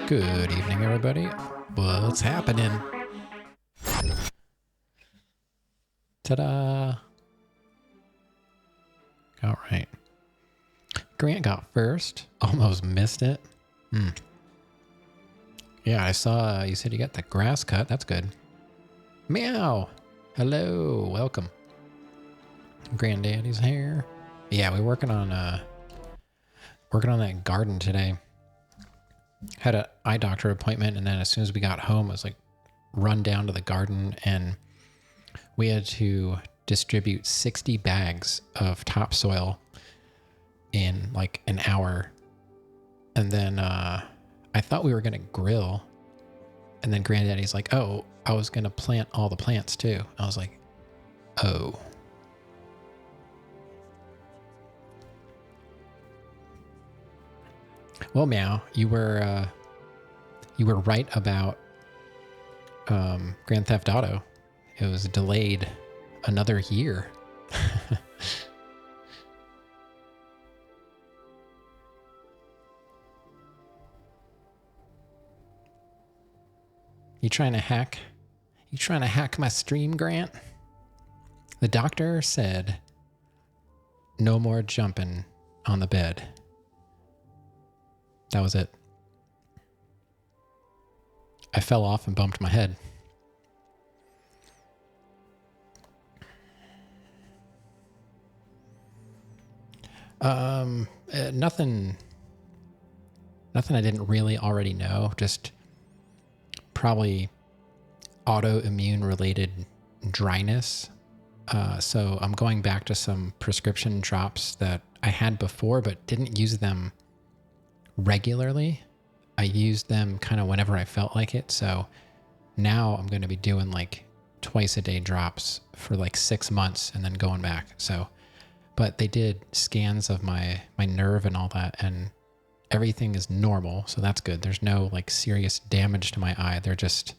Good evening, everybody. What's happening? Ta-da! All right. Grant got first. Almost missed it. Yeah, I saw you said you got the grass cut. That's good. Meow! Hello, welcome. Granddaddy's here. Yeah, we're working on that garden today. Had an eye doctor appointment, and then as soon as we got home, I was like, run down to the garden, and we had to distribute 60 bags of topsoil in like an hour. And then I thought we were going to grill. And then Granddaddy's like, oh, I was going to plant all the plants too. I was like, oh. Well, Meow, you were right about Grand Theft Auto. It was delayed another year. You trying to hack my stream, Grant? The doctor said no more jumping on the bed. That was it. I fell off and bumped my head. Nothing I didn't really already know. Just probably autoimmune related dryness. So I'm going back to some prescription drops that I had before, but didn't use them regularly. I used them kind of whenever I felt like it. So now I'm going to be doing like twice a day drops for like 6 months and then going back. So, but they did scans of my nerve and all that, and everything is normal. So that's good. There's no like serious damage to my eye. They're just,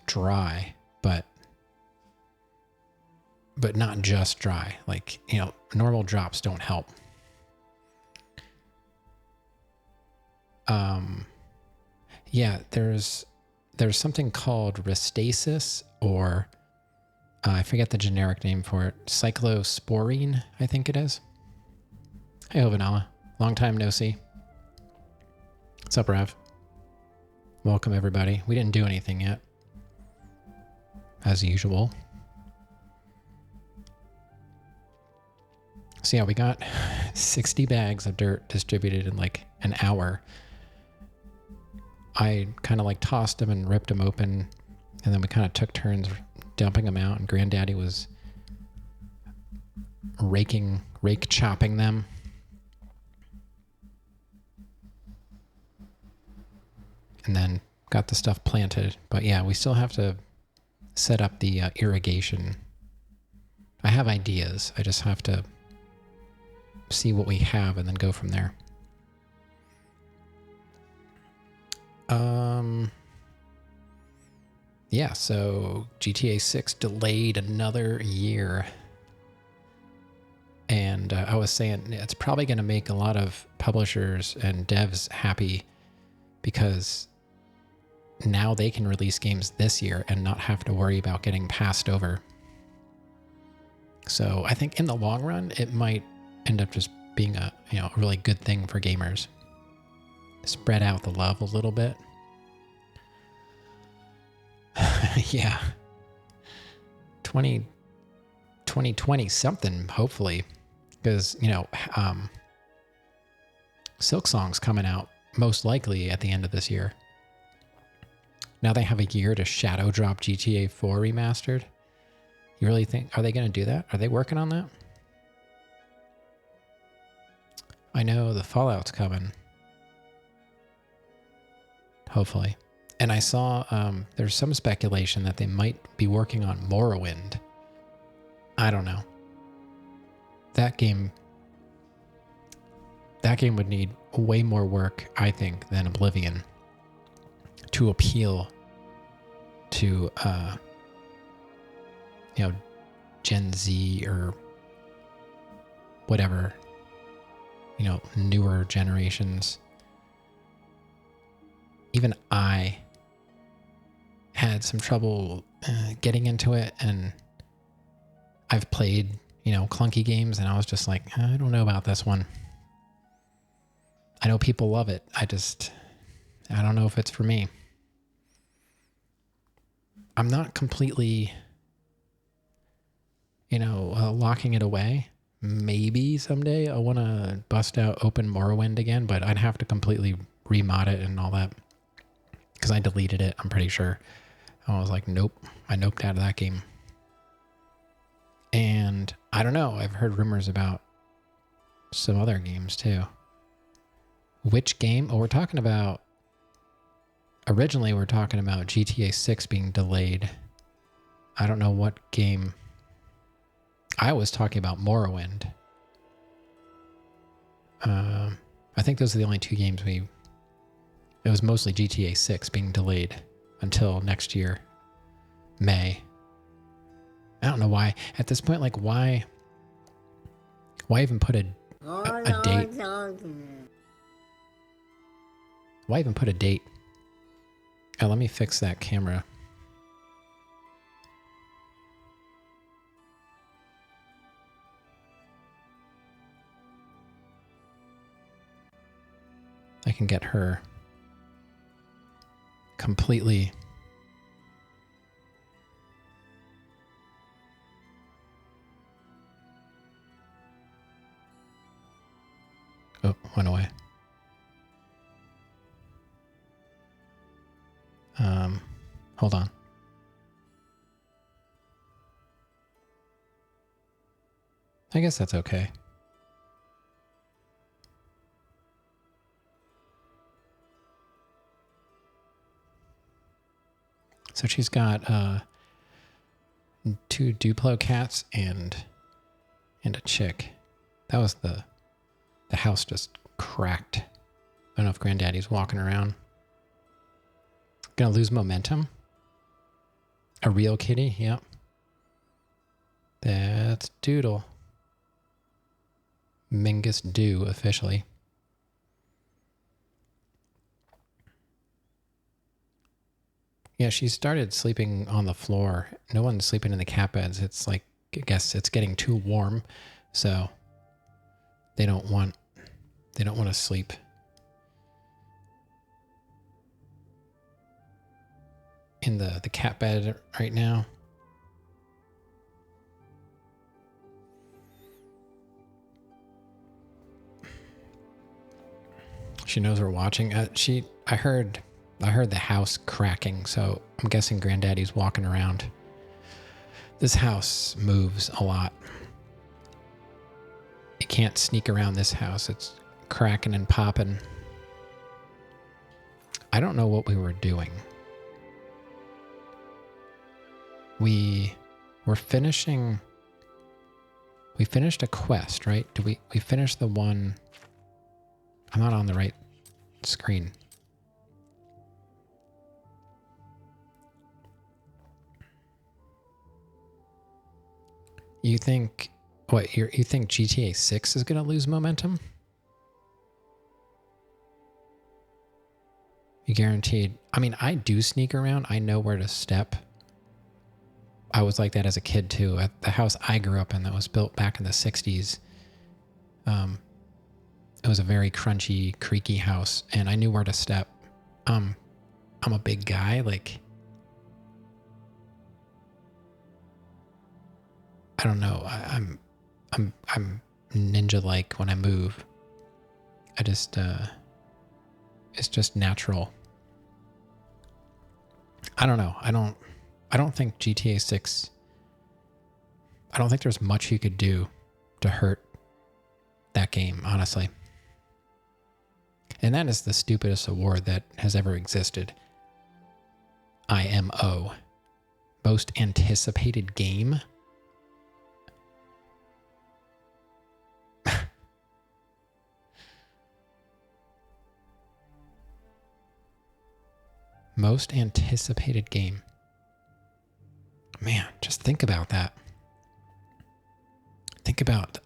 dry, but not just dry. Like, normal drops don't help. Yeah, there's something called Restasis, or I forget the generic name for it. Cyclosporine, I think it is. Hey, Ovanala. Long time no see. What's up, Rev? Welcome, everybody. We didn't do anything yet, as usual. So yeah, we got 60 bags of dirt distributed in like an hour. I kind of like tossed them and ripped them open, and then we kind of took turns dumping them out, and Granddaddy was rake chopping them. And then got the stuff planted. But yeah, we still have to set up the irrigation. I have ideas. I just have to see what we have and then go from there. Yeah, so GTA 6 delayed another year. And I was saying it's probably going to make a lot of publishers and devs happy, because now they can release games this year and not have to worry about getting passed over. So I think in the long run, it might end up just being a really good thing for gamers. Spread out the love a little bit. Yeah. 2020 something, hopefully. Because, Silk Song's coming out most likely at the end of this year. Now they have a year to shadow drop GTA 4 remastered. You really think, are they going to do that? Are they working on that? I know the Fallout's coming. Hopefully. And I saw there's some speculation that they might be working on Morrowind. I don't know. That game would need way more work, I think, than Oblivion to appeal to Gen Z or whatever newer generations. Even I had some trouble getting into it, and I've played, clunky games, and I was just like, I don't know about this one. I know people love it. I don't know if it's for me. I'm not completely, locking it away. Maybe someday I want to bust out open Morrowind again, but I'd have to completely remod it and all that, because I deleted it, I'm pretty sure. I was like, nope. I noped out of that game. And I don't know. I've heard rumors about some other games too. Which game? Oh, originally we're talking about GTA 6 being delayed. I don't know what game. I was talking about Morrowind. I think those are the only two games it was mostly GTA 6 being delayed until next year, May. I don't know why. At this point, like, why even put a date? Why even put a date? Oh, let me fix that camera. I can get her completely. Oh, went away. Hold on. I guess that's okay. So she's got 2 Duplo cats and a chick. That was the house just cracked. I don't know if Granddaddy's walking around. Gonna lose momentum. A real kitty, yep. That's Doodle. Mingus Dew, officially. Yeah, she started sleeping on the floor. No one's sleeping in the cat beds. It's like, I guess it's getting too warm, so they don't want to sleep. In the cat bed right now. She knows we're watching. I heard the house cracking, so I'm guessing Granddaddy's walking around. This house moves a lot. You can't sneak around this house. It's cracking and popping. I don't know what we were doing. We finished a quest, right? We finished the one? I'm not on the right screen. You think you think GTA 6 is going to lose momentum? You guaranteed. I mean, I do sneak around. I know where to step. I was like that as a kid too. At the house I grew up in that was built back in the 60s, it was a very crunchy, creaky house, and I knew where to step. I'm a big guy, like, I don't know. I'm ninja-like when I move. I just it's just natural. I don't know. I don't think GTA 6, I don't think there's much you could do to hurt that game, honestly. And that is the stupidest award that has ever existed. IMO. Most anticipated game? Most anticipated game. Man, just think about that. Think about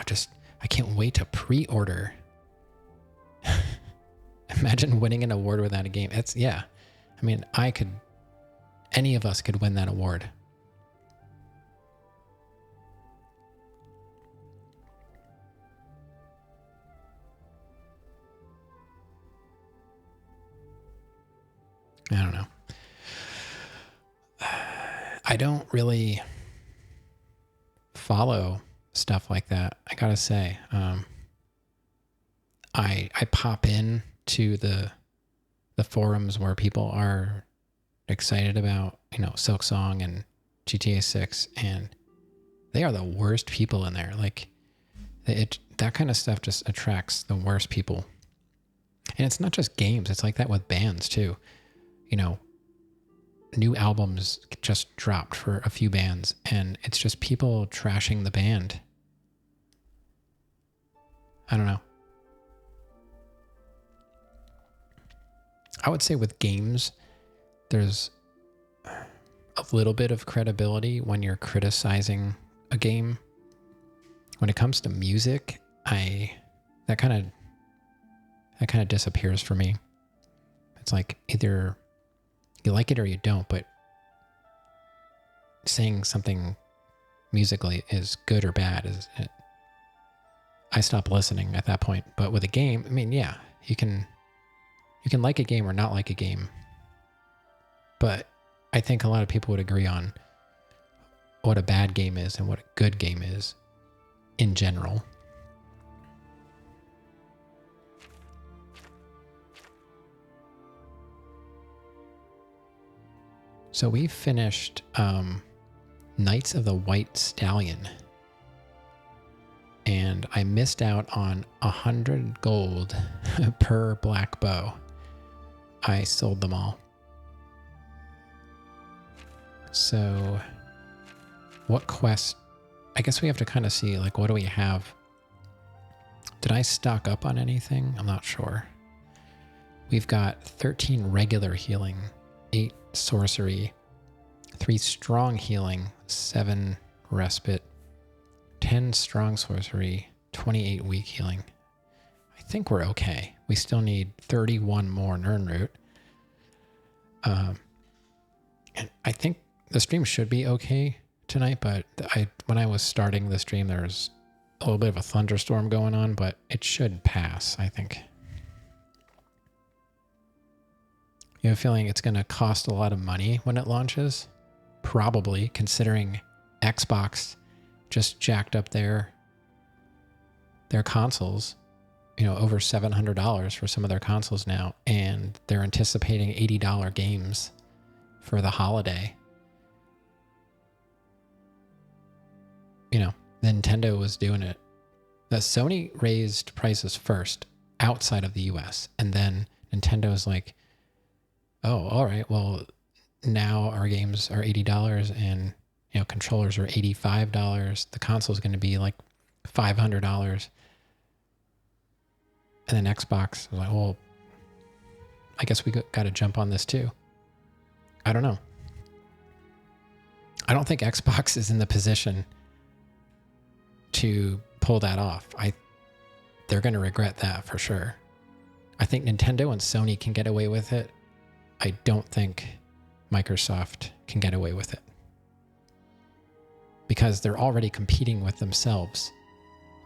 just I can't wait to pre-order. Imagine winning an award with that a game. It's, yeah. I mean, any of us could win that award. I don't know. I don't really follow stuff like that, I gotta say. I pop in to the forums where people are excited about, Silksong and GTA 6, and they are the worst people in there. Like, that kind of stuff just attracts the worst people. And it's not just games, it's like that with bands too. New albums just dropped for a few bands, and it's just people trashing the band. I don't know. I would say with games, there's a little bit of credibility when you're criticizing a game. When it comes to music, that kind of disappears for me. It's like either you like it or you don't, but saying something musically is good or bad I stop listening at that point. But with a game, I mean, yeah, you can like a game or not like a game. But I think a lot of people would agree on what a bad game is and what a good game is in general. So we finished Knights of the White Stallion, and I missed out on 100 gold per black bow. I sold them all. So what quest? I guess we have to kind of see, like, what do we have? Did I stock up on anything? I'm not sure. We've got 13 regular healing, 8 sorcery, 3 strong healing, 7 respite, 10 strong sorcery, 28 weak healing. I think we're okay. We still need 31 more Nirnroot. And I think the stream should be okay tonight, but when I was starting the stream, there was a little bit of a thunderstorm going on, but it should pass, I think. You have a feeling it's going to cost a lot of money when it launches? Probably, considering Xbox just jacked up their consoles, over $700 for some of their consoles now, and they're anticipating $80 games for the holiday. Nintendo was doing it. The Sony raised prices first outside of the US, and then Nintendo's like, oh, all right, well, now our games are $80 and, controllers are $85. The console is going to be like $500. And then Xbox was like, well, I guess we got to jump on this too. I don't know. I don't think Xbox is in the position to pull that off. They're going to regret that for sure. I think Nintendo and Sony can get away with it. I don't think Microsoft can get away with it, because they're already competing with themselves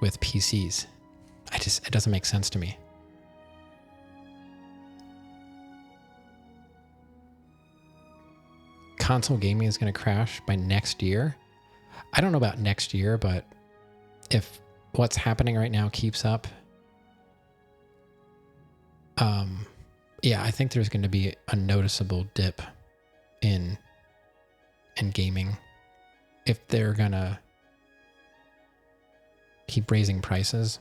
with PCs. It doesn't make sense to me. Console gaming is going to crash by next year. I don't know about next year, but if what's happening right now keeps up, yeah, I think there's going to be a noticeable dip in gaming if they're going to keep raising prices.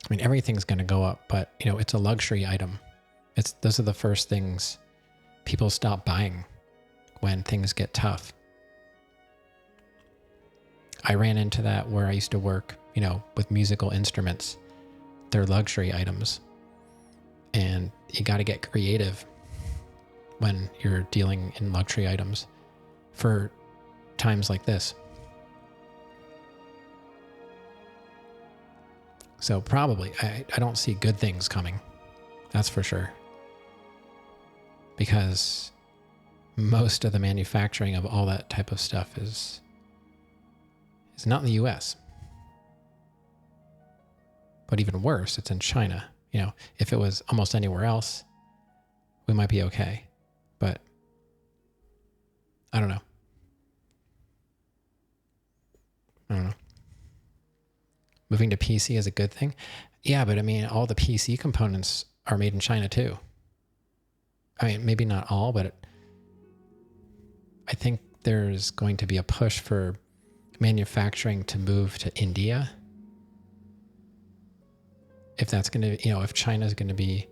I mean, everything's going to go up, but it's a luxury item. Those are the first things people stop buying when things get tough. I ran into that where I used to work, with musical instruments. They're luxury items. And you got to get creative when you're dealing in luxury items for times like this. So probably, I don't see good things coming. That's for sure. Because most of the manufacturing of all that type of stuff is not in the US. But even worse, it's in China. You know, if it was almost anywhere else, we might be okay. But I don't know. Moving to PC is a good thing. Yeah, but I mean, all the PC components are made in China too. I mean, maybe not all, but I think there's going to be a push for manufacturing to move to India. If that's going to, if China's going to be,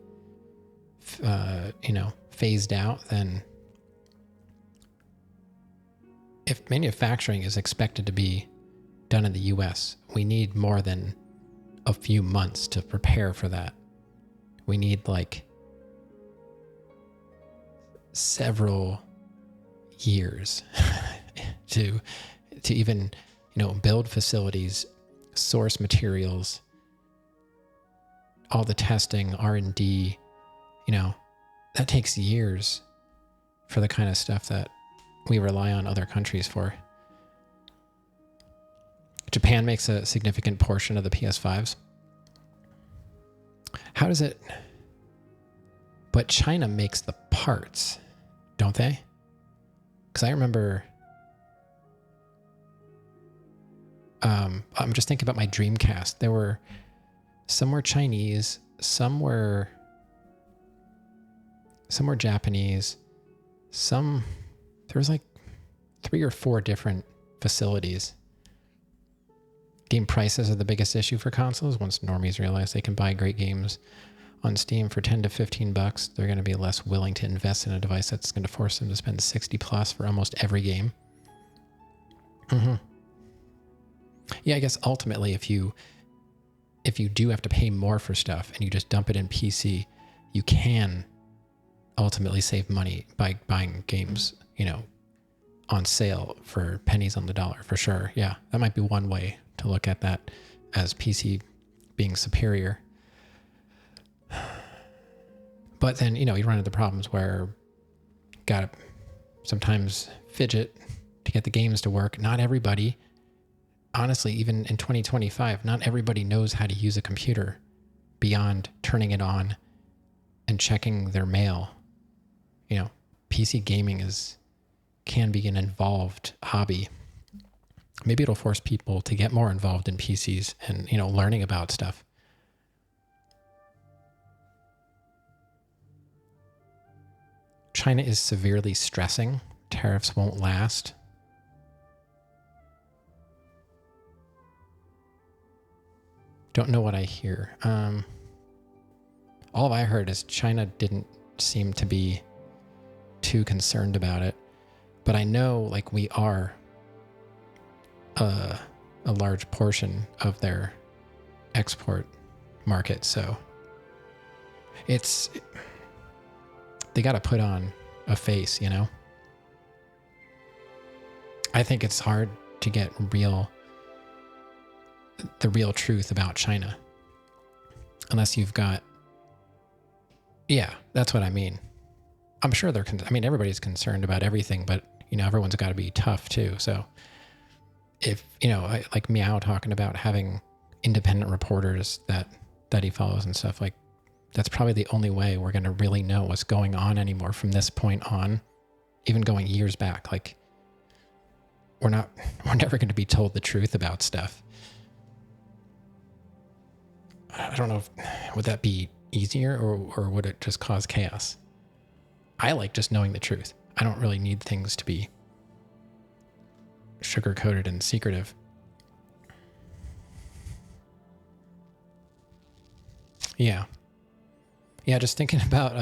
phased out, then if manufacturing is expected to be done in the US, we need more than a few months to prepare for that. We need like several years to even, build facilities, source materials, all the testing, R&D, that takes years for the kind of stuff that we rely on other countries for. Japan makes a significant portion of the PS5s. How does it... But China makes the parts, don't they? Because I remember... I'm just thinking about my Dreamcast. Some were Chinese, some were Japanese, there was like 3 or 4 different facilities. Game prices are the biggest issue for consoles. Once normies realize they can buy great games on Steam for $10 to $15, they're going to be less willing to invest in a device that's going to force them to spend 60 plus for almost every game. Yeah, I guess ultimately if you do have to pay more for stuff and you just dump it in PC, you can ultimately save money by buying games, on sale for pennies on the dollar, for sure. Yeah, that might be one way to look at that, as PC being superior. But then, you run into problems where you gotta sometimes fidget to get the games to work. Not everybody, honestly, even in 2025, not everybody knows how to use a computer beyond turning it on and checking their mail. PC gaming can be an involved hobby. Maybe it'll force people to get more involved in PCs and, learning about stuff. China is severely stressing. Tariffs won't last. Don't know what I hear. All I heard is China didn't seem to be too concerned about it. But I know, we are a large portion of their export market, so they got to put on a face, I think it's hard to get the real truth about China unless you've got... Yeah, that's what I mean. I'm sure everybody's concerned about everything, but, everyone's got to be tough too. So if, like Meow talking about having independent reporters that he follows and stuff, that's probably the only way we're going to really know what's going on anymore from this point on, even going years back. We're never going to be told the truth about stuff. I don't know would that be easier or would it just cause chaos? I like just knowing the truth. I don't really need things to be sugar-coated and secretive. Yeah. Yeah, just thinking about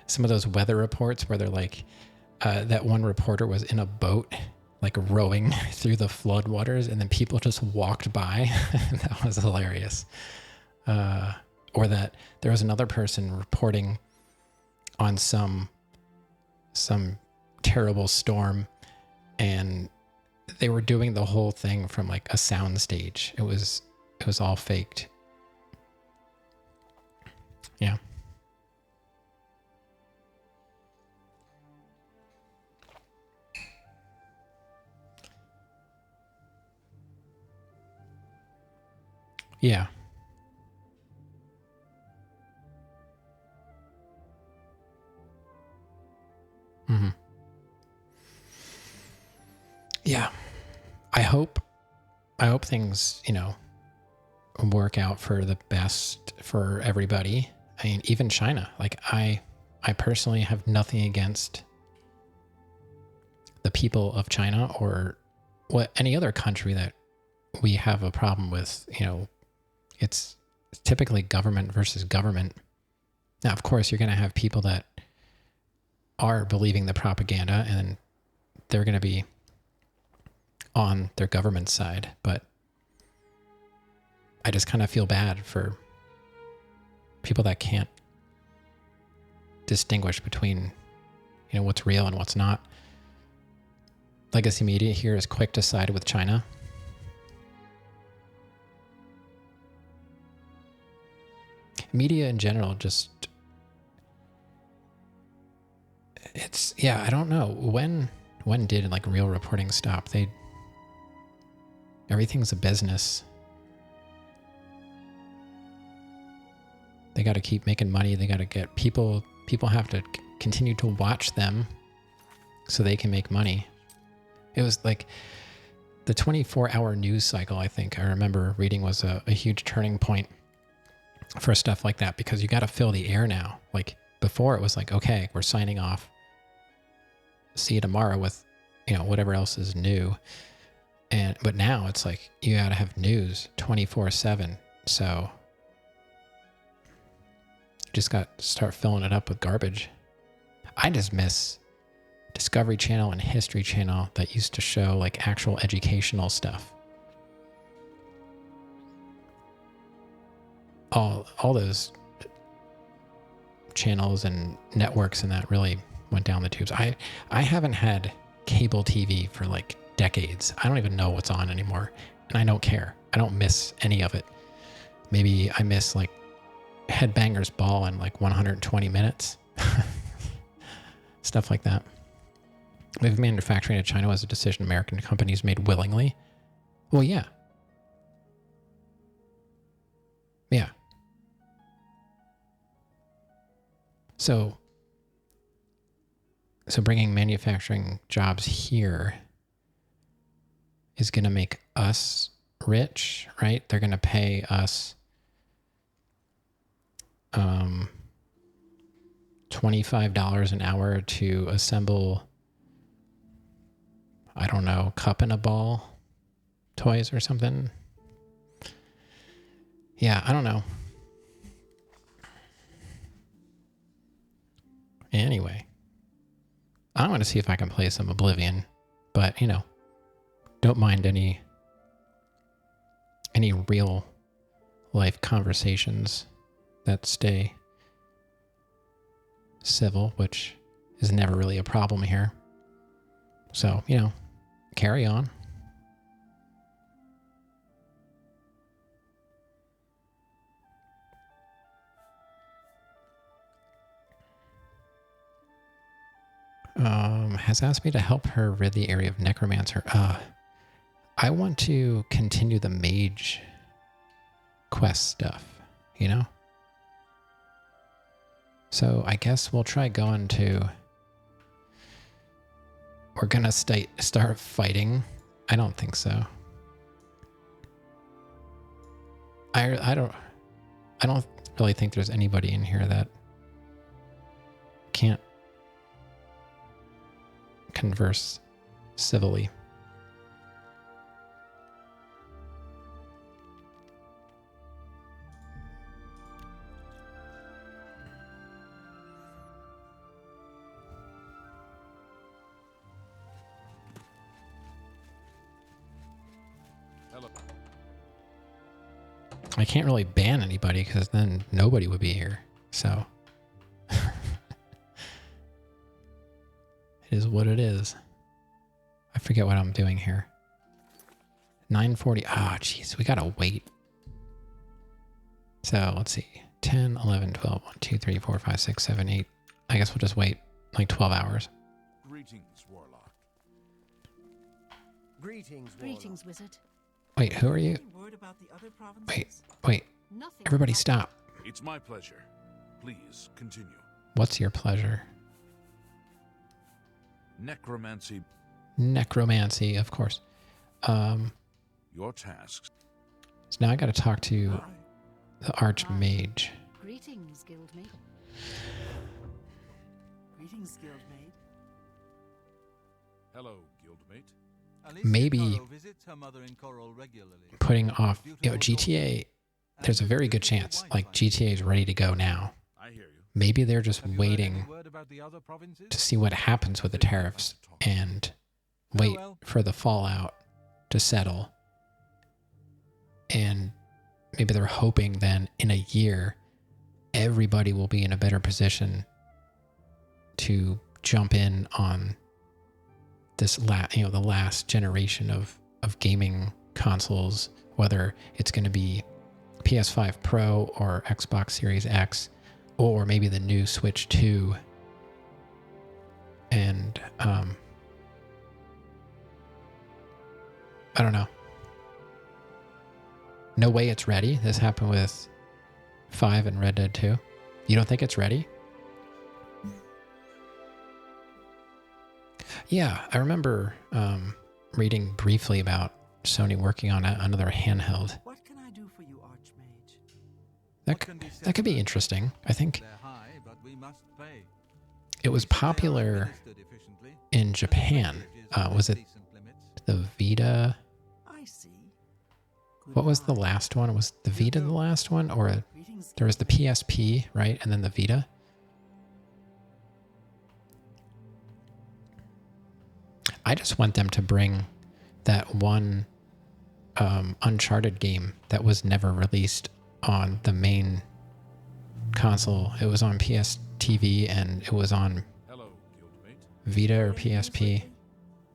some of those weather reports where they're like, that one reporter was in a boat, rowing through the floodwaters, and then people just walked by. That was hilarious. Or that there was another person reporting on some terrible storm, and they were doing the whole thing from a sound stage. It was all faked. Yeah. Yeah. Mm-hmm. Yeah. I hope things, work out for the best for everybody. I mean, even China. Like I personally have nothing against the people of China or any other country that we have a problem with. It's typically government versus government. Now, of course, you're going to have people that are believing the propaganda and they're going to be on their government side, but I just kind of feel bad for people that can't distinguish between, what's real and what's not. Legacy media here is quick to side with China. Media in general just, I don't know. When did like real reporting stop? Everything's a business. They got to keep making money. They got to get people have to continue to watch them so they can make money. It was like the 24-hour news cycle, I think I remember reading, was a huge turning point for stuff like that, because you got to fill the air now. Like before it was like, okay, we're signing off. See you tomorrow with, whatever else is new. But now it's like you got to have news 24/7. So just got to start filling it up with garbage. I just miss Discovery Channel and History Channel that used to show like actual educational stuff. All those channels and networks and that really went down the tubes. I haven't had cable TV for like decades. I don't even know what's on anymore, and I don't care. I don't miss any of it. Maybe I miss like Headbangers Ball in like 120 minutes. Stuff like that. If manufacturing in China was a decision American companies made willingly, well, yeah. Yeah. So bringing manufacturing jobs here is going to make us rich, right? They're going to pay us $25 an hour to assemble, I don't know, cup and a ball toys or something. Yeah, I don't know. Anyway, I want to see if I can play some Oblivion, but don't mind any real life conversations that stay civil, which is never really a problem here. So, carry on. Has asked me to help her rid the area of Necromancer. I want to continue the mage quest stuff, So I guess we'll try going to... We're gonna start fighting. I don't think so. I don't really think there's anybody in here that can't converse civilly. I can't really ban anybody because then nobody would be here. So it is what it is. I forget what I'm doing here. 9:40. Ah, jeez, we gotta wait. So let's see. 10, 11, 12, 1, 2, 3, 4, 5, 6, 7, 8. I guess we'll just wait like 12 hours. Greetings, Warlock. Greetings, wizard. Wait, who are you? Word about the other provinces? Wait. Nothing. Everybody stop. It's my pleasure. Please continue. What's your pleasure? Necromancy. Necromancy, of course. Your tasks. So now I got to talk to the Archmage. Greetings, guildmate. Greetings, guildmate. Hello, guildmate. Maybe putting off, GTA, there's a very good chance, like GTA is ready to go now. I hear you. Maybe they're just waiting to see what happens with the tariffs and wait for the fallout to settle. And maybe they're hoping then in a year, everybody will be in a better position to jump in on this the last generation of gaming consoles, whether it's going to be PS5 Pro or Xbox Series X, or maybe the new Switch 2. And I don't know. No way it's ready. This happened with 5 and Red Dead 2. You don't think it's ready? Yeah, I remember reading briefly about Sony working on another handheld. What can I do for you, Archmage? That could be interesting. I think it was popular in Japan. Was it the Vita? I see. What was the last one? Was the Vita the last one? Or there was the PSP, right? And then the Vita? I just want them to bring that one Uncharted game that was never released on the main console. It was on PS TV and it was on Vita or PSP.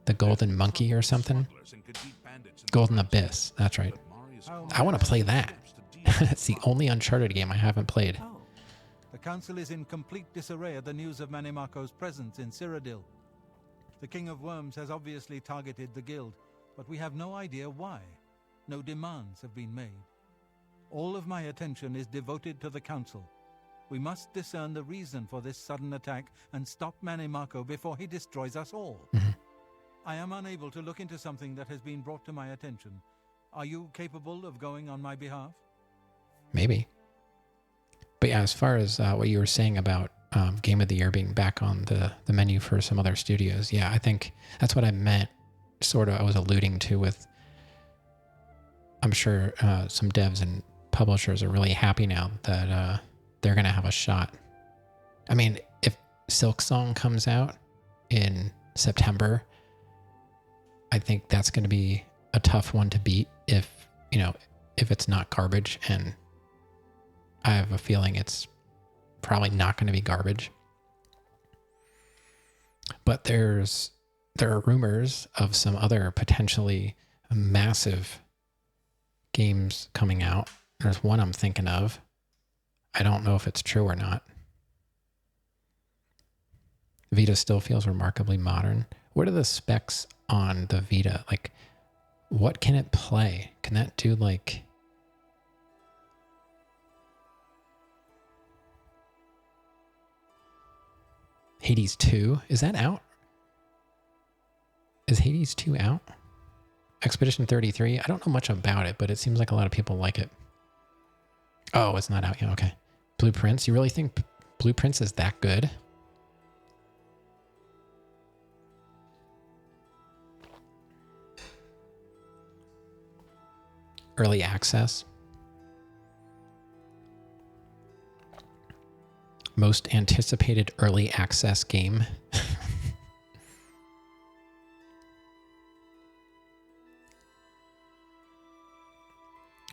The Golden Monkey or something? Golden Abyss, that's right. I want to play that. It's the only Uncharted game I haven't played. Oh. The council is in complete disarray at the news of Manimako's presence in Cyrodiil. The King of Worms has obviously targeted the guild, but we have no idea why. No demands have been made. All of my attention is devoted to the council. We must discern the reason for this sudden attack and stop Manimako before he destroys us all. Mm-hmm. I am unable to look into something that has been brought to my attention. Are you capable of going on my behalf? Maybe. But yeah, as far as what you were saying about Game of the Year being back on the menu for some other studios, yeah, I think that's what I meant. Sort of, I was alluding to with, I'm sure some devs and publishers are really happy now that they're going to have a shot. I mean, if Silksong comes out in September, I think that's going to be a tough one to beat if it's not garbage, and I have a feeling it's probably not going to be garbage. But there are rumors of some other potentially massive games coming out. There's one I'm thinking of. I don't know if it's true or not. Vita still feels remarkably modern. What are the specs on the Vita? Like, what can it play? Can that do like... Hades 2? Is that out? Is Hades 2 out? Expedition 33? I don't know much about it, but it seems like a lot of people like it. Oh, it's not out yet. Okay. Blueprints? You really think Blueprints is that good? Early access? Most anticipated early access game?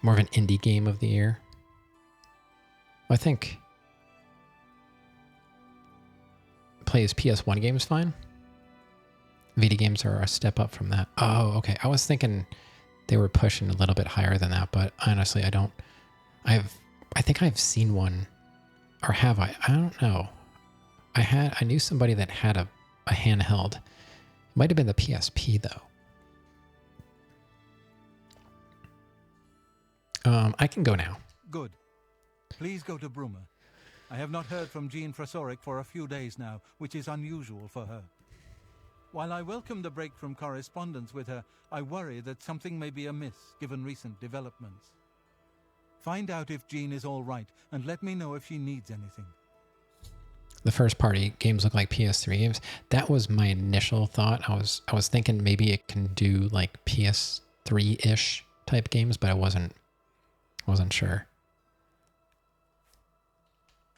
More of an indie game of the year? I think play as PS1 games fine. Vita games are a step up from that. Oh, okay. I was thinking they were pushing a little bit higher than that, but honestly, I I think I've seen one, or have I? I don't know. I knew somebody that had a handheld. It might have been the PSP though. I can go now. Good. Please go to Bruma. I have not heard from Jean Frasoric for a few days now, which is unusual for her. While I welcome the break from correspondence with her, I worry that something may be amiss given recent developments. Find out if Jean is all right, and let me know if she needs anything. The first party games look like PS3 games. That was my initial thought. I was thinking maybe it can do like PS3-ish type games, but I wasn't sure.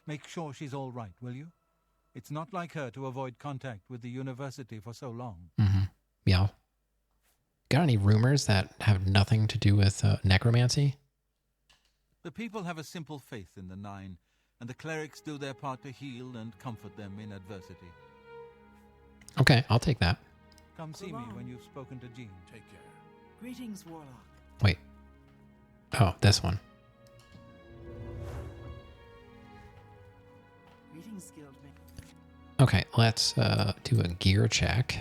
Make sure she's all right, will you? It's not like her to avoid contact with the university for so long. Mm-hmm. Yeah. Got any rumors that have nothing to do with necromancy? The people have a simple faith in the Nine, and the clerics do their part to heal and comfort them in adversity. Okay, I'll take that. Come see me when you've spoken to Jean. Take care. Greetings, Warlock. Wait. Oh, this one. Greetings, Guildmate. Okay, let's do a gear check.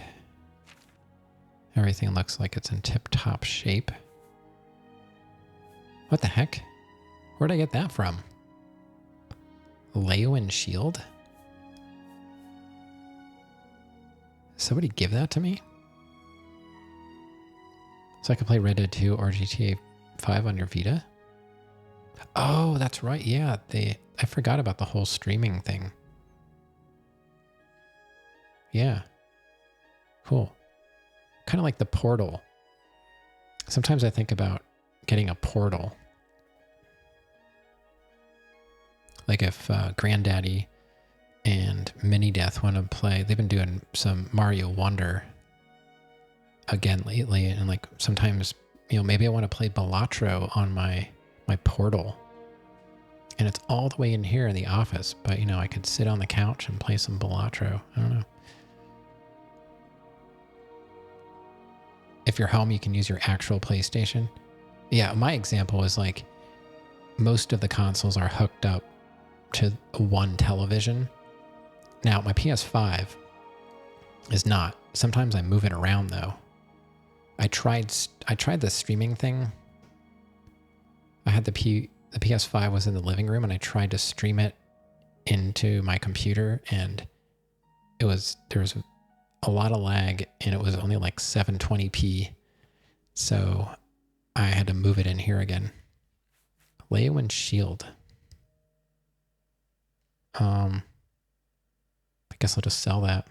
Everything looks like it's in tip-top shape. What the heck? Where'd I get that from? Leonin shield? Somebody give that to me? So I could play Red Dead 2 or GTA 5 on your Vita? Oh, that's right. Yeah, I forgot about the whole streaming thing. Yeah. Cool. Kind of like the Portal. Sometimes I think about getting a Portal. Like if Granddaddy and Mini Death want to play, they've been doing some Mario Wonder again lately, and like sometimes, you know, maybe I want to play Balatro on my Portal, and it's all the way in here in the office, but you know, I could sit on the couch and play some Balatro. I don't know. If you're home, you can use your actual PlayStation. Yeah, my example is like most of the consoles are hooked up to one television. Now, my PS5 is not. Sometimes I move it around though. I tried the streaming thing. I had the PS5 was in the living room, and I tried to stream it into my computer, and there was a lot of lag, and it was only like 720p. So I had to move it in here again. Leonin shield. I guess I'll just sell that.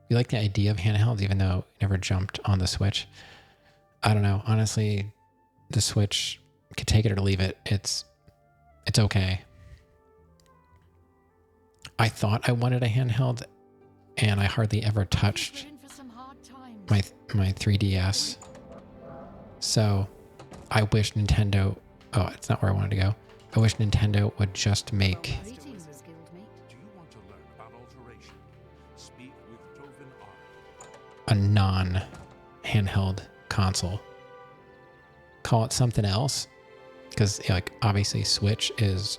You like the idea of handhelds, even though you never jumped on the Switch? I don't know. Honestly, the Switch, could take it or leave it. It's okay. I thought I wanted a handheld, and I hardly ever touched my 3DS. So I wish Nintendo... Oh, it's not where I wanted to go. I wish Nintendo would just make Greetings, Guildmate. Do you want to learn about alteration? Speak with Tovin R. a non-handheld console. Call it something else, because like obviously Switch is,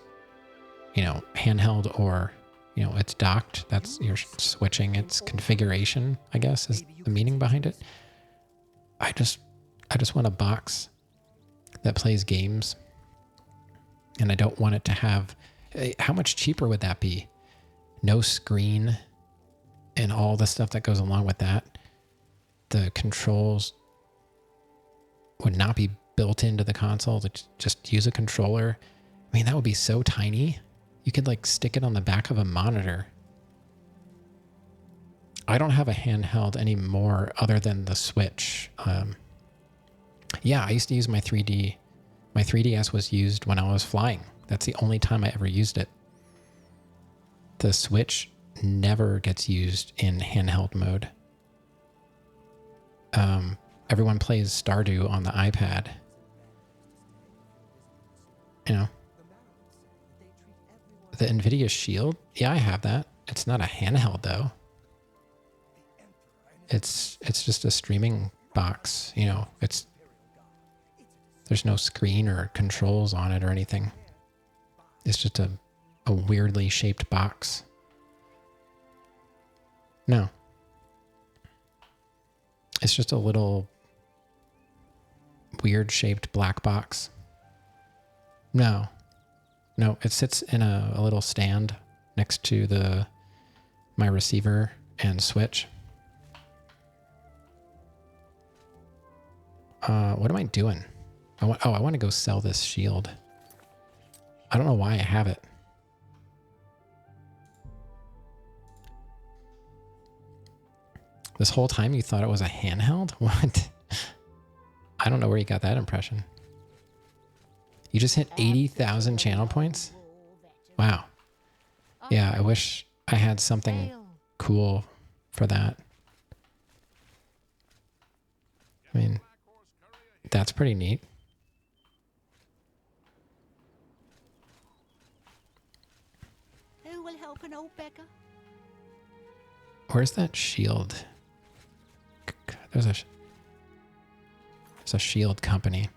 you know, handheld, or you know, it's docked. That's, you're switching its configuration, I guess, is the meaning behind it. I just want a box that plays games, and I don't want it to have... How much cheaper would that be? No screen and all the stuff that goes along with that. The controls would not be built into the console. To just use a controller. I mean, that would be so tiny. You could like stick it on the back of a monitor. I don't have a handheld anymore other than the Switch. Yeah, I used to use my 3D. My 3DS was used when I was flying. That's the only time I ever used it. The Switch never gets used in handheld mode. Everyone plays Stardew on the iPad. You know, the NVIDIA Shield. Yeah, I have that. It's not a handheld though. It's just a streaming box. You know, There's no screen or controls on it or anything. It's just a weirdly shaped box. No. It's just a little weird shaped black box. No. No, it sits in a little stand next to my receiver and switch. What am I doing? I want to go sell this shield. I don't know why I have it. This whole time you thought it was a handheld? What? I don't know where you got that impression. You just hit 80,000 channel points? Wow. Yeah, I wish I had something cool for that. I mean, that's pretty neat. Who will help an old beggar? Where's that shield? There's a shield company.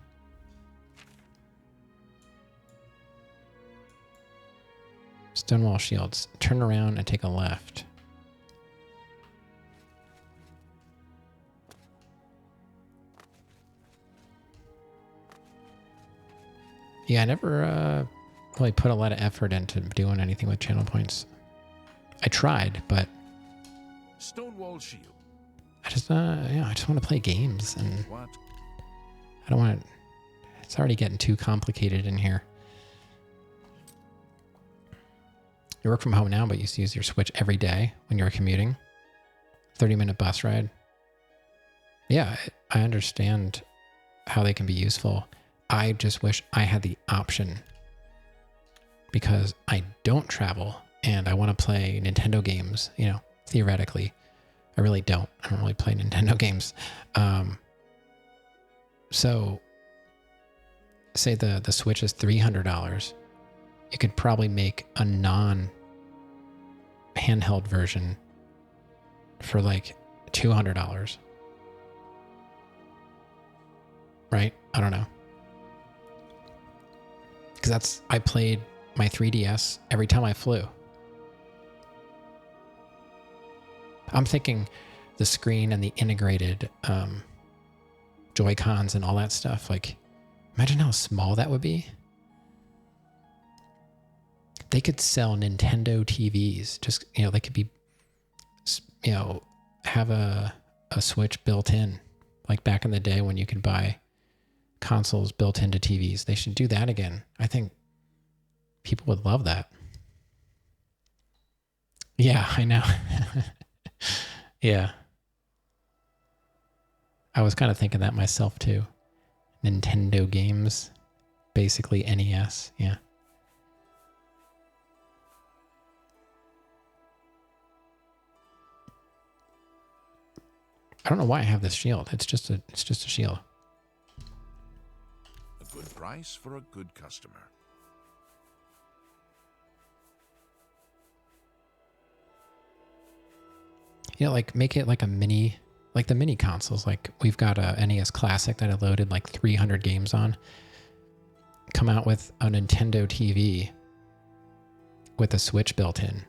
Stonewall shields. Turn around and take a left. Yeah, I never really put a lot of effort into doing anything with channel points. I tried, but Stonewall shield. I just want to play games, and What? I don't want to. It's already getting too complicated in here. You work from home now, but you used to use your Switch every day when you were commuting. 30-minute bus ride. Yeah, I understand how they can be useful. I just wish I had the option, because I don't travel and I want to play Nintendo games, you know, theoretically. I really don't. I don't really play Nintendo games. So say the Switch is $300. You could probably make a non-handheld version for like $200. Right? I don't know. Because I played my 3DS every time I flew. I'm thinking the screen and the integrated Joy-Cons and all that stuff. Like, imagine how small that would be. They could sell Nintendo TVs. Just, you know, they could be, you know, have a Switch built in. Like back in the day when you could buy consoles built into TVs. They should do that again. I think people would love that. Yeah, I know. Yeah. I was kind of thinking that myself too. Nintendo games, basically NES. Yeah. I don't know why I have this shield. It's just a shield. A good price for a good customer. You know, like make it like a mini, like the mini consoles. Like we've got a NES Classic that I loaded like 300 games on. Come out with a Nintendo TV with a Switch built in.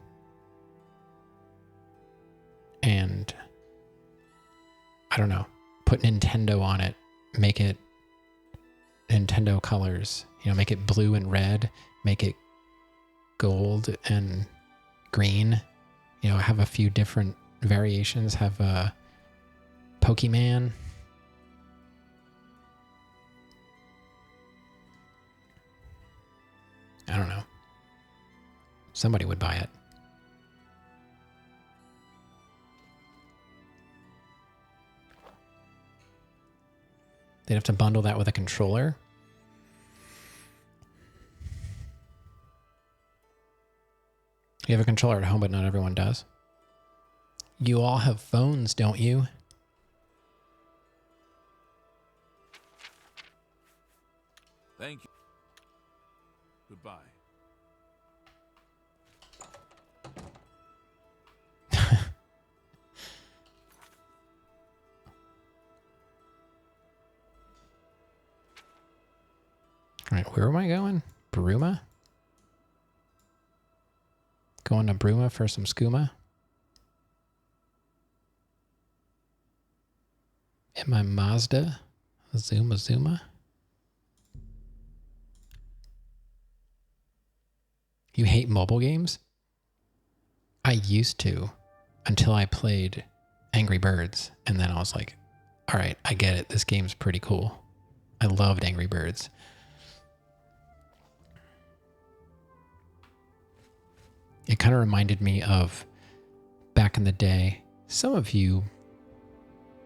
And I don't know, put Nintendo on it, make it Nintendo colors, you know, make it blue and red, make it gold and green, you know, have a few different variations, have a Pokemon. I don't know. Somebody would buy it. They'd have to bundle that with a controller. You have a controller at home, but not everyone does. You all have phones, don't you? Thank you. Goodbye. right, where am I going? Bruma? Going to Bruma for some skooma? In my Mazda? Zuma? You hate mobile games? I used to, until I played Angry Birds, and then I was like, all right, I get it. This game's pretty cool. I loved Angry Birds. It kind of reminded me of back in the day. Some of you,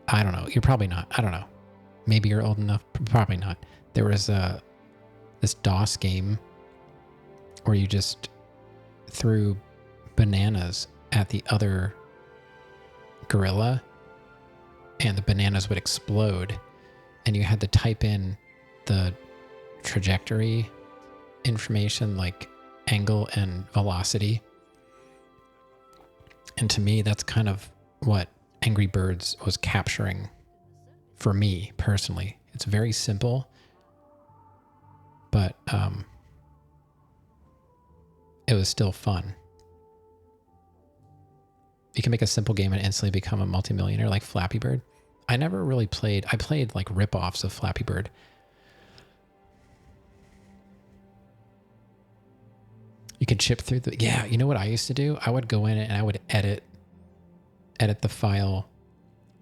I don't know, you're probably not. I don't know. Maybe you're old enough, probably not. There was this DOS game where you just threw bananas at the other gorilla and the bananas would explode, and you had to type in the trajectory information, like angle and velocity. And to me, that's kind of what Angry Birds was capturing for me personally. It's very simple, but it was still fun. You can make a simple game and instantly become a multimillionaire like Flappy Bird. I never really played. I played like rip-offs of Flappy Bird. You could chip through the... Yeah, you know what I used to do? I would go in and I would edit the file,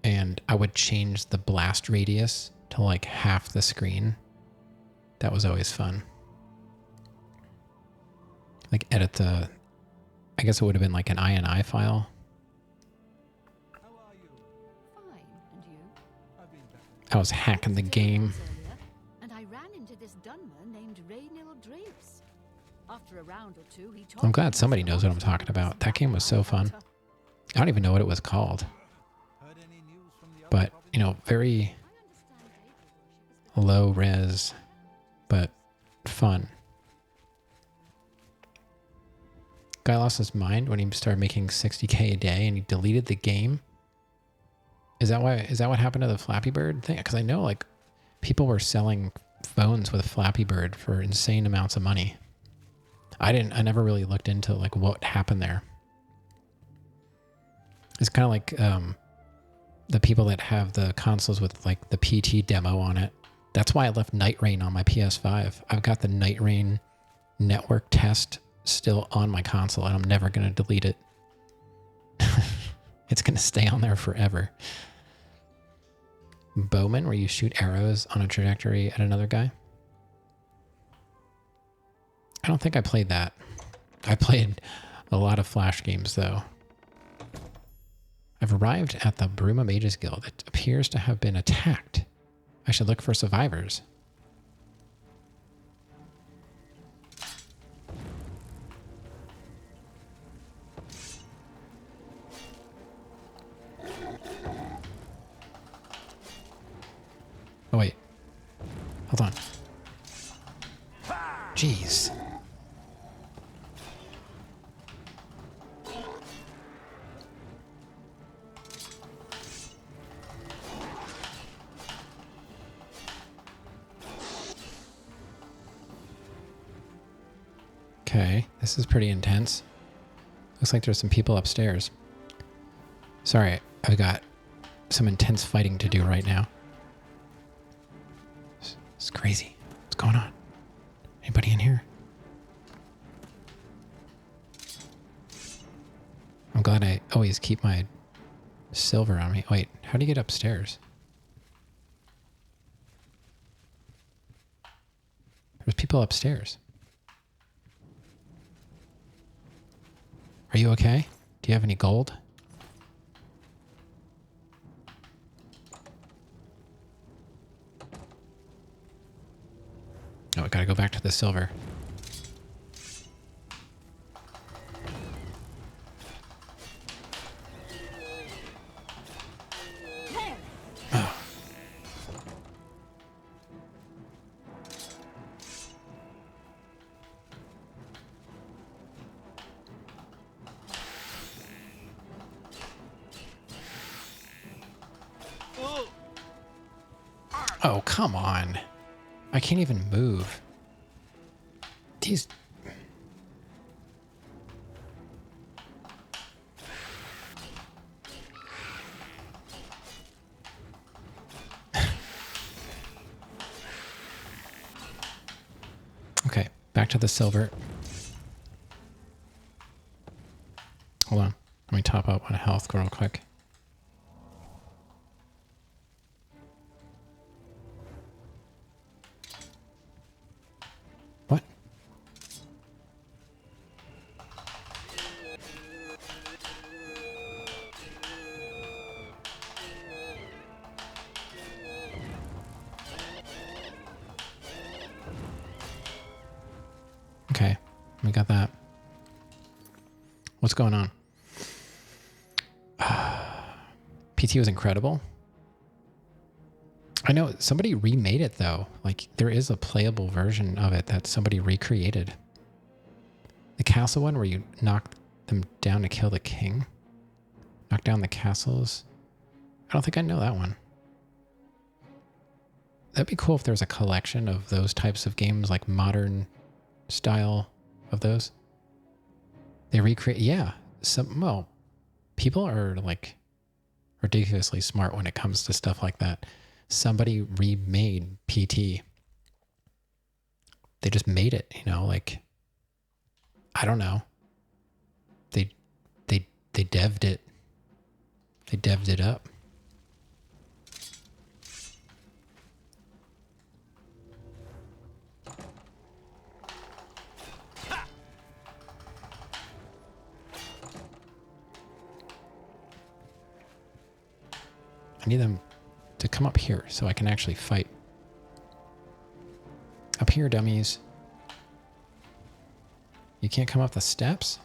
and I would change the blast radius to like half the screen. That was always fun. Like edit the... I guess it would have been like an INI file. I was hacking the game. And I ran into this Dunmer named Raynil Drapes. After a round or two, he I'm glad somebody knows what I'm talking about. That game was so fun. I don't even know what it was called. But, you know, very low res, but fun. Guy lost his mind when he started making 60K a day and he deleted the game. Is that what happened to the Flappy Bird thing? Because I know like people were selling phones with Flappy Bird for insane amounts of money. I never really looked into like what happened there. It's kind of like the people that have the consoles with like the PT demo on it. That's why I left Night Rain on my PS5. I've got the Night Rain network test still on my console, and I'm never going to delete it. It's going to stay on there forever. Bowman, where you shoot arrows on a trajectory at another guy. I don't think I played that. I played a lot of Flash games, though. I've arrived at the Bruma Mages Guild. It appears to have been attacked. I should look for survivors. Oh, wait. Hold on. Jeez. Okay, this is pretty intense. Looks like there's some people upstairs. Sorry, I've got some intense fighting to do right now. It's crazy. What's going on? Anybody in here? I'm glad I always keep my silver on me. Wait, how do you get upstairs? There's people upstairs. Are you okay? Do you have any gold? Oh, I gotta go back to the silver. Oh. Oh, come on. I can't even move. These... Okay, back to the silver. Hold on. Let me top up on health real quick. What? Okay, we got that. What's going on? PT was incredible. I know somebody remade it though. Like there is a playable version of it that somebody recreated. The castle one where you knock them down to kill the king. Knock down the castles. I don't think I know that one. That'd be cool if there's a collection of those types of games, like modern style of those. They recreate, yeah. Well, people are like ridiculously smart when it comes to stuff like that. Somebody remade PT. They just made it, you know, like, I don't know. They dev'd it. They dev'd it up. I need them to come up here so I can actually fight. Up here, dummies. You can't come up the steps?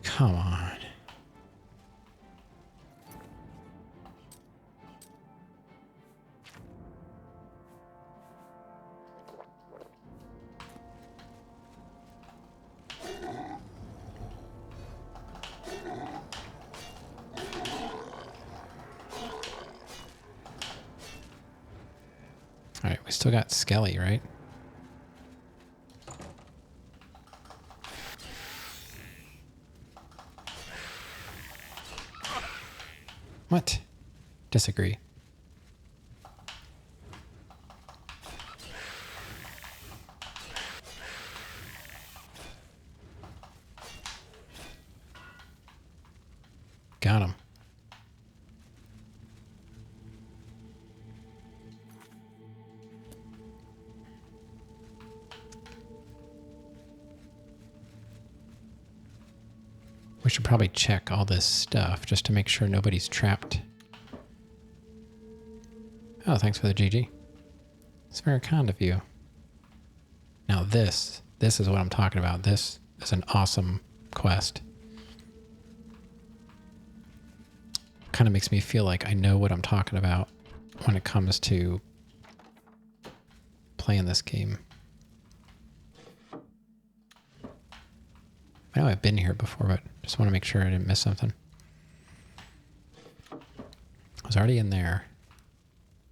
Come on. All right, we still got Skelly, right? What? Disagree. Got him. We should probably check all this stuff just to make sure nobody's trapped. Oh, thanks for the GG. It's very kind of you. Now this is what I'm talking about. This is an awesome quest. Kind of makes me feel like I know what I'm talking about when it comes to playing this game. I know I've been here before, but just want to make sure I didn't miss something. I was already in there.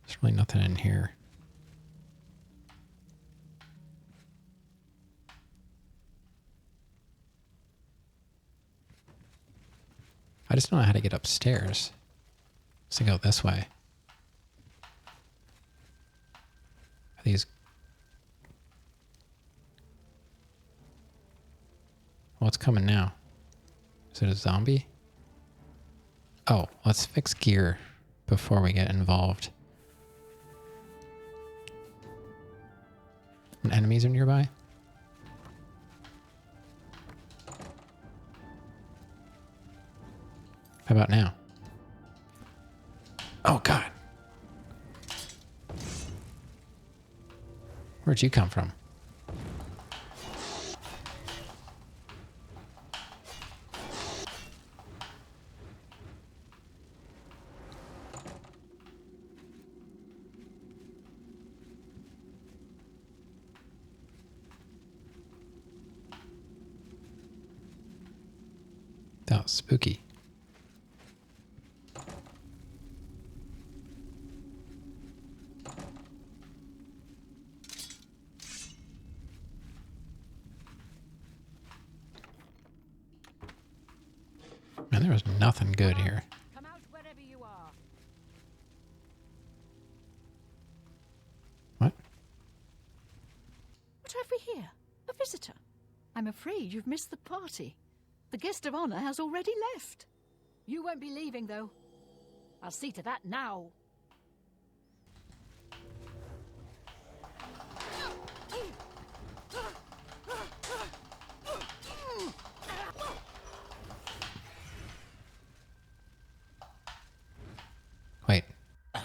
There's really nothing in here. I just don't know how to get upstairs. So go this way. Are these... What's coming now? Is it a zombie? Oh, let's fix gear before we get involved. And enemies are nearby? How about now? Oh, God. Where'd you come from? That was spooky. There was nothing good here. Come out wherever you are. What? What have we here? A visitor. I'm afraid you've missed the party. The guest of honor has already left. You won't be leaving, though. I'll see to that now. Wait. Are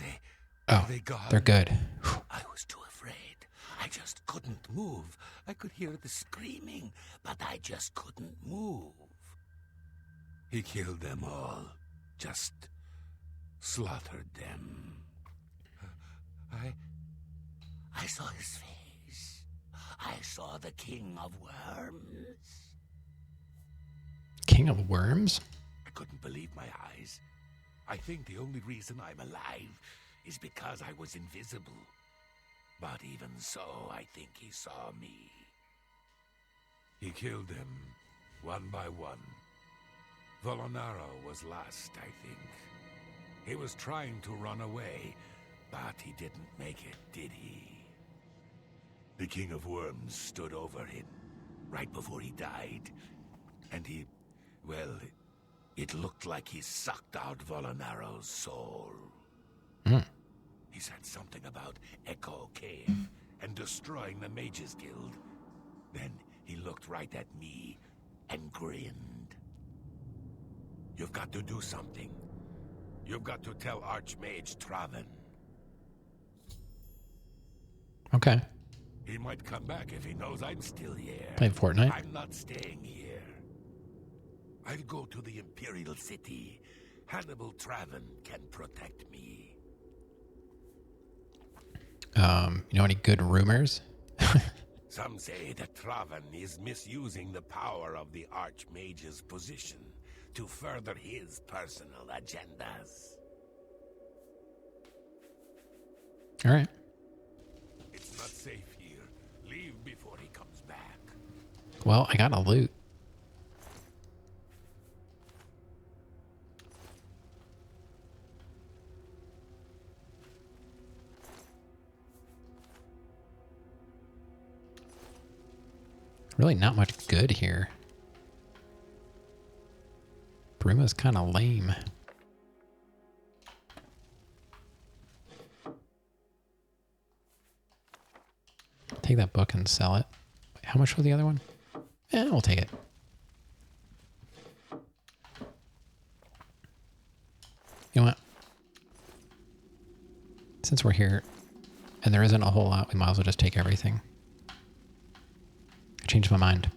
they? Oh, Are they gone? they're good. I was too afraid. I just couldn't move. I could hear the screaming, but I just couldn't move. He killed them all. Just slaughtered them. I saw his face. I saw the King of Worms. King of Worms? I couldn't believe my eyes. I think the only reason I'm alive is because I was invisible. But even so, I think he saw me. He killed them, one by one. Volonaro was last, I think. He was trying to run away, but he didn't make it, did he? The King of Worms stood over him, right before he died. And he, well, it looked like he sucked out Volonaro's soul. He said something about Echo Cave and destroying the Mages Guild. Then he looked right at me and grinned. You've got to do something. You've got to tell Archmage Traven. Okay. He might come back if he knows I'm still here. Play Fortnite. I'm not staying here. I'll go to the Imperial City. Hannibal Traven can protect me. You know any good rumors? Some say that Traven is misusing the power of the Archmage's position to further his personal agendas. All right. It's not safe here. Leave before he comes back. Well, I got a loot. Really not much good here. Bruma's kind of lame. Take that book and sell it. Wait, how much was the other one? Yeah, we'll take it. You know what? Since we're here and there isn't a whole lot, we might as well just take everything. I changed my mind.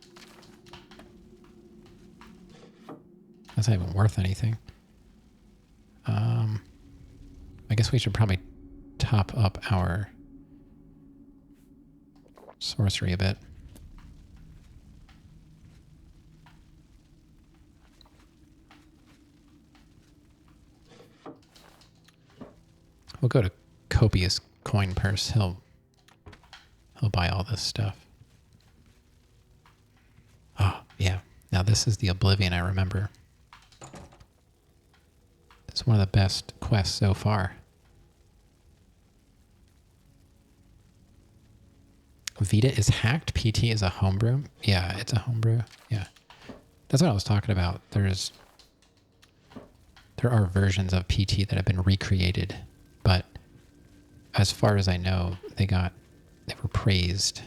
That's not even worth anything. I guess we should probably top up our sorcery a bit. We'll go to Copious Coin Purse. He'll buy all this stuff. Oh, yeah. Now this is the Oblivion I remember. It's one of the best quests so far. Vita is hacked. PT is a homebrew. Yeah, it's a homebrew. Yeah. That's what I was talking about. There are versions of PT that have been recreated, but as far as I know, they were praised.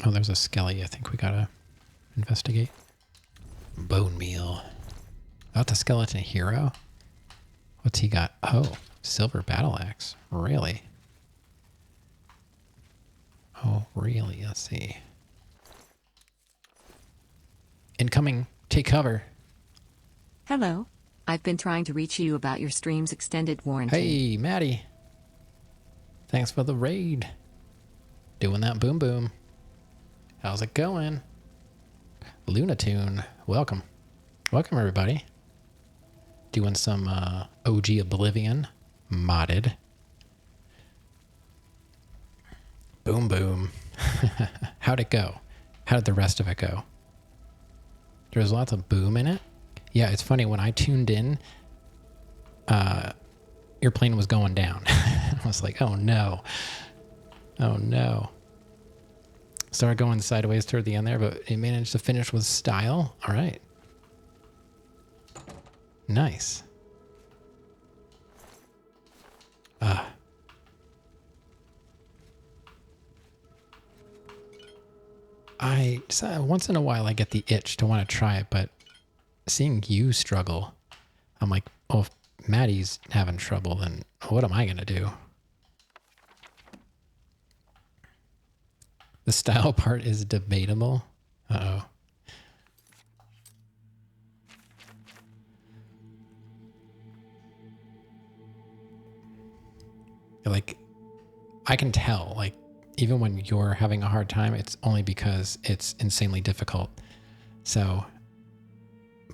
Oh, there's a skelly I think we gotta investigate. Bone meal. Oh, the skeleton hero? What's he got? Oh, silver battle axe. Really? Oh, really? Let's see. Incoming. Take cover. Hello. I've been trying to reach you about your stream's extended warranty. Hey, Maddie. Thanks for the raid. Doing that boom boom. How's it going? Lunatune. Welcome. Welcome, everybody. doing some OG Oblivion modded. Boom, boom. How'd it go? How did the rest of it go? There was lots of boom in it. Yeah, it's funny. When I tuned in, your plane was going down. I was like, oh no. Oh no. Started going sideways toward the end there, but it managed to finish with style. All right. Nice. Once in a while I get the itch to want to try it, but seeing you struggle, I'm like, oh, if Maddie's having trouble, then what am I going to do? The style part is debatable. Uh-oh. Like, I can tell, like, even when you're having a hard time, it's only because it's insanely difficult. So,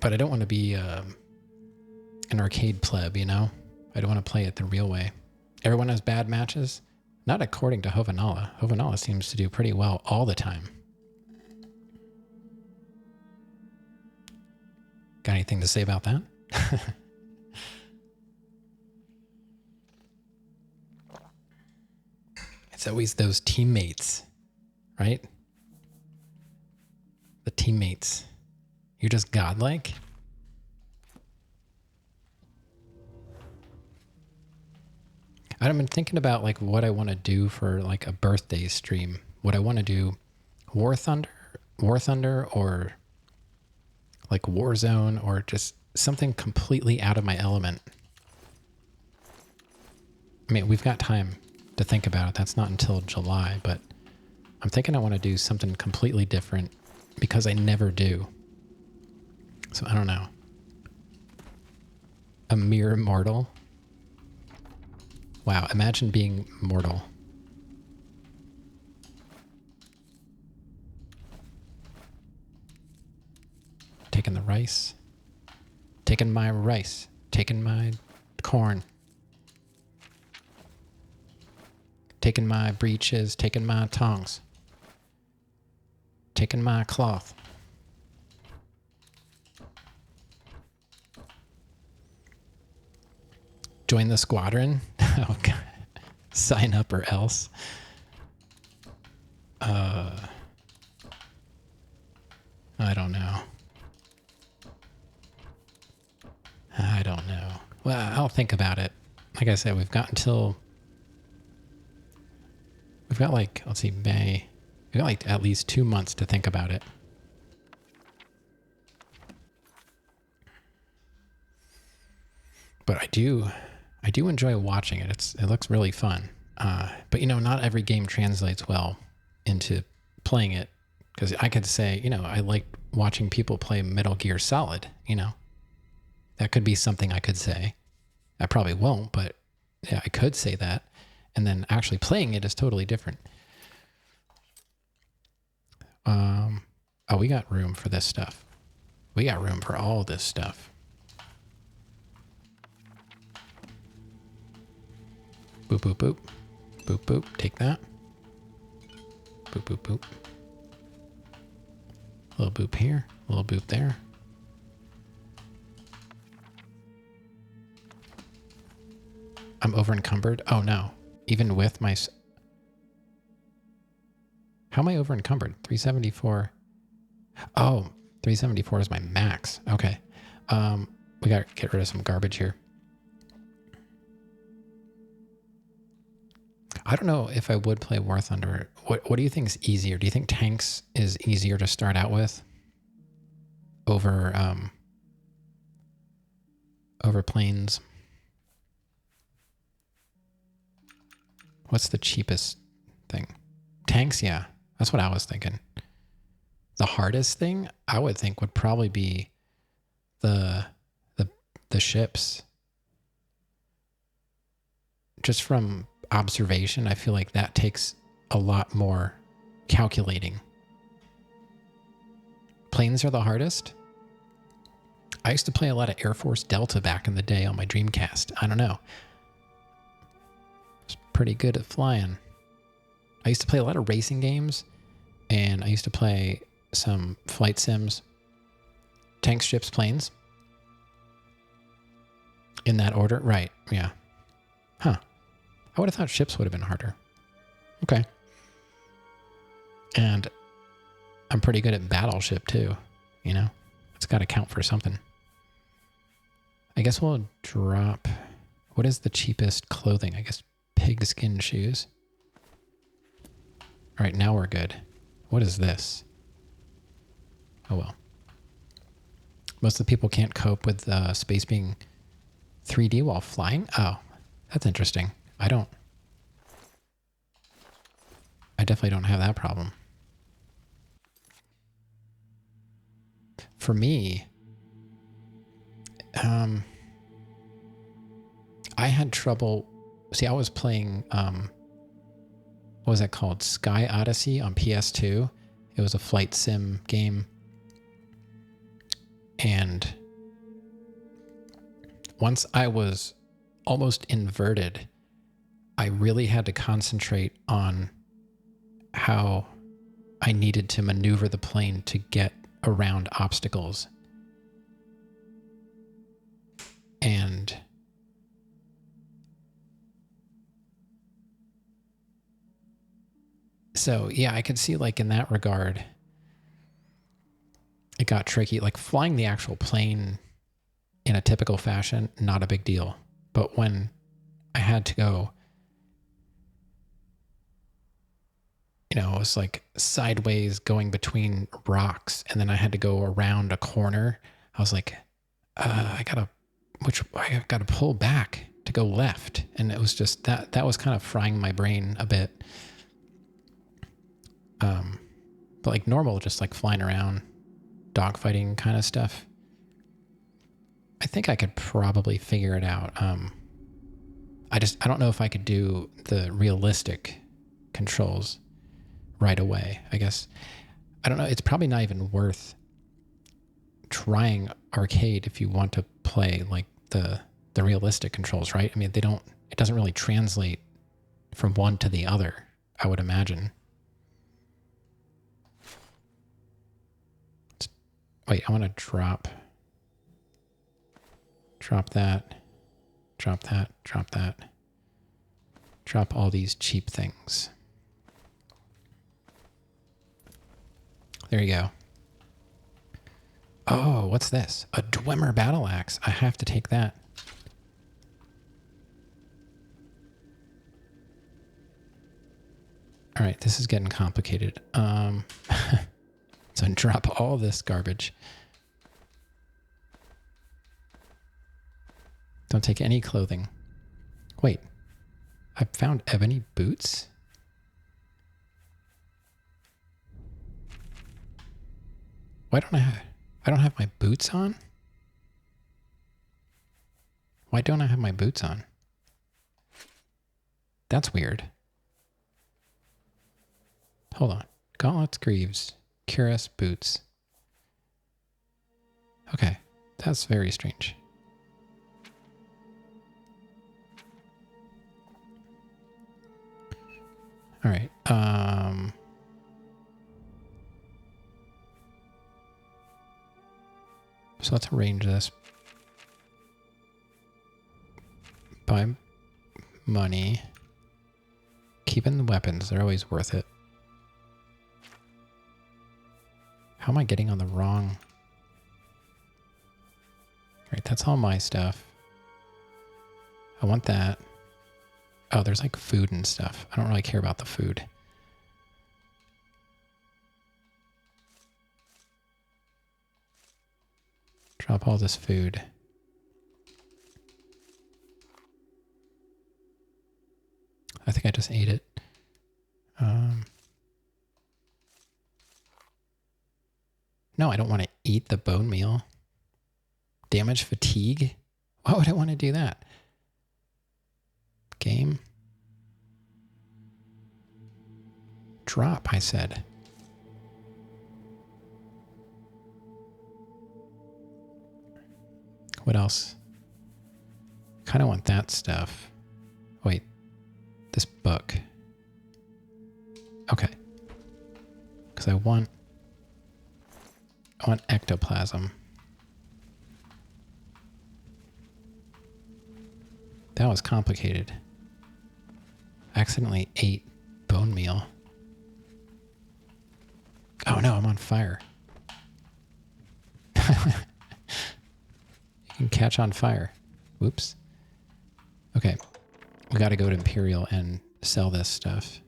but I don't want to be an arcade pleb, you know? I don't want to play it the real way. Everyone has bad matches? Not according to Hovanala. Hovanala seems to do pretty well all the time. Got anything to say about that? It's always those teammates, right? The teammates. You're just godlike? I've been thinking about like what I want to do for like a birthday stream. Would I want to do War Thunder, or like Warzone, or just something completely out of my element? I mean, we've got time to think about it. That's not until July, but I'm thinking I want to do something completely different because I never do. So I don't know. A mere mortal. Wow, imagine being mortal. Taking the rice. Taking my rice. Taking my corn. Taking my breeches. Taking my tongs. Taking my cloth. Join the squadron. Oh, God. Sign up or else. I don't know. I don't know. Well, I'll think about it. Like I said, we've got like, let's see, May. We've got like at least 2 months to think about it. But I do enjoy watching it. It looks really fun. But, you know, not every game translates well into playing it. Because I could say, you know, I like watching people play Metal Gear Solid, you know. That could be something I could say. I probably won't, but yeah, I could say that. And then actually playing it is totally different. Oh, we got room for this stuff. We got room for all this stuff. Boop, boop, boop. Boop, boop. Take that. Boop, boop, boop. A little boop here. A little boop there. I'm over encumbered. Oh, no. Even with my... How am I over encumbered? 374. Oh, 374 is my max. Okay. We got to get rid of some garbage here. I don't know if I would play War Thunder. What do you think is easier? Do you think tanks is easier to start out with over planes? What's the cheapest thing? Tanks, yeah. That's what I was thinking. The hardest thing I would think would probably be the ships. Just from observation, I feel like that takes a lot more calculating. Planes are the hardest. I used to play a lot of Air Force Delta back in the day on my Dreamcast. I don't know. I was pretty good at flying. I used to play a lot of racing games, and I used to play some flight sims. Tanks, ships, planes. In that order? Right, yeah. Huh. I would have thought ships would have been harder. Okay. And I'm pretty good at Battleship, too. You know? It's got to count for something. I guess we'll drop... What is the cheapest clothing? I guess pigskin shoes. All right, now we're good. What is this? Oh, well. Most of the people can't cope with space being 3D while flying? Oh, that's interesting. I definitely don't have that problem. For me, I had trouble. See, I was playing, what was that called? Sky Odyssey on PS2. It was a flight sim game. And once I was almost inverted, I really had to concentrate on how I needed to maneuver the plane to get around obstacles. And so, yeah, I could see, like, in that regard, it got tricky. Like, flying the actual plane in a typical fashion, not a big deal. But when I had to go, you know, it was like sideways going between rocks, and then I had to go around a corner. I was like, I gotta pull back to go left. And it was just that was kind of frying my brain a bit. But like normal, just like flying around, dogfighting kind of stuff, I think I could probably figure it out. I don't know if I could do the realistic controls right away. I guess, I don't know. It's probably not even worth trying arcade if you want to play like the realistic controls, right? I mean, it doesn't really translate from one to the other, I would imagine. Wait, I want to drop that, drop that, drop that. Drop all these cheap things. There you go. Oh, what's this? A Dwemer battle axe. I have to take that. All right, this is getting complicated. So drop all this garbage. Don't take any clothing. Wait, I found ebony boots? Why don't I don't have my boots on? Why don't I have my boots on? That's weird. Hold on. Gauntlets, greaves, cuirass, boots. Okay, that's very strange. All right. So let's arrange this. Buy money. Keeping the weapons. They're always worth it. How am I getting on the wrong? All right, that's all my stuff. I want that. Oh, there's like food and stuff. I don't really care about the food. Drop all this food. I think I just ate it. No, I don't want to eat the bone meal. Damage fatigue? Why would I want to do that? Game. Drop, I said. else? Kind of want that stuff. Wait, this book. Okay. Because I want ectoplasm. That was complicated. I accidentally ate bone meal. Oh no, I'm on fire. You can catch on fire. Whoops. Okay. We gotta go to Imperial and sell this stuff.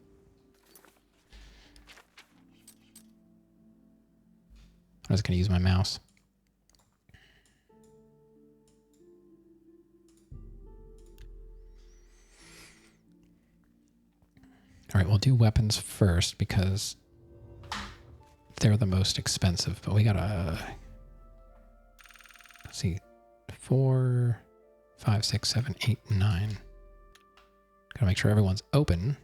I'm just gonna use my mouse. Alright, we'll do weapons first because they're the most expensive, but we gotta, let's see, 4, 5, 6, 7, 8, 9. Gotta make sure everyone's open.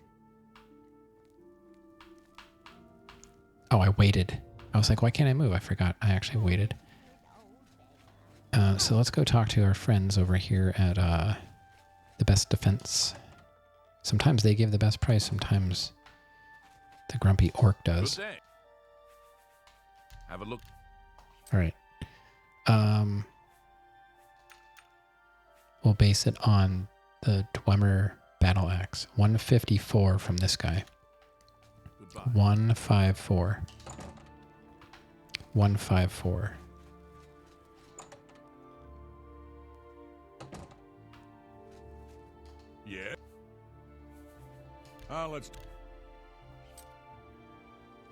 Oh, I waited. I was like, why can't I move? I forgot I actually waited. So let's go talk to our friends over here at the Best Defense. Sometimes they give the best price, sometimes the grumpy orc does. Good day. Have a look. All right. We'll base it on the Dwemer battle axe. 154 from this guy. Goodbye. 154. 154. Yeah. Let's.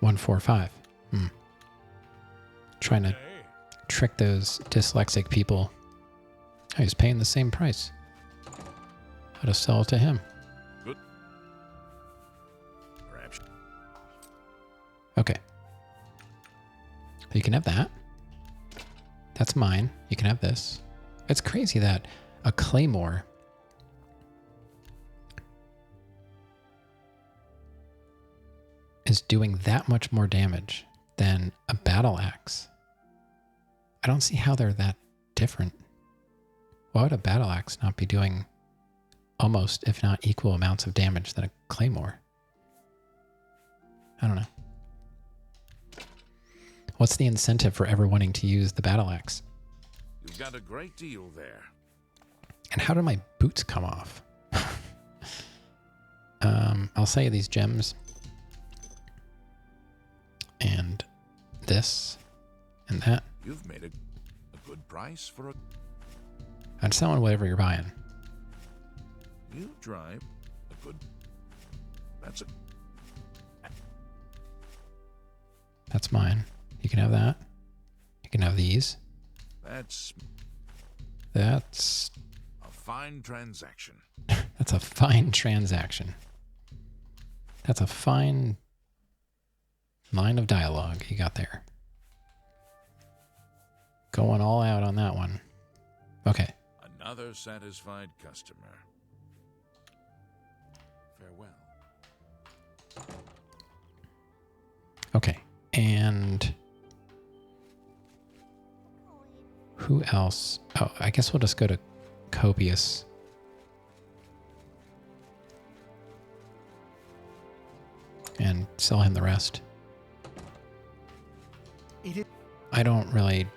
145. Trying to Hey. trick those dyslexic people. Oh, he's paying the same price. How to sell it to him? Good. Perhaps. Okay. You can have that. That's mine. You can have this. It's crazy that a claymore is doing that much more damage than a battle axe. I don't see how they're that different. Why would a battle axe not be doing almost, if not equal amounts of damage than a claymore? I don't know. What's the incentive for ever wanting to use the battle axe? You've got a great deal there. And how do my boots come off? I'll sell you these gems. And this. And that. You've made a good price for a. I'm selling whatever you're buying. You drive a good. That's a. That's mine. You can have that. You can have these. That's That's a fine transaction. that's a fine transaction. That's a fine line of dialogue you got there. Going all out on that one. Okay. Another satisfied customer. Farewell. Okay. And who else? Oh, I guess we'll just go to Copious. And sell him the rest. I don't really...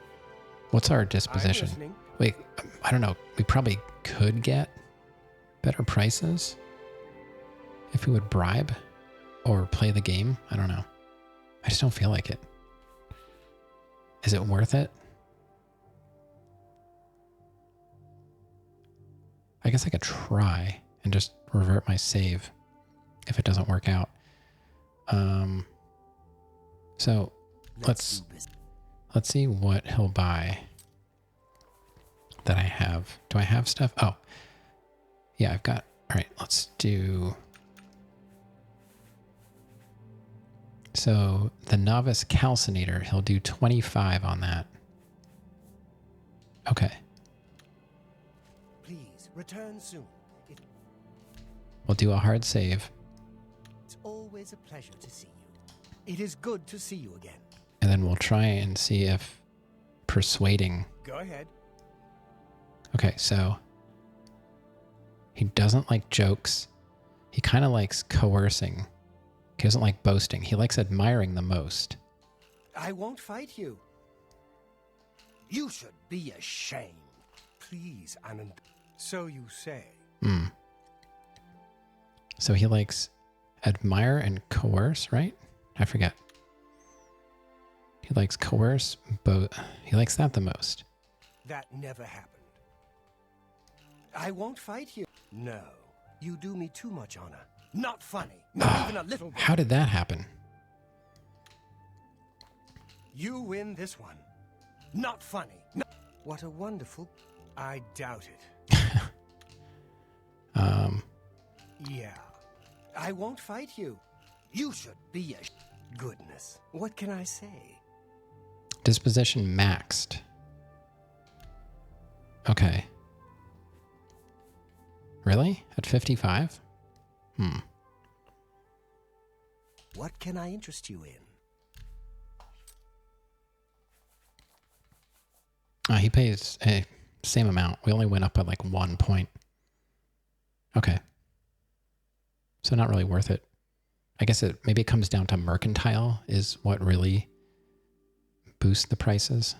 What's our disposition? Wait, I don't know. We probably could get better prices if we would bribe or play the game. I don't know. I just don't feel like it. Is it worth it? I guess I could try and just revert my save if it doesn't work out. So let's see what he'll buy that I have. Do I have stuff? Oh, yeah, I've got. All right, let's do. So the novice calcinator, he'll do 25 on that. Okay. Please return soon. We'll do a hard save. It's always a pleasure to see you. It is good to see you again. And then we'll try and see if persuading Go ahead. Okay, so he doesn't like jokes. He kind of likes coercing. He doesn't like boasting. He likes admiring the most. I won't fight you. You should be ashamed. Please, Anand. So you say. So he likes admire and coerce, right? I forget. He likes coerce, he likes that the most. That never happened. I won't fight you. No, you do me too much honor. Not funny. Not even a little bit. How did that happen? You win this one. Not funny. No. What a wonderful... I doubt it. Yeah. I won't fight you. You should be a... Goodness. What can I say? Disposition maxed. Okay. Really? At 55? What can I interest you in? He pays a same amount. We only went up by like 1 point. Okay. So not really worth it. I guess maybe it comes down to mercantile is what really boosts the prices.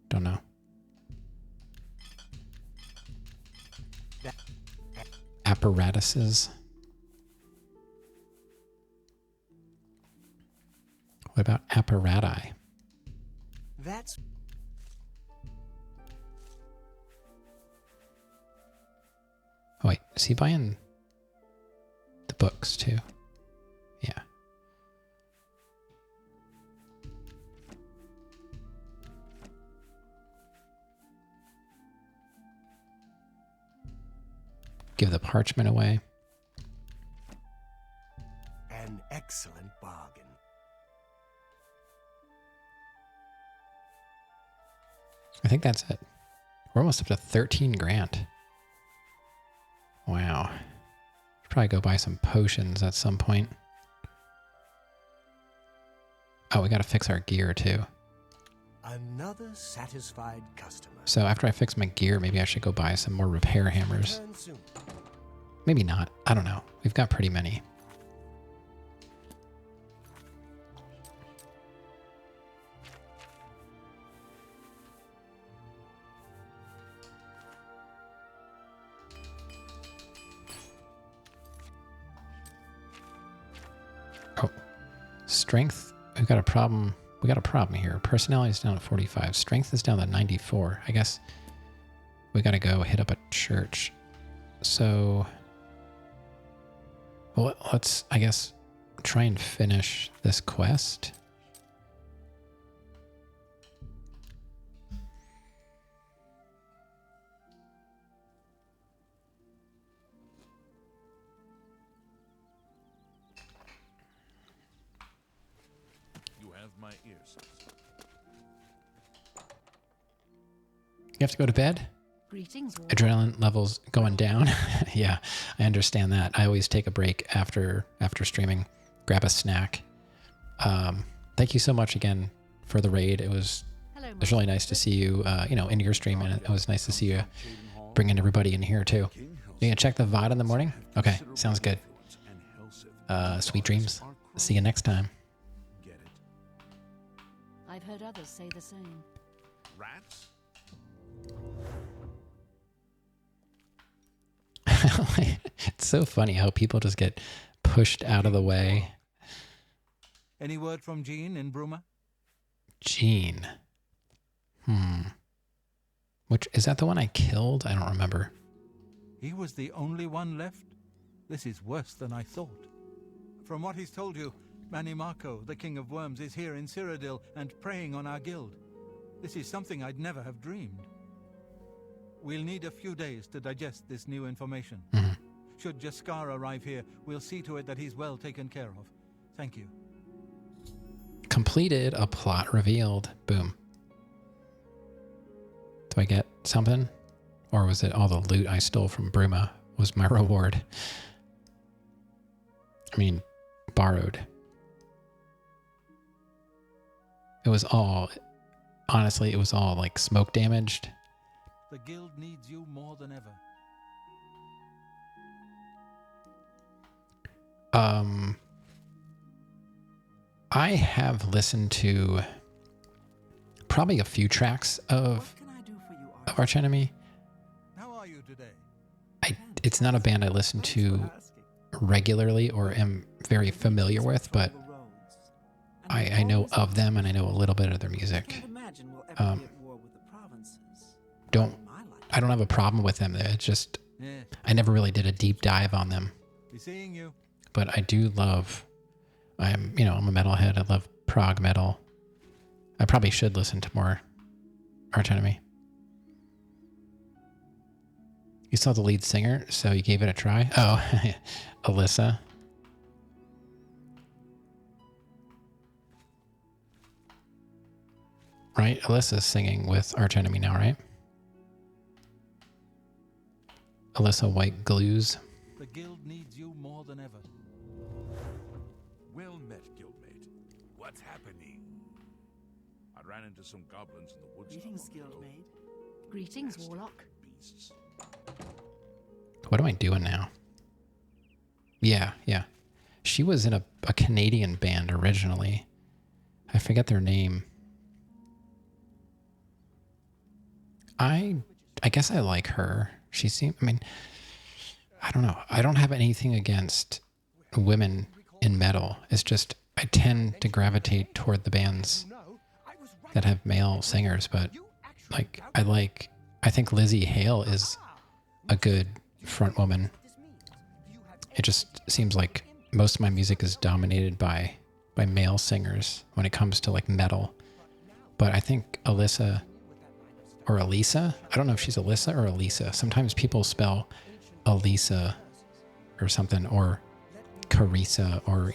Don't know. Apparatuses. What about apparati? That's... Oh wait, is he buying the books too? Yeah. Give the parchment away. An excellent bargain. I think that's it. We're almost up to 13 grand. Wow. Should probably go buy some potions at some point. Oh, we got to fix our gear too. Another satisfied customer. So after I fix my gear, maybe I should go buy some more repair hammers. Return soon. Maybe not. I don't know. We've got pretty many. Oh, strength. We've got a problem. We got a problem here. Personality is down at 45. Strength is down to 94. I guess we got to go hit up a church. So, well, let's, I guess, try and finish this quest. You have my ears. You have to go to bed? Greetings, Warden. Adrenaline levels going down. Yeah, I understand that. I always take a break after streaming, grab a snack. Thank you so much again for the raid. It was really nice to see you, in your stream, and it was nice to see you bringing everybody in here too. You gonna check the VOD in the morning? Okay, sounds good. Sweet dreams. See you next time. Get it? I've heard others say the same. Rats? It's so funny how people just get pushed out of the way. Any word from Jean in Bruma? Jean. Which, is that the one I killed? I don't remember. He was the only one left? This is worse than I thought. From what he's told you, Manimako, the King of Worms, is here in Cyrodiil and preying on our guild. This is something I'd never have dreamed. We'll need a few days to digest this new information. Should Jaskar arrive here, we'll see to it that he's well taken care of. Thank you. Completed, a plot revealed. Boom. Do I get something? Or was it all the loot I stole from Bruma was my reward? I mean, borrowed. It was all, honestly, it was all like smoke damaged. The guild needs you more than ever. I have listened to probably a few tracks of Arch Enemy. How are you today? It's not a band I listen to regularly or am very familiar with, but I know of them and I know a little bit of their music. I don't have a problem with them. It's just I never really did a deep dive on them. Be seeing you. But I do love. I'm a metalhead. I love prog metal. I probably should listen to more Arch Enemy. You saw the lead singer, so you gave it a try? Oh, Alyssa. Right? Alyssa's singing with Arch Enemy now, right? Alyssa White Glues. The guild needs you more than ever. Well met, guildmate. What's happening? I ran into some goblins in the woods. Greetings, guildmate. Greetings, warlock. Beasts. What am I doing now? Yeah. She was in a Canadian band originally. I forget their name. I guess I like her. She seemed, I don't know. I don't have anything against women in metal. It's just I tend to gravitate toward the bands that have male singers, but I think Lizzie Hale is a good front woman. It just seems like most of my music is dominated by male singers when it comes to like metal. But I think Alyssa or Elisa, I don't know if she's Alyssa or Elisa. Sometimes people spell Elisa or something, or Carissa, or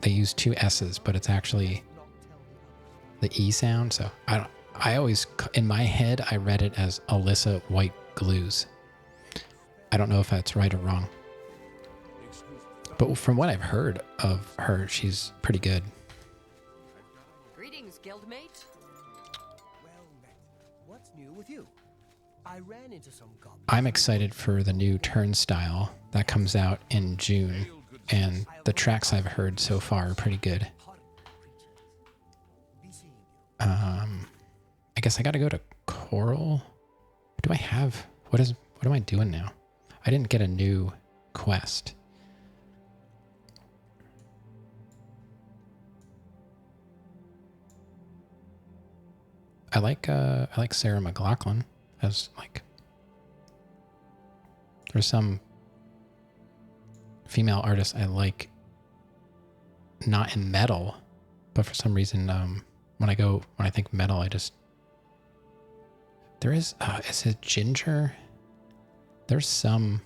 they use two S's, but it's actually the E sound. So I always, in my head, I read it as Alyssa White Glues. I don't know if that's right or wrong. But from what I've heard of her, she's pretty good. Greetings, guildmate. Well met. What's new with you? I ran into some goblins. I'm excited for the new Turnstile that comes out in June, and the tracks I've heard so far are pretty good. I guess I gotta go to Coral. What am I doing now? I didn't get a new quest. I like Sarah McLachlan as there's some female artists I like, not in metal, but for some reason when I think metal, is it Ginger? There's some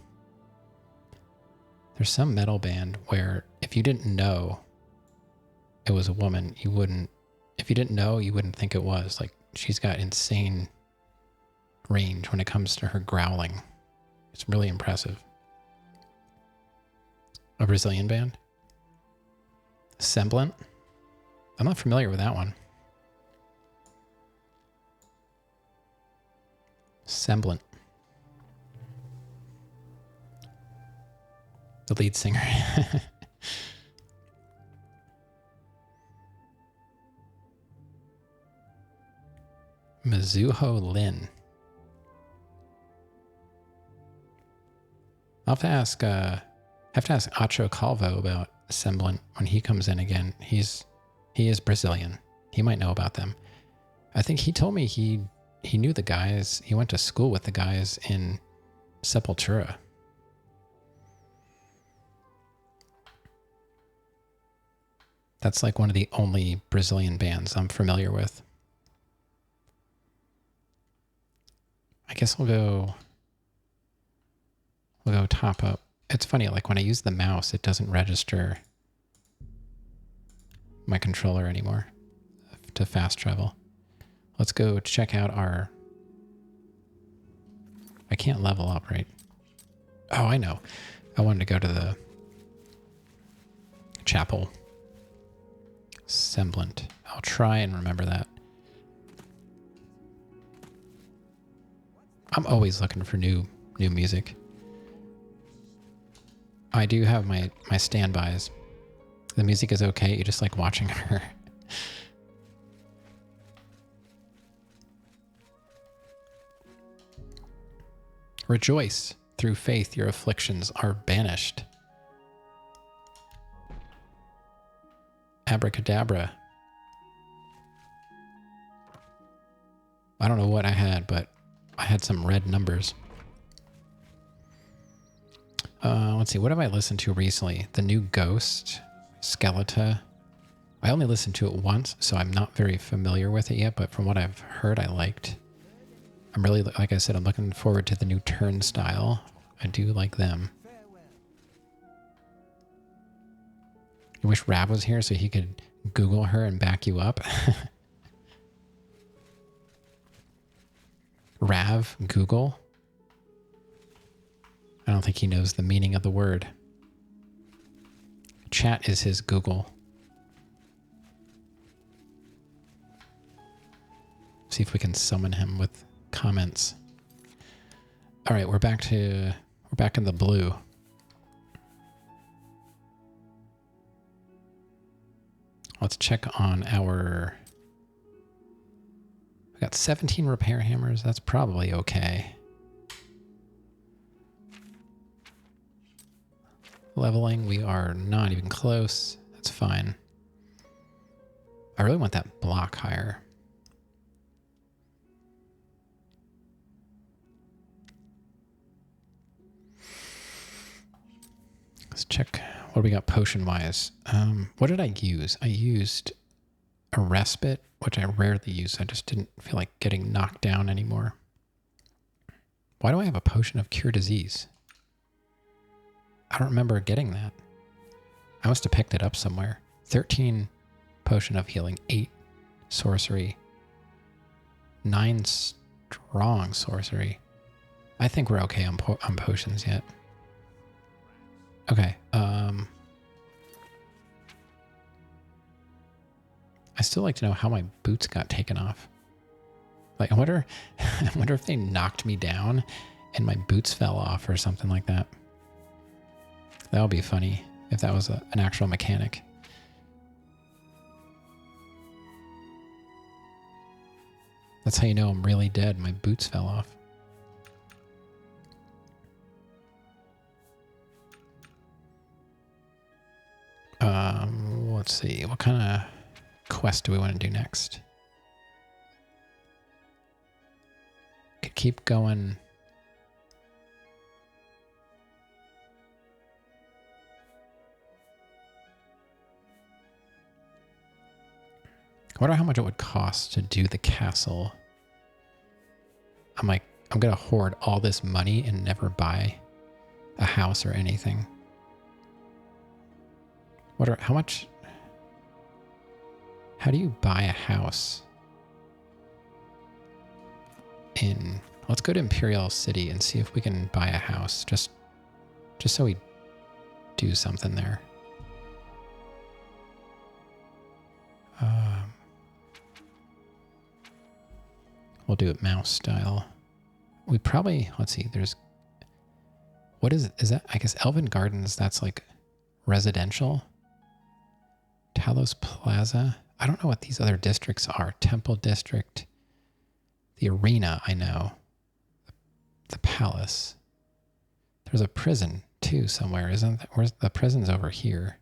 metal band where if you didn't know it was a woman, you wouldn't think it was. Like, she's got insane range when it comes to her growling. It's really impressive. A Brazilian band? Semblant? I'm not familiar with that one. Semblant. The lead singer. Mizuho Lin. I'll have to ask Acho Calvo about Semblant when he comes in again. He is Brazilian. He might know about them. I think he told me he knew the guys. He went to school with the guys in Sepultura. That's like one of the only Brazilian bands I'm familiar with. I guess we'll go top up. It's funny, like when I use the mouse, it doesn't register my controller anymore to fast travel. Let's go check out I can't level up, right? Oh, I know. I wanted to go to the chapel. Semblant. I'll try and remember that. I'm always looking for new music. I do have my standbys. The music is okay. You just like watching her. Rejoice. Through faith, your afflictions are banished. Abracadabra. I don't know what I had, but I had some red numbers. Let's see. What have I listened to recently? The new Ghost, Skeleta. I only listened to it once, so I'm not very familiar with it yet, but from what I've heard, I liked. I'm really, like I said, I'm looking forward to the new Turnstile. I do like them. I wish Rav was here so he could Google her and back you up. Rav, Google. I don't think he knows the meaning of the word. Chat is his Google. See if we can summon him with comments. All right, we're back in the blue. Let's check on our... We got 17 repair hammers. That's probably okay. Leveling, we are not even close. That's fine. I really want that block higher. Let's check what we got potion-wise. What did I use? I used a respite, which I rarely use. I just didn't feel like getting knocked down anymore. Why do I have a potion of cure disease? I don't remember getting that. I must have picked it up somewhere. 13 potion of healing, 8 sorcery, 9 strong sorcery. I think we're okay on potions yet. Okay. I still like to know how my boots got taken off. Like, I wonder if they knocked me down and my boots fell off or something like that. That would be funny if that was an actual mechanic. That's how you know I'm really dead. My boots fell off. Let's see. What kind of quest do we want to do next? Could keep going. I wonder how much it would cost to do the castle. I'm going to hoard all this money and never buy a house or anything. How do you buy a house in, let's go to Imperial City and see if we can buy a house just so we do something there. We'll do it mouse style. We probably, let's see, what is that? I guess Elven Gardens, that's like residential. Talos Plaza. I don't know what these other districts are. Temple District. The Arena, I know. The Palace. There's a prison, too, somewhere, isn't there? Where's the prison's over here?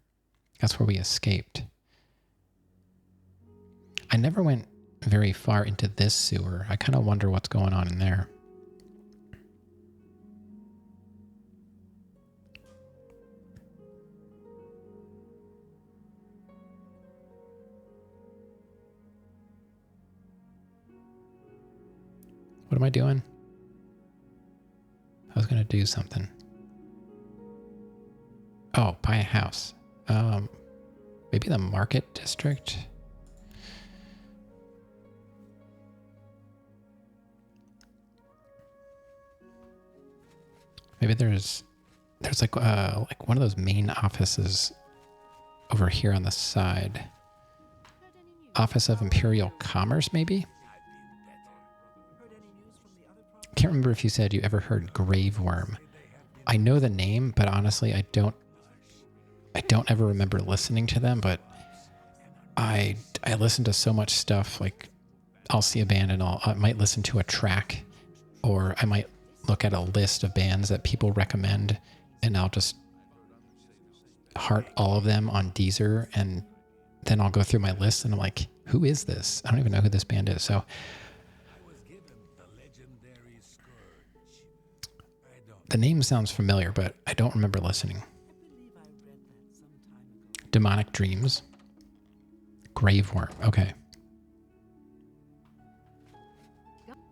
That's where we escaped. I never went very far into this sewer. I kind of wonder what's going on in there. What am I doing? I was going to do something. Oh, buy a house. Maybe the Market District? Maybe there's like one of those main offices over here on the side. Office of Imperial Commerce, maybe? can't remember if you said you ever heard Grave Worm. I know the name, but honestly, I don't ever remember listening to them, but I listen to so much stuff. Like, I'll see a band and I might listen to a track, or I might look at a list of bands that people recommend, and I'll just heart all of them on Deezer, and then I'll go through my list and I'm like, who is this? I don't even know who this band is. So the name sounds familiar, but I don't remember listening. Demonic Dreams. Grave Worm. Okay.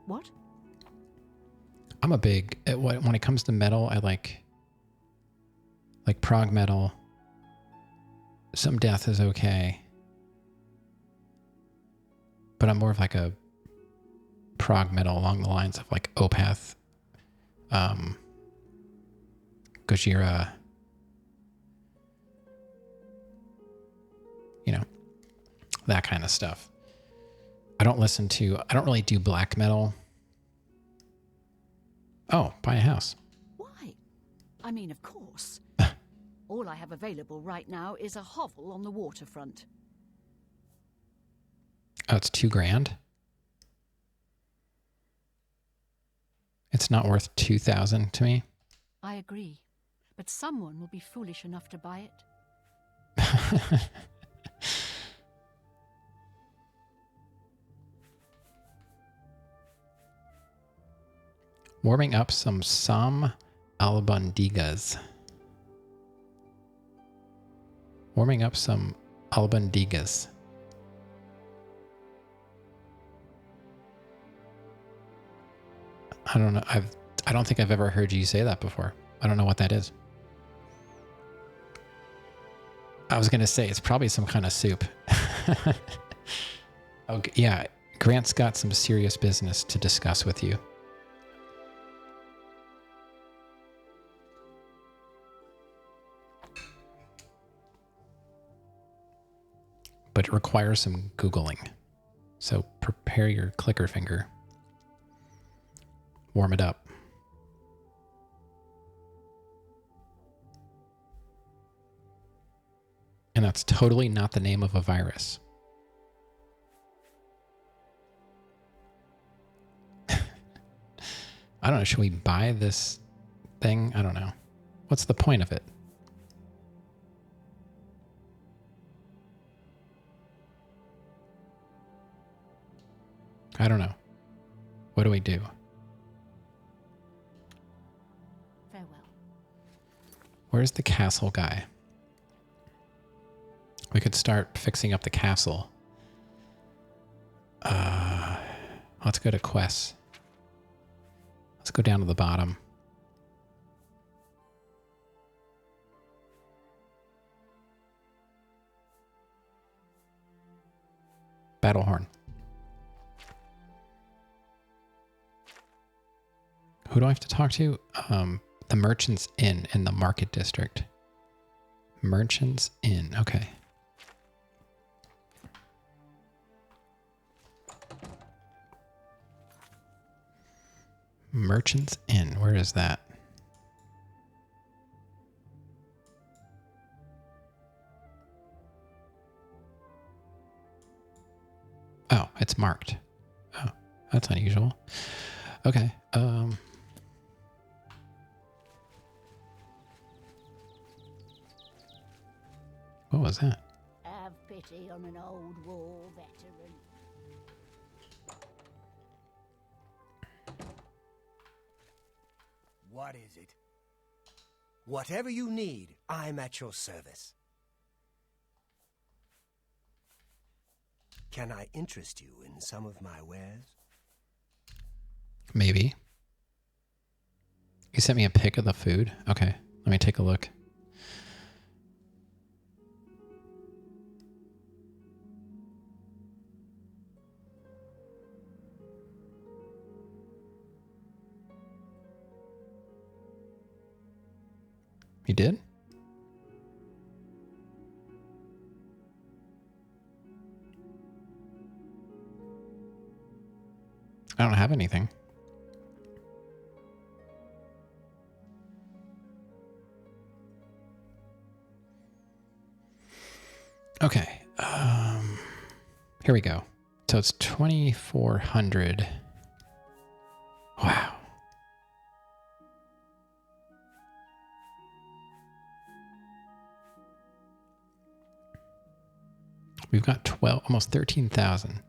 What? I'm a big, when it comes to metal, I like prog metal. Some death is okay. But I'm more of like a prog metal along the lines of like Opeth, Gojira, you know, that kind of stuff. I don't really do black metal. Oh, buy a house. Why? I mean, of course. All I have available right now is a hovel on the waterfront. Oh, it's $2,000. It's not worth $2,000 to me. I agree, but someone will be foolish enough to buy it. Warming up some albondigas. Warming up some albondigas. I don't know. I don't think I've ever heard you say that before. I don't know what that is. I was going to say it's probably some kind of soup. Okay, yeah, Grant's got some serious business to discuss with you. But it requires some Googling. So prepare your clicker finger. Warm it up. And that's totally not the name of a virus. I don't know. Should we buy this thing? I don't know. What's the point of it? I don't know. What do we do? Farewell. Where's the castle guy? We could start fixing up the castle. Let's go to quests. Let's go down to the bottom. Battlehorn. Who do I have to talk to? The Merchant's Inn in the Market District. Merchant's Inn. Okay. Merchant's Inn. Where is that? Oh, it's marked. Oh, that's unusual. Okay. What was that? Have pity on an old war veteran. What is it? Whatever you need, I'm at your service. Can I interest you in some of my wares? Maybe. You sent me a pic of the food? Okay, let me take a look. You did? I don't have anything. Okay. Here we go. So it's 2,400. Wow. We've got 12, almost 13,000.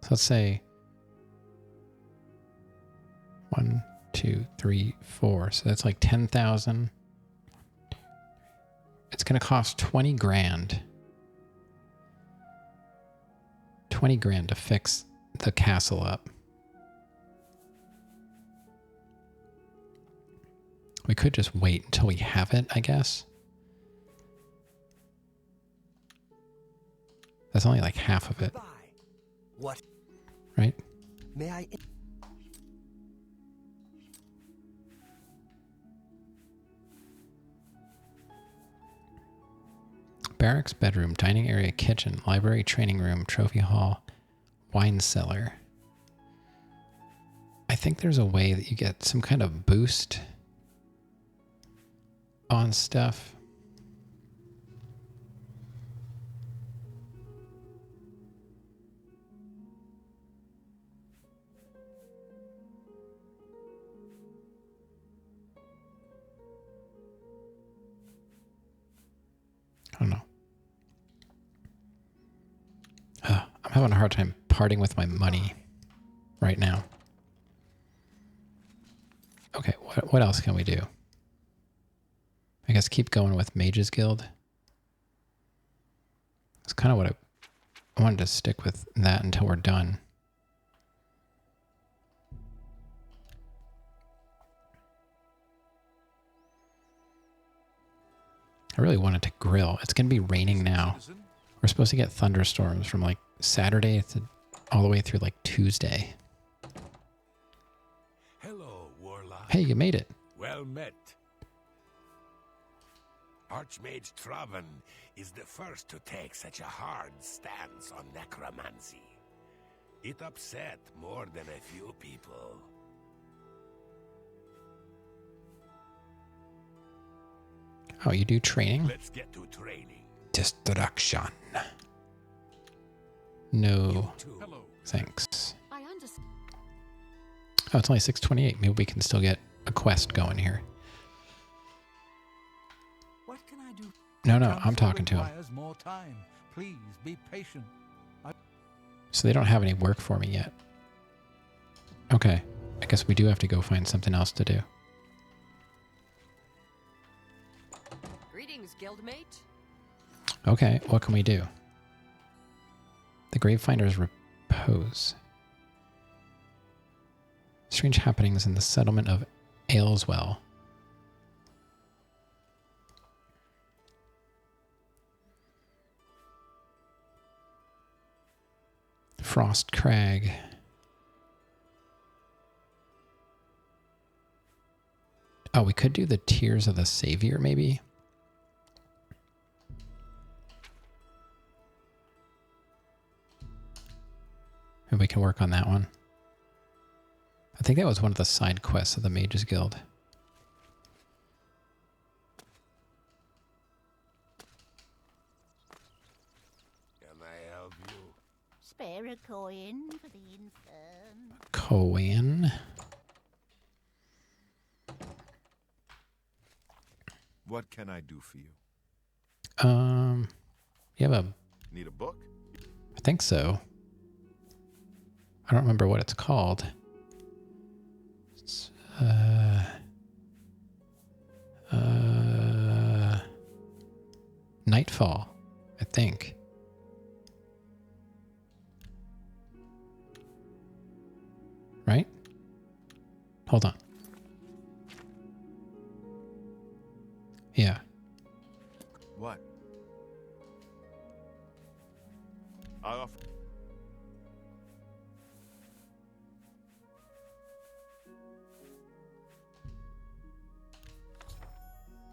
So let's say 1, 2, 3, 4. So that's like 10,000. It's going to cost 20 grand. 20 grand to fix the castle up. We could just wait until we have it, I guess. That's only like half of it. What? Right? May I? Barracks, bedroom, dining area, kitchen, library, training room, trophy hall, wine cellar. I think there's a way that you get some kind of boost on stuff. I don't know. I'm having a hard time parting with my money right now. Okay, what else can we do? I guess keep going with Mages Guild. It's kind of what I wanted to stick with that until we're done. I really wanted to grill. It's going to be raining now. We're supposed to get thunderstorms from like Saturday to all the way through like Tuesday. Hello, Warlock. Hey, you made it. Well met. Archmage Traven is the first to take such a hard stance on necromancy. It upset more than a few people. Oh, you do training? Let's get to training. Destruction. No, Hello. thanks. I understand. Oh, it's only 6:28. Maybe we can still get a quest going here. What can I do? No, I'm Council talking to him. requires more time. Please be patient. So they don't have any work for me yet. Okay, I guess we do have to go find something else to do. Greetings, guildmate. Okay, what can we do? The Gravefinder's Repose. Strange happenings in the settlement of Ayleswell. Frost Crag. Oh, we could do the Tears of the Savior, maybe? Maybe we can work on that one. I think that was one of the side quests of the Mages Guild. Can I help you? Spare a coin for the infirm. Cohen. What can I do for you? You have a... Need a book? I think so. I don't remember what it's called. It's, Nightfall, I think. Right? Hold on. Yeah. What? I offer.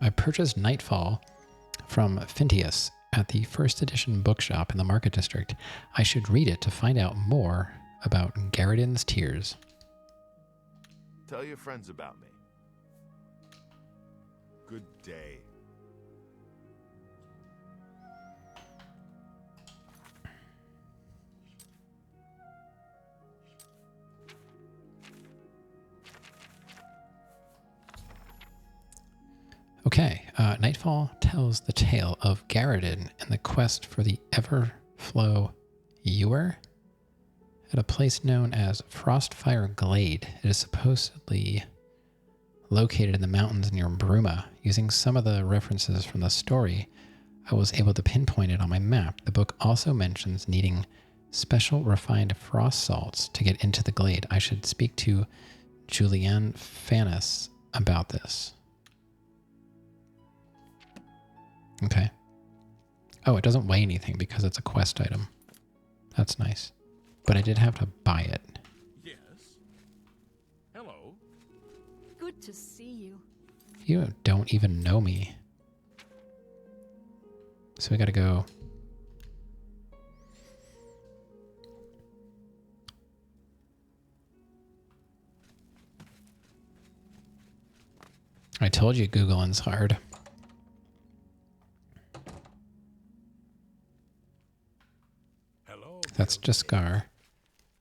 I purchased Nightfall from Phintius at the first edition bookshop in the Market District. I should read it to find out more about Garridan's Tears. Tell your friends about me. Good day. Okay, Nightfall tells the tale of Garridan and the quest for the Everflow Ewer at a place known as Frostfire Glade. It is supposedly located in the mountains near Bruma. Using some of the references from the story, I was able to pinpoint it on my map. The book also mentions needing special refined frost salts to get into the glade. I should speak to Julianne Fanis about this. Okay. Oh, it doesn't weigh anything because it's a quest item. That's nice. But I did have to buy it. Yes. Hello. Good to see you. You don't even know me. So we gotta go. I told you Googling's hard. Hello. That's Jaskar.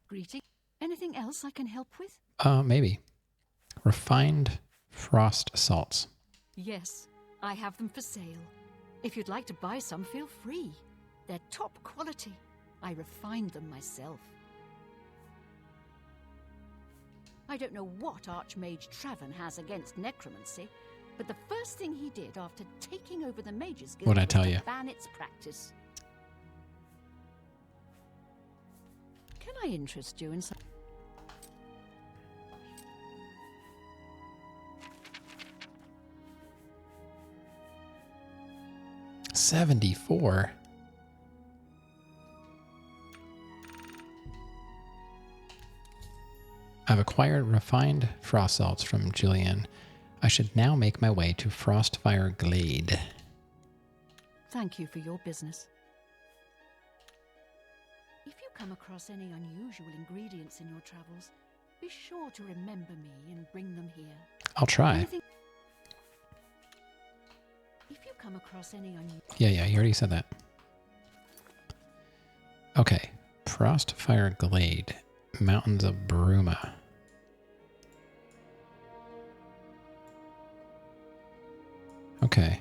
Greeting. Anything else I can help with? Maybe. Refined frost salts. Yes, I have them for sale. If you'd like to buy some, feel free. They're top quality. I refined them myself. I don't know what Archmage Traven has against necromancy, but the first thing he did after taking over the Mages Guild What'd I was tell to you? ban its practice. Can I interest you in some... 74. I've acquired refined frost salts from Julian. I should now make my way to Frostfire Glade. Thank you for your business. If you come across any unusual ingredients in your travels, be sure to remember me and bring them here. I'll try. Anything... If you come across any unusual... Yeah, you already said that. Okay. Frostfire Glade. Mountains of Bruma. Okay.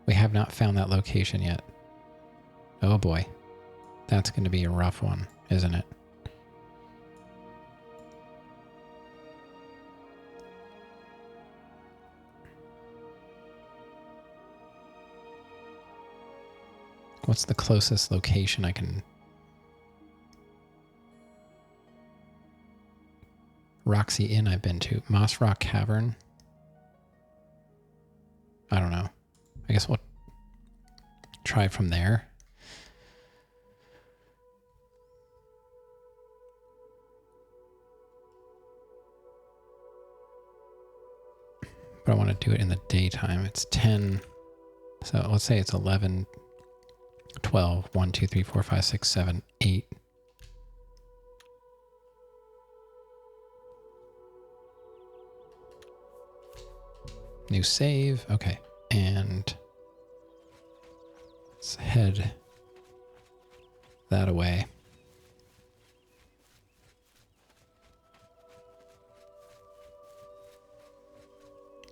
We have not found that location yet. Oh boy. That's going to be a rough one, isn't it? What's the closest location I can... Roxy Inn I've been to. Moss Rock Cavern. I don't know. I guess we'll try from there. But I want to do it in the daytime. It's 10. So let's say it's 11, 12, 1, 2, 3, 4, 5, 6, 7, 8. New save. Okay. And let's head that away.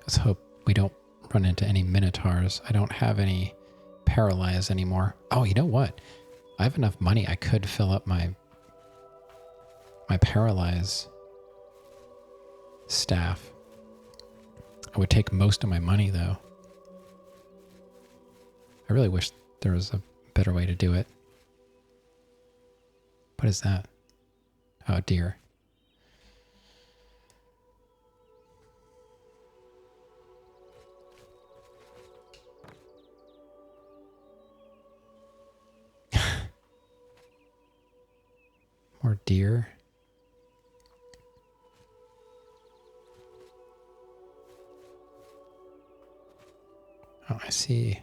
Let's hope we don't run into any minotaurs. I don't have any paralyze anymore. Oh, you know what? I have enough money. I could fill up my paralyze staff. I would take most of my money, though. I really wish there was a better way to do it. What is that? Oh, dear. More deer. Oh, I see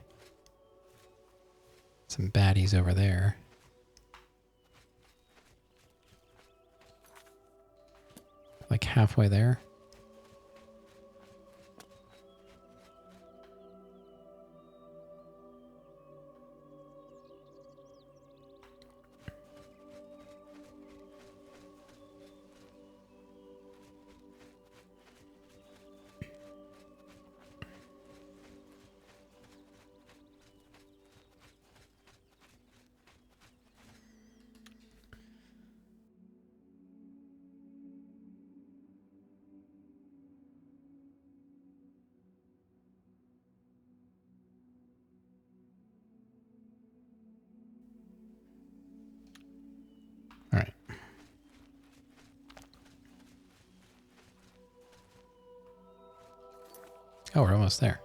some baddies over there. Like halfway there. Oh, we're almost there.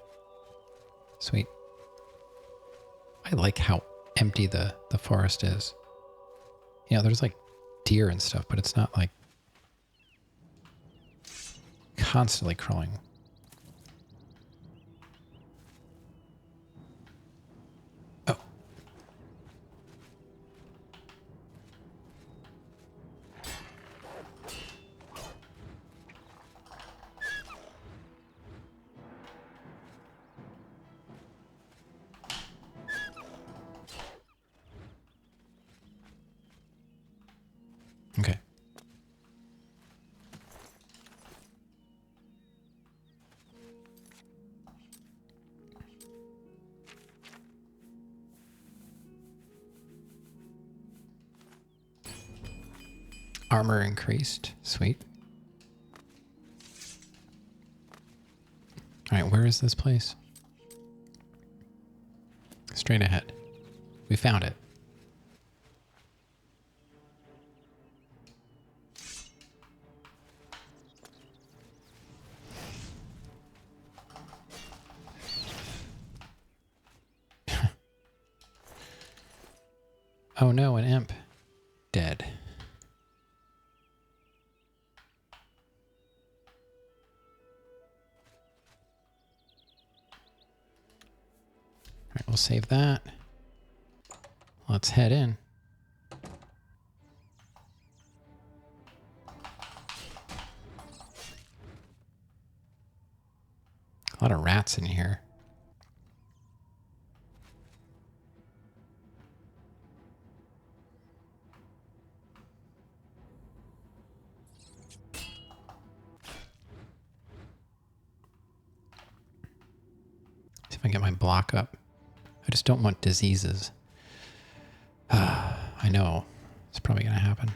Sweet. I like how empty the forest is. You know, there's like deer and stuff, but it's not like constantly crawling. Oh. Okay. Armor increased. Sweet. All right, where is this place? Straight ahead. We found it. Oh no, an imp. Dead. All right, we'll save that. Let's head in. A lot of rats in here. See if I can get my block up. I just don't want diseases. I know. It's probably going to happen.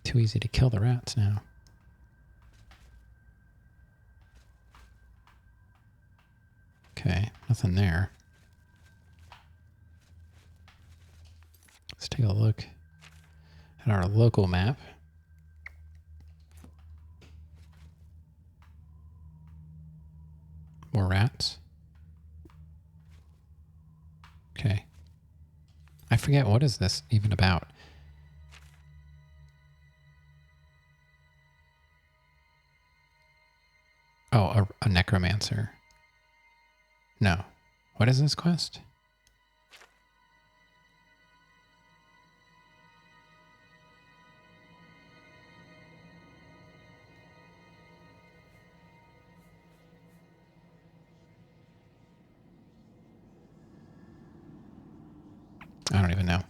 Too easy to kill the rats now. Okay, nothing there. Let's take a look at our local map. More rats. Okay. I forget, what is this even about? Oh, a necromancer. No. What is this quest? I don't even know.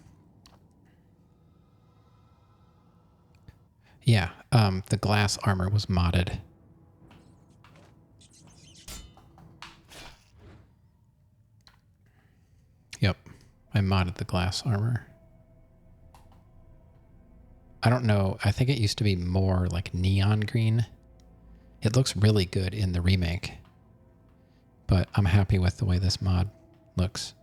Yeah, the glass armor was modded. Yep, I modded the glass armor. I don't know, I think it used to be more like neon green. It looks really good in the remake, but I'm happy with the way this mod looks.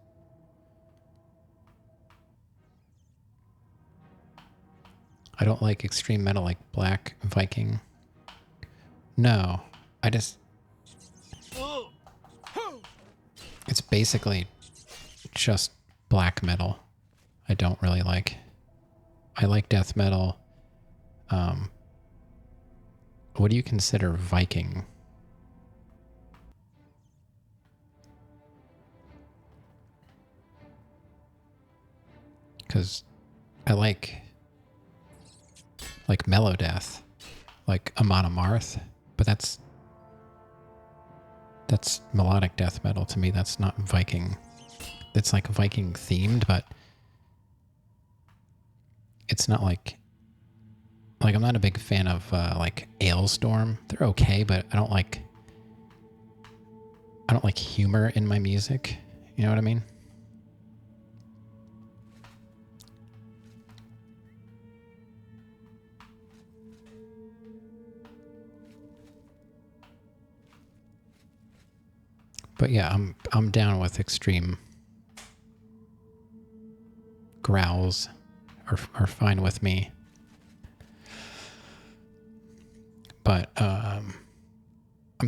I don't like extreme metal like Black Viking. No, I just... It's basically just black metal. I don't really like. I like death metal. What do you consider Viking? Because I like Melodeath, like Amon Amarth, but that's melodic death metal to me. That's not Viking. It's like Viking themed, but it's not like I'm not a big fan of like Ailstorm. They're okay, but I don't like humor in my music. You know what I mean? But yeah, I'm down with extreme growls are fine with me. But I'm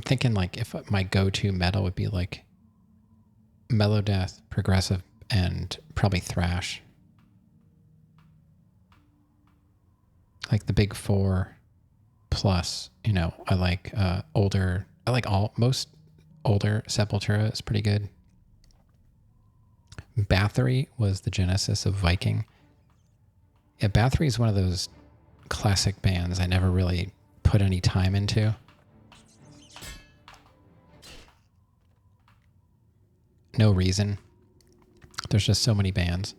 thinking like if my go-to metal would be like mellow death, progressive, and probably thrash. Like the big four plus, you know, I like older, I like most older Sepultura is pretty good. Bathory was the genesis of Viking. Yeah, Bathory is one of those classic bands I never really put any time into. No reason. There's just so many bands.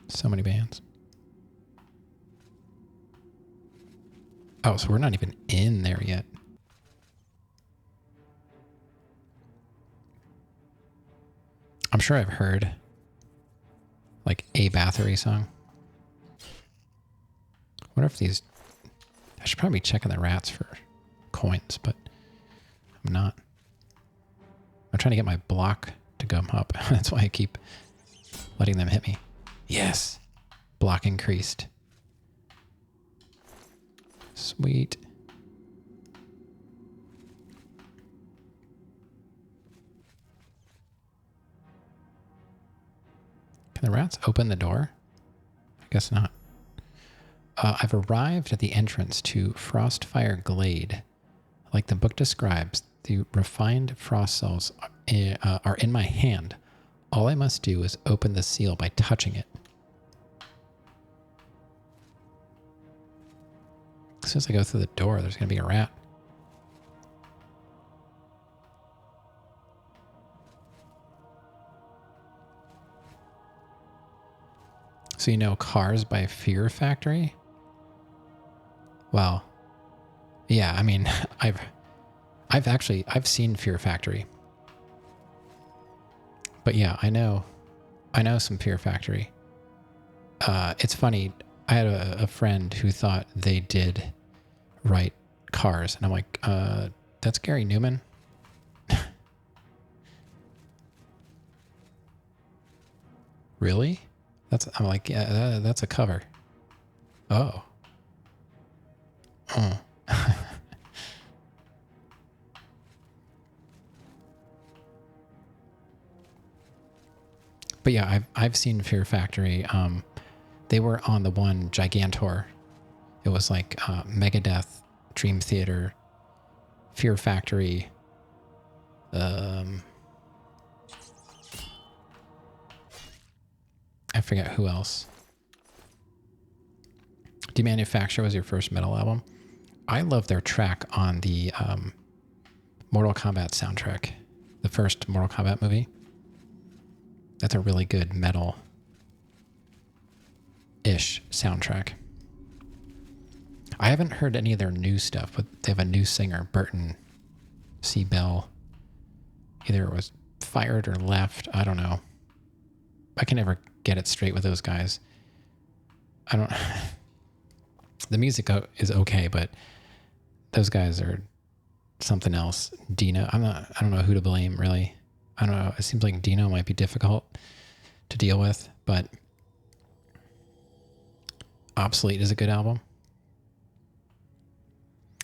So many bands. Oh, so we're not even in there yet. I'm sure I've heard like a Bathory song. I wonder if these... I should probably be checking the rats for coins, but I'm not. I'm trying to get my block to come up. That's why I keep letting them hit me. Yes! Block increased. Sweet. Can the rats open the door? I guess not. I've arrived at the entrance to Frostfire Glade. Like the book describes, the refined frost cells are in my hand. All I must do is open the seal by touching it. As soon as I go through the door, there's going to be a rat. So you know Cars by Fear Factory? Well, yeah, I mean, I've seen Fear Factory. But yeah, I know some Fear Factory. It's funny, I had a friend who thought they did write Cars, and I'm like, that's Gary Newman? Really? I'm like, yeah, that's a cover. Oh. Oh. But yeah, I've seen Fear Factory. They were on the one Gigantor. It was like Megadeth, Dream Theater, Fear Factory. I forget who else. Demanufacture was your first metal album. I love their track on the Mortal Kombat soundtrack, the first Mortal Kombat movie. That's a really good metal-ish soundtrack. I haven't heard any of their new stuff, but they have a new singer, Burton C. Bell. Either it was fired or left. I don't know. I can never get it straight with those guys. I don't... The music is okay, but those guys are something else. Dino, I don't know who to blame, really. I don't know. It seems like Dino might be difficult to deal with, but Obsolete is a good album.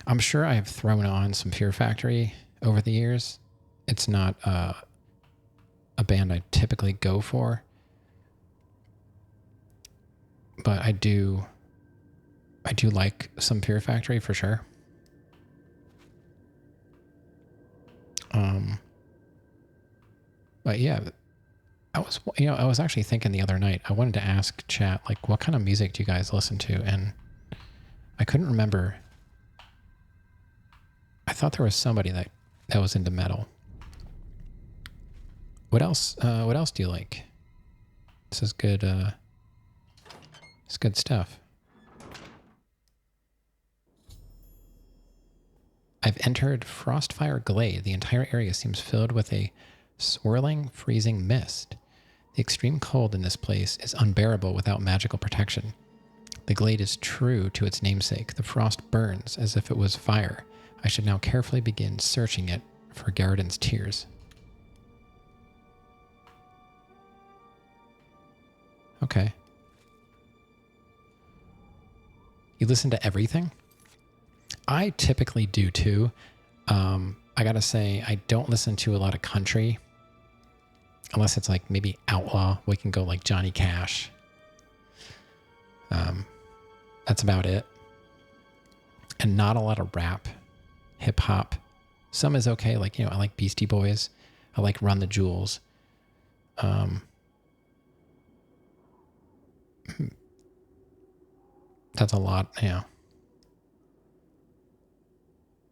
I'm sure I have thrown on some Fear Factory over the years. It's not a band I typically go for, but I do like some Fear Factory for sure. But yeah, I was actually thinking the other night, I wanted to ask chat, like, what kind of music do you guys listen to? And I couldn't remember. I thought there was somebody that was into metal. What else do you like? This is good, it's good stuff. I've entered Frostfire Glade. The entire area seems filled with a swirling, freezing mist. The extreme cold in this place is unbearable without magical protection. The glade is true to its namesake. The frost burns as if it was fire. I should now carefully begin searching it for Garridan's tears. Okay. You listen to everything? I typically do too. I gotta say, I don't listen to a lot of country. Unless it's like maybe outlaw. We can go like Johnny Cash. That's about it. And not a lot of rap, hip hop. Some is okay. Like, I like Beastie Boys. I like Run the Jewels. That's a lot. Yeah.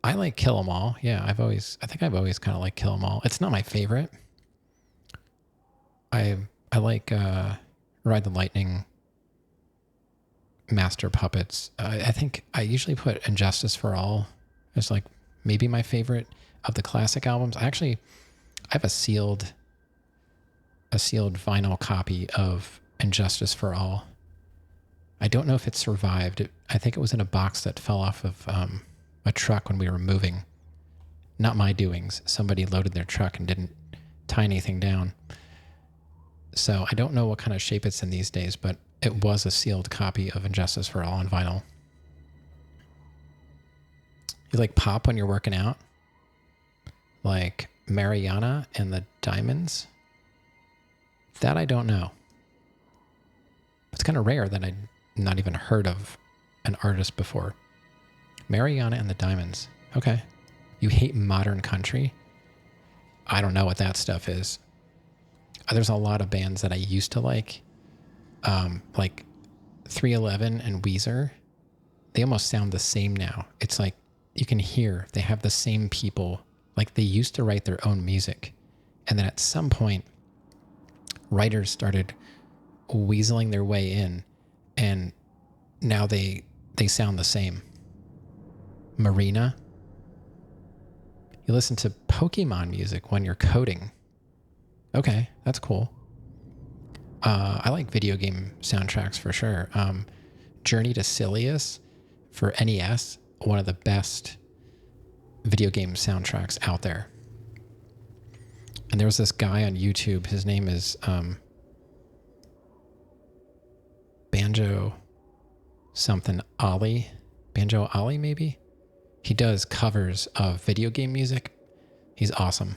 I like Kill 'Em All. Yeah, I think I've always kind of liked Kill 'Em All. It's not my favorite. I like Ride the Lightning, Master Puppets. I think I usually put Injustice for All as like maybe my favorite of the classic albums. I have a sealed vinyl copy of Injustice for All. I don't know if it survived. I think it was in a box that fell off of a truck when we were moving. Not my doings. Somebody loaded their truck and didn't tie anything down. So I don't know what kind of shape it's in these days, but it was a sealed copy of Injustice for All on vinyl. You like pop when you're working out? Like Mariana and the Diamonds? That I don't know. It's kind of rare that I'd not even heard of an artist before. Mariana and the Diamonds. Okay. You hate modern country? I don't know what that stuff is. There's a lot of bands that I used to like 311 and Weezer. They almost sound the same now. It's like you can hear they have the same people. Like they used to write their own music. And then at some point, writers started weaseling their way in, and now they sound the same. Marina. You listen to Pokemon music when you're coding. Okay, that's cool. I like video game soundtracks for sure. Journey to Silius for NES, one of the best video game soundtracks out there. And there was this guy on YouTube. His name is Banjo something Ollie. Banjo Ollie, maybe? He does covers of video game music. He's awesome.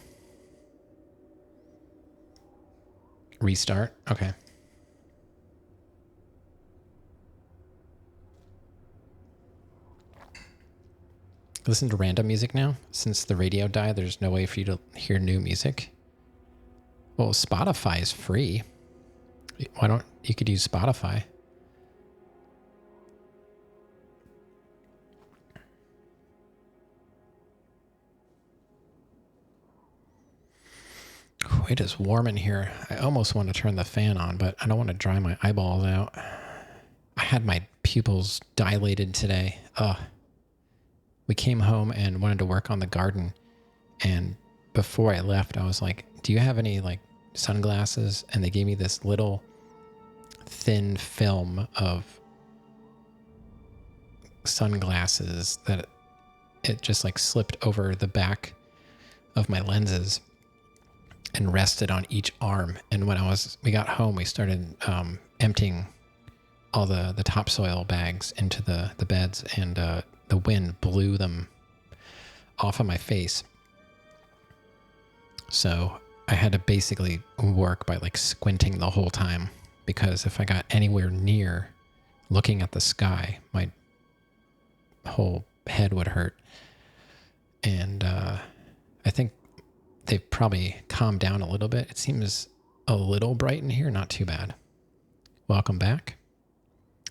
Restart? Okay. Listen to random music now? Since the radio died, there's no way for you to hear new music. Well, Spotify is free. Why don't you could use Spotify? It is warm in here. I almost want to turn the fan on, but I don't want to dry my eyeballs out. I had my pupils dilated today. We came home and wanted to work on the garden. And before I left, I was like, do you have any like sunglasses? And they gave me this little thin film of sunglasses that it just like slipped over the back of my lenses and rested on each arm. And when we got home, we started emptying all the topsoil bags into the beds, and the wind blew them off of my face. So I had to basically work by like squinting the whole time, because if I got anywhere near looking at the sky, my whole head would hurt. And I think they've probably calmed down a little bit. It seems a little bright in here, not too bad. Welcome back.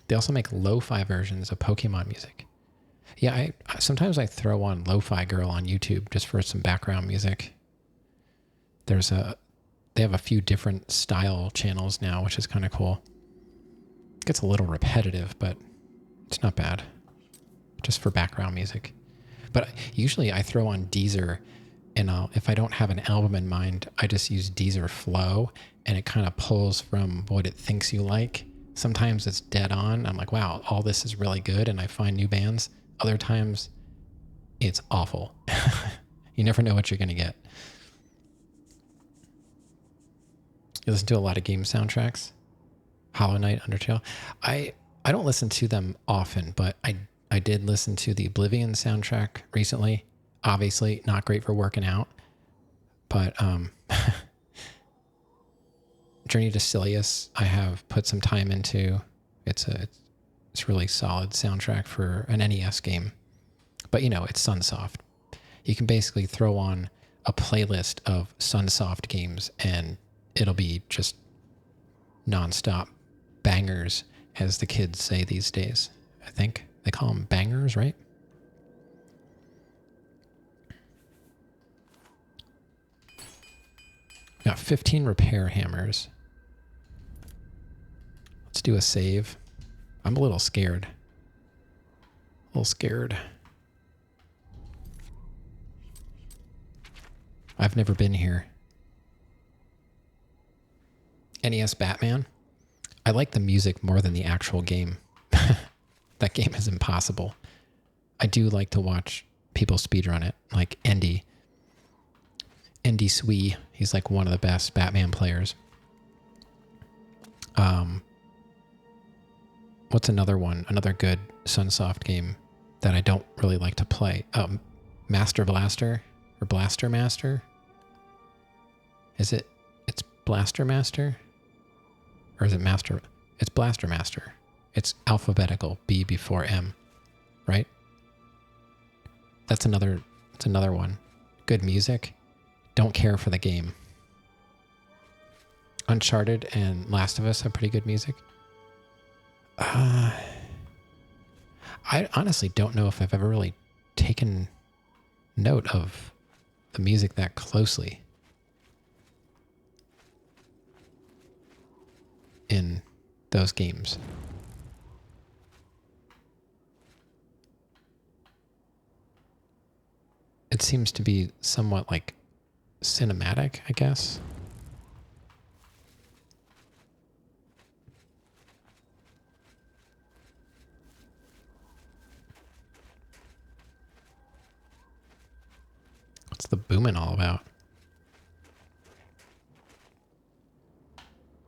They also make lo-fi versions of Pokemon music. Yeah, sometimes I throw on Lo-Fi Girl on YouTube just for some background music. They have a few different style channels now, which is kind of cool. It gets a little repetitive, but it's not bad. Just for background music. But usually I throw on Deezer, and if I don't have an album in mind, I just use Deezer Flow, and it kind of pulls from what it thinks you like. Sometimes it's dead on. I'm like, wow, all this is really good, and I find new bands. Other times, it's awful. You never know what you're going to get. You listen to a lot of game soundtracks? Hollow Knight, Undertale? I don't listen to them often, but I did listen to the Oblivion soundtrack recently. Obviously, not great for working out, but Journey to Silius, I have put some time into. It's really solid soundtrack for an NES game, but you know, it's Sunsoft. You can basically throw on a playlist of Sunsoft games and it'll be just nonstop bangers, as the kids say these days. I think they call them bangers, right? Got 15 repair hammers. Let's do a save. I'm a little scared. A little scared. I've never been here. NES Batman. I like the music more than the actual game. That game is impossible. I do like to watch people speedrun it, like Andy Swee. He's like one of the best Batman players. What's another one? Another good Sunsoft game that I don't really like to play. Master Blaster or Blaster Master. It's Blaster Master? Or is it Master? It's Blaster Master. It's alphabetical, B before M, right? That's another one. Good music. Don't care for the game. Uncharted and Last of Us have pretty good music. I honestly don't know if I've ever really taken note of the music that closely in those games. It seems to be somewhat like cinematic, I guess. What's the booming all about?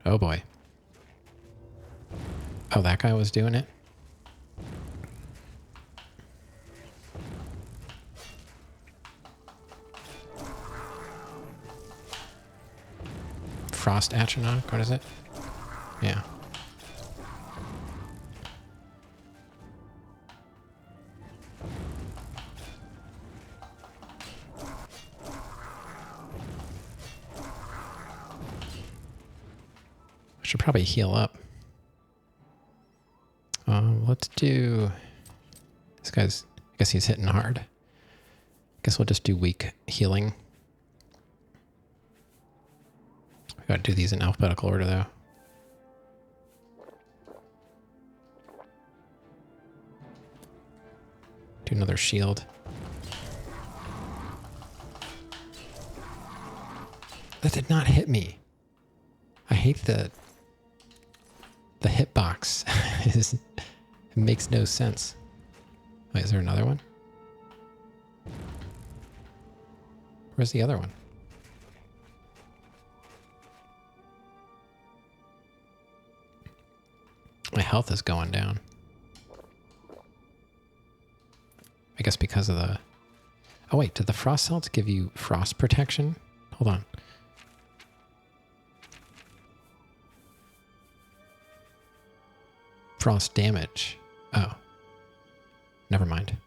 Oh boy. Oh, that guy was doing it? Frost Atronach, what is it? Yeah. I should probably heal up. Let's do... This guy's... I guess he's hitting hard. Guess we'll just do weak healing. I gotta do these in alphabetical order, though. Do another shield. That did not hit me. I hate the hitbox. It makes no sense. Wait, is there another one? Where's the other one? My health is going down. I guess because of the... Oh wait, did the frost salts give you frost protection? Hold on. Frost damage. Oh. Never mind.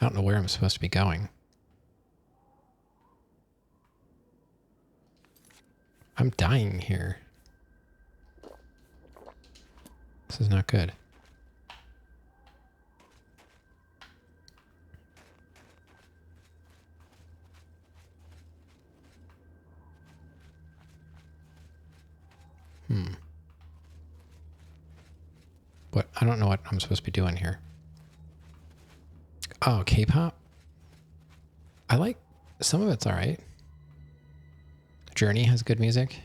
I don't know where I'm supposed to be going. I'm dying here. This is not good. What? I don't know what I'm supposed to be doing here. Oh, K-pop? I like... Some of it's alright. Journey has good music.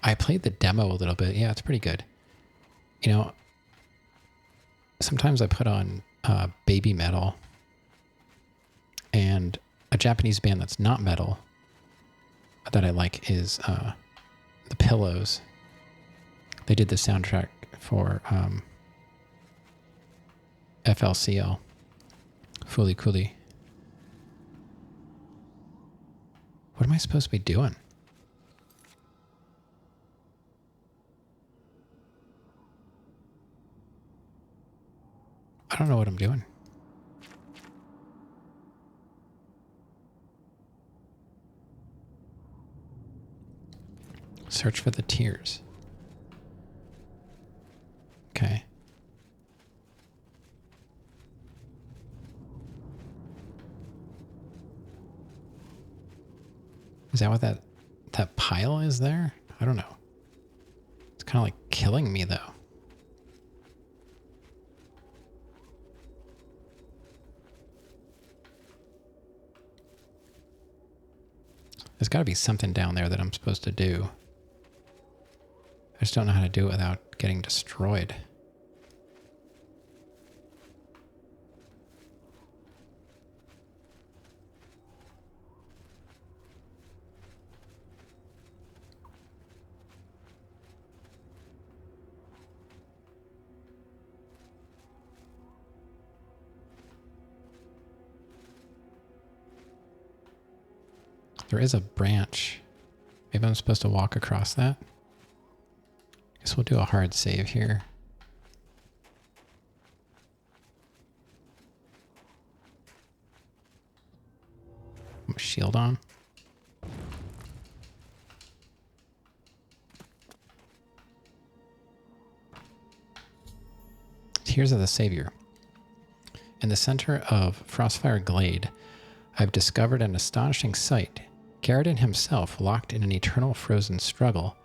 I played the demo a little bit. Yeah, it's pretty good. You know, sometimes I put on baby metal, and a Japanese band that's not metal that I like is The Pillows. They did the soundtrack for FLCL, Fooly Cooly. What am I supposed to be doing? I don't know what I'm doing. Search for the tears. Okay. Is that what that pile is there? I don't know. It's kind of like killing me though. There's got to be something down there that I'm supposed to do. I just don't know how to do it without getting destroyed. There is a branch. Maybe I'm supposed to walk across that. Guess we'll do a hard save here. Shield on. Tears of the Savior. In the center of Frostfire Glade, I've discovered an astonishing sight. Garridan himself locked in an eternal frozen struggle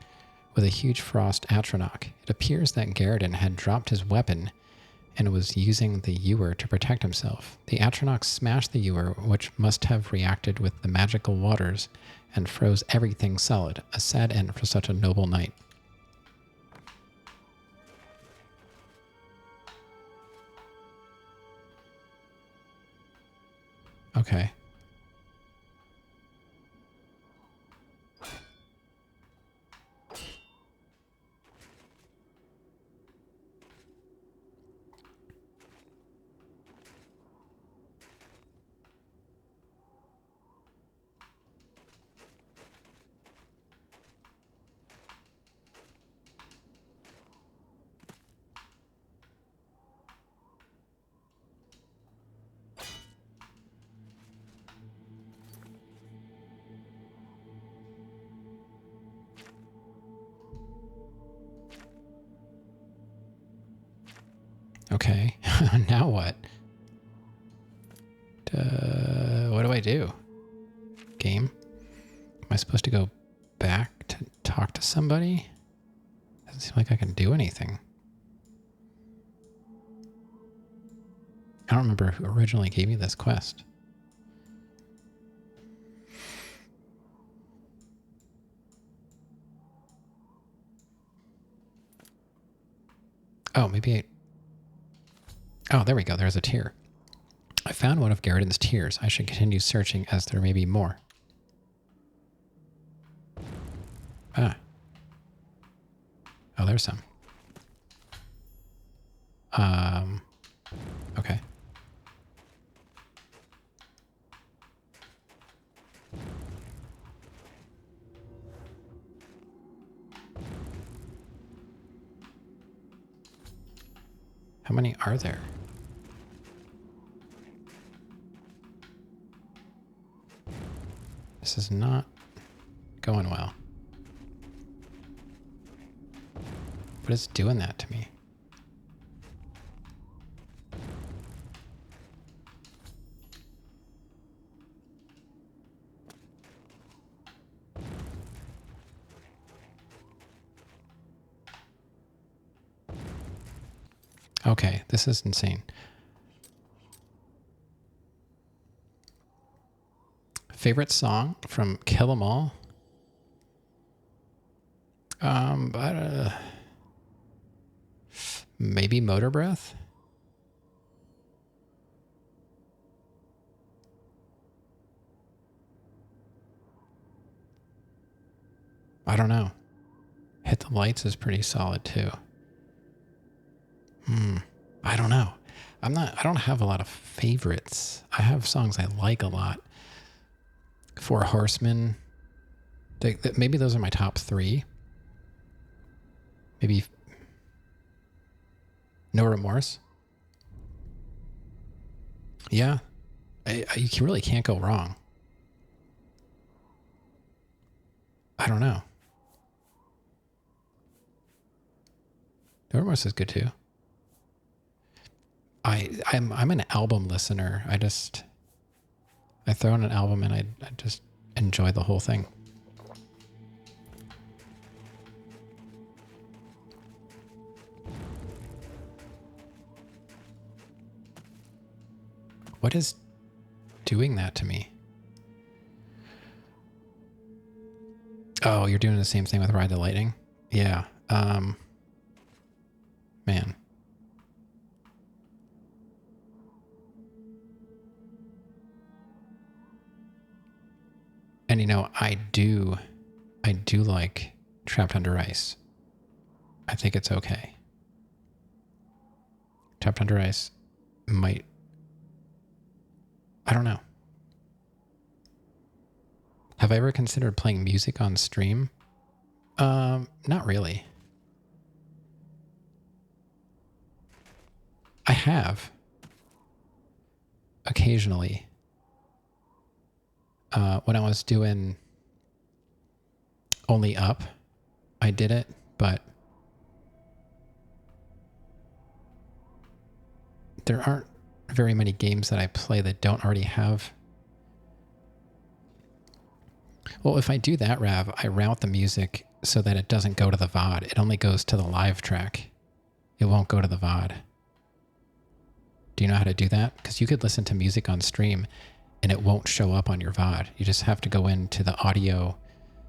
with a huge frost Atronach. It appears that Garridan had dropped his weapon and was using the ewer to protect himself. The Atronach smashed the ewer, which must have reacted with the magical waters, and froze everything solid. A sad end for such a noble knight. Okay. Okay, now what? What do I do? Game? Am I supposed to go back to talk to somebody? Doesn't seem like I can do anything. I don't remember who originally gave me this quest. Oh, maybe Oh, there we go. There's a tear. I found one of Garridan's tears. I should continue searching as there may be more. Ah. Oh, there's some. Okay. How many are there? This is not going well. What is doing that to me? Okay, this is insane. Favorite song from Kill 'Em All? But maybe Motor Breath? I don't know. Hit the Lights is pretty solid too. I don't know. I don't have a lot of favorites. I have songs I like a lot. Four Horsemen. Maybe those are my top 3. Maybe No Remorse. Yeah. You really can't go wrong. I don't know. No Remorse is good too. I'm an album listener. I throw in an album and I just enjoy the whole thing. What is doing that to me? Oh, you're doing the same thing with Ride the Lightning? Yeah. Man. And you know, I do like Trapped Under Ice. I think it's okay. Trapped Under Ice might, I don't know. Have I ever considered playing music on stream? Not really. I have. Occasionally. When I was doing Only Up, I did it, but there aren't very many games that I play that don't already have. Well, if I do that, Rav, I route the music so that it doesn't go to the VOD. It only goes to the live track. It won't go to the VOD. Do you know how to do that? Because you could listen to music on stream and it won't show up on your VOD. You just have to go into the audio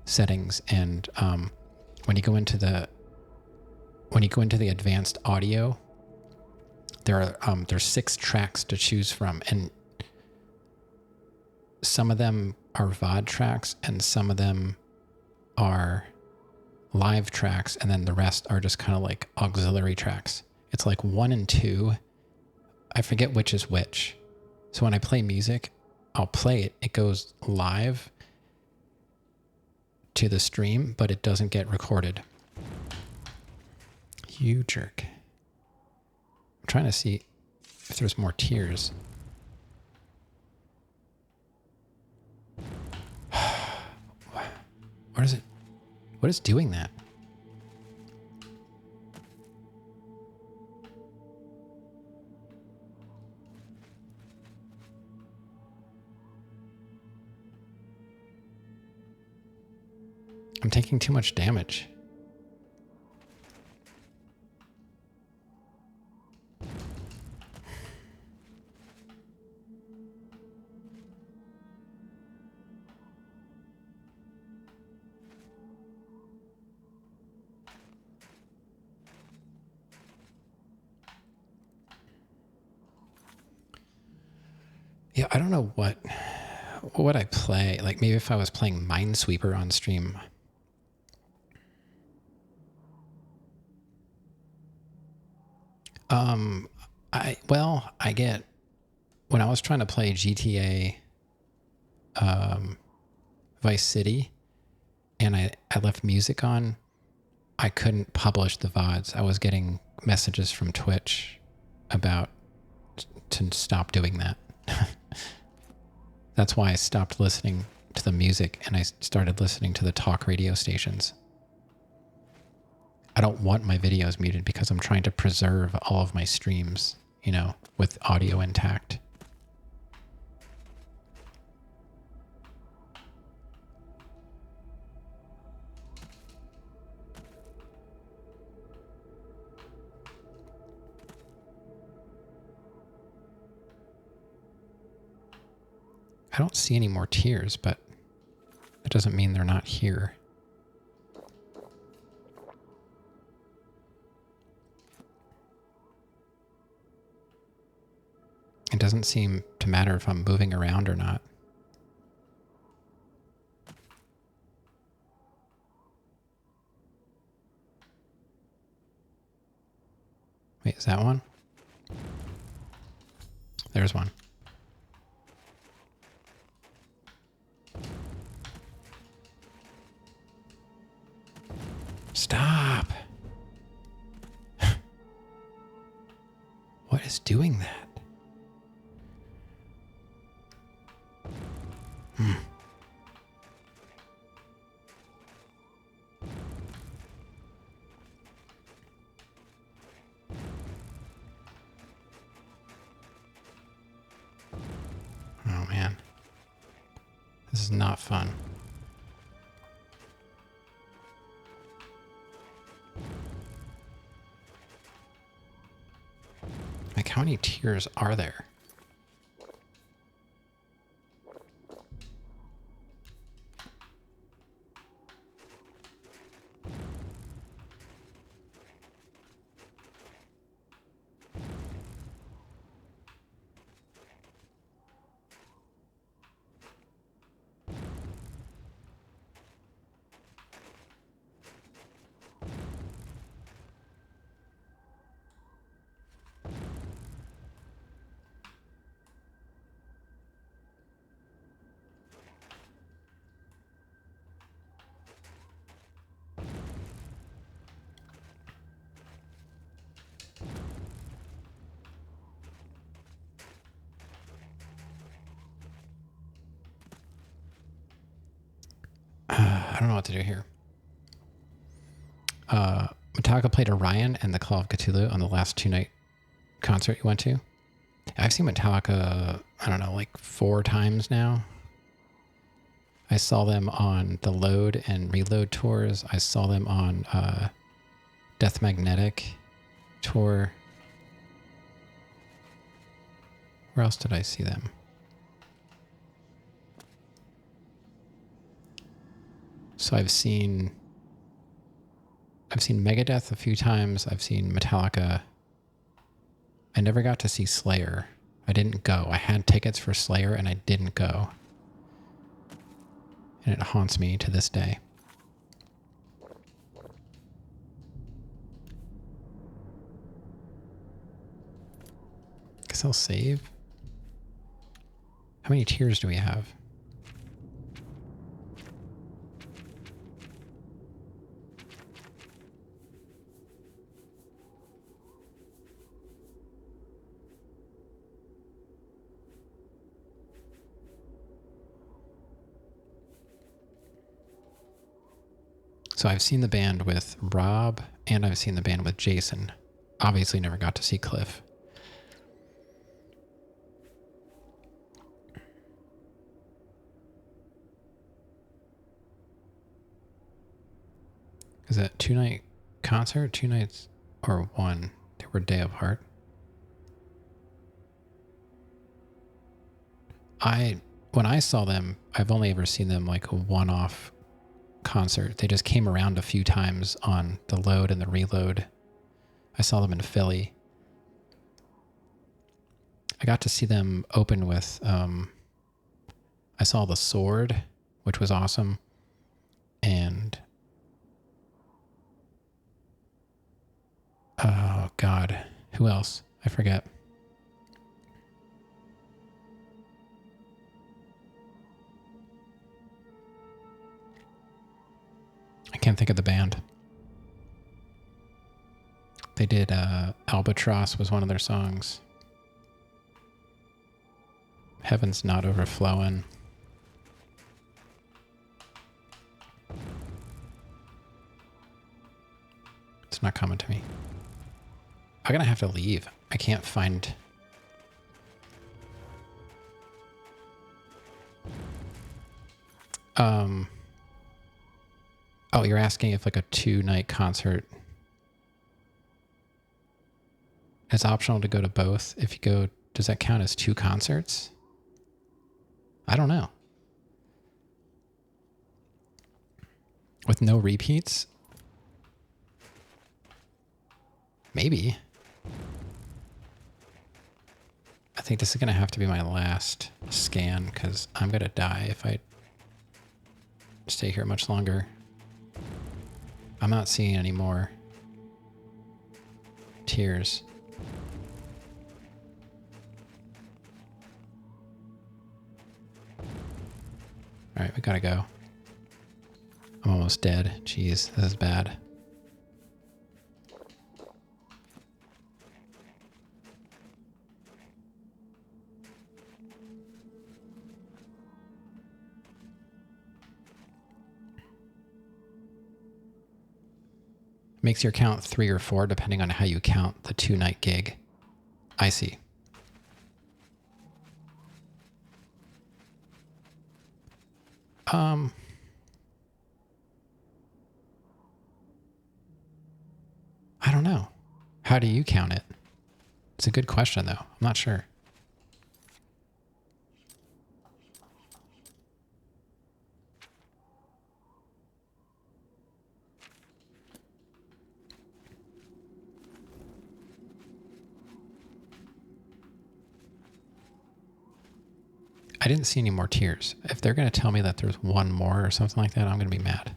settings, and when you go into the advanced audio, there's 6 tracks to choose from, and some of them are VOD tracks and some of them are live tracks, and then the rest are just kind of like auxiliary tracks. It's like 1 and 2. I forget which is which. So when I play music, I'll play it. It goes live to the stream, but it doesn't get recorded. You jerk. I'm trying to see if there's more tiers. What is it? What is doing that? I'm taking too much damage. Yeah, I don't know what would I play. Like maybe if I was playing Minesweeper on stream. I get, when I was trying to play GTA Vice City and I left music on, I couldn't publish the VODs. I was getting messages from Twitch about to stop doing that. That's why I stopped listening to the music and I started listening to the talk radio stations. I don't want my videos muted because I'm trying to preserve all of my streams, you know, with audio intact. I don't see any more tiers, but that doesn't mean they're not here. doesn't seem to matter if I'm moving around or not. Wait, is that one? There's one. Stop! What is doing that? Oh man. This is not fun. Like, how many tiers are there? I don't know what to do here. Metallica played Orion and the Call of Cthulhu on the last 2-night concert you went to. I've seen Metallica, I don't know, like 4 times now. I saw them on the Load and Reload tours. I saw them on Death Magnetic tour. Where else did I see them? So I've seen Megadeth a few times. I've seen Metallica. I never got to see Slayer. I didn't go. I had tickets for Slayer and I didn't go. And it haunts me to this day. Guess I'll save. How many tiers do we have? So I've seen the band with Rob and I've seen the band with Jason. Obviously never got to see Cliff. Is that 2-night concert? 2 nights or 1? They were day apart. When I saw them, I've only ever seen them like a one-off concert. They just came around a few times on the Load and the Reload. I saw them in Philly. I got to see them open with, I saw The Sword, which was awesome. And, oh God, who else? I forget. I can't think of the band. They did Albatross was one of their songs. Heaven's Not Overflowing. It's not coming to me. I'm gonna have to leave. I can't find... Oh, you're asking if like a 2-night concert... It's optional to go to both. If you go, does that count as 2 concerts? I don't know. With no repeats? Maybe. I think this is going to have to be my last scan because I'm going to die if I stay here much longer. I'm not seeing any more tears. All right, we gotta go. I'm almost dead. Jeez, this is bad. Makes your count 3 or 4 depending on how you count the 2-night gig. I see. I don't know. How do you count it? It's a good question, though. I'm not sure. I didn't see any more tears. If they're going to tell me that there's one more or something like that, I'm going to be mad.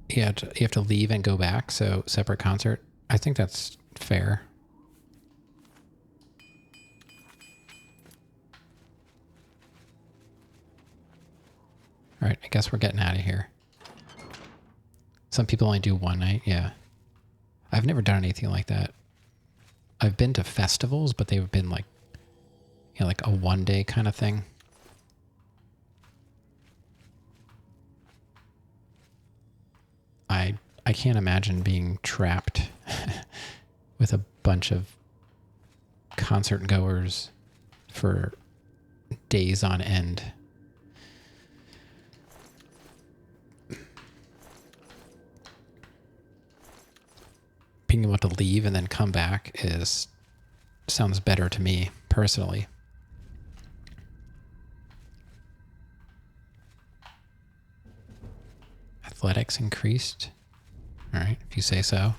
You have to leave and go back, so separate concert. I think that's fair. All right, I guess we're getting out of here. Some people only do one night, yeah. I've never done anything like that. I've been to festivals, but they've been like, you know, like a one-day kind of thing. I can't imagine being trapped with a bunch of concert goers for days on end. Being able to leave and then come back sounds better to me personally. Athletics increased. All right, if you say so.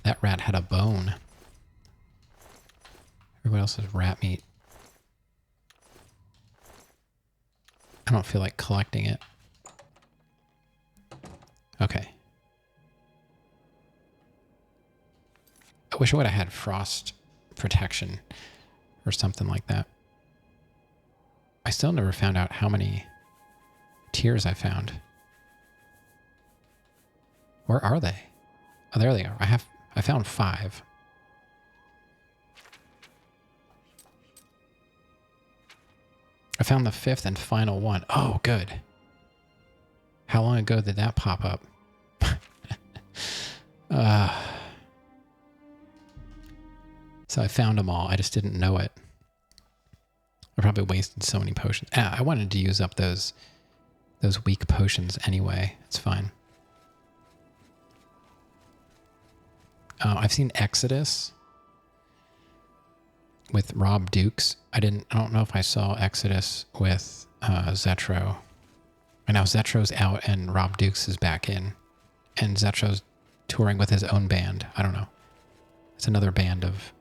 That rat had a bone. Everybody else has rat meat. I don't feel like collecting it. Okay. I wish I would have had frost protection or something like that. I still never found out how many tears I found. Where are they? Oh, there they are. I found 5. I found the 5th and final one. Oh, good. How long ago did that pop up? So I found them all. I just didn't know it. I probably wasted so many potions. I wanted to use up those weak potions anyway. It's fine. I've seen Exodus with Rob Dukes. I don't know if I saw Exodus with Zetro. And now Zetro's out and Rob Dukes is back in. And Zetro's touring with his own band. I don't know. It's another band of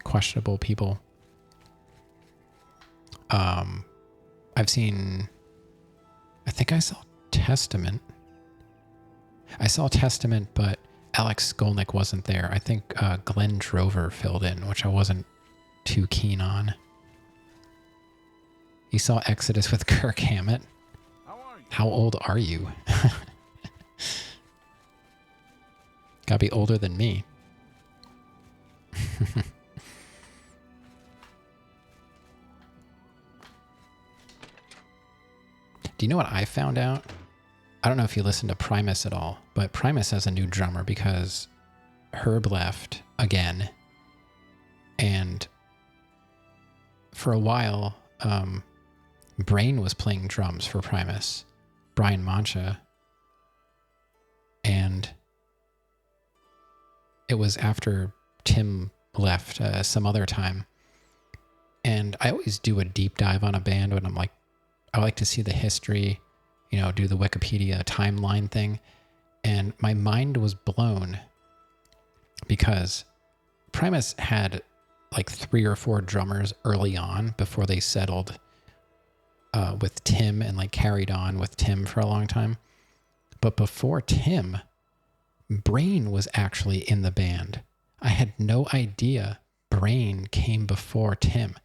questionable people. I've seen, I think I saw Testament. I saw Testament, but Alex Skolnick wasn't there. I think Glenn Drover filled in, which I wasn't too keen on. You saw Exodus with Kirk Hammett. How old are you? Gotta be older than me. Do you know what I found out? I don't know if you listen to Primus at all, but Primus has a new drummer because Herb left again. And for a while, Brain was playing drums for Primus, Brian Mancha. And it was after Tim left some other time. And I always do a deep dive on a band when I like to see the history, do the Wikipedia timeline thing. And my mind was blown because Primus had like 3 or 4 drummers early on before they settled with Tim and like carried on with Tim for a long time. But before Tim, Brain was actually in the band. I had no idea Brain came before Tim,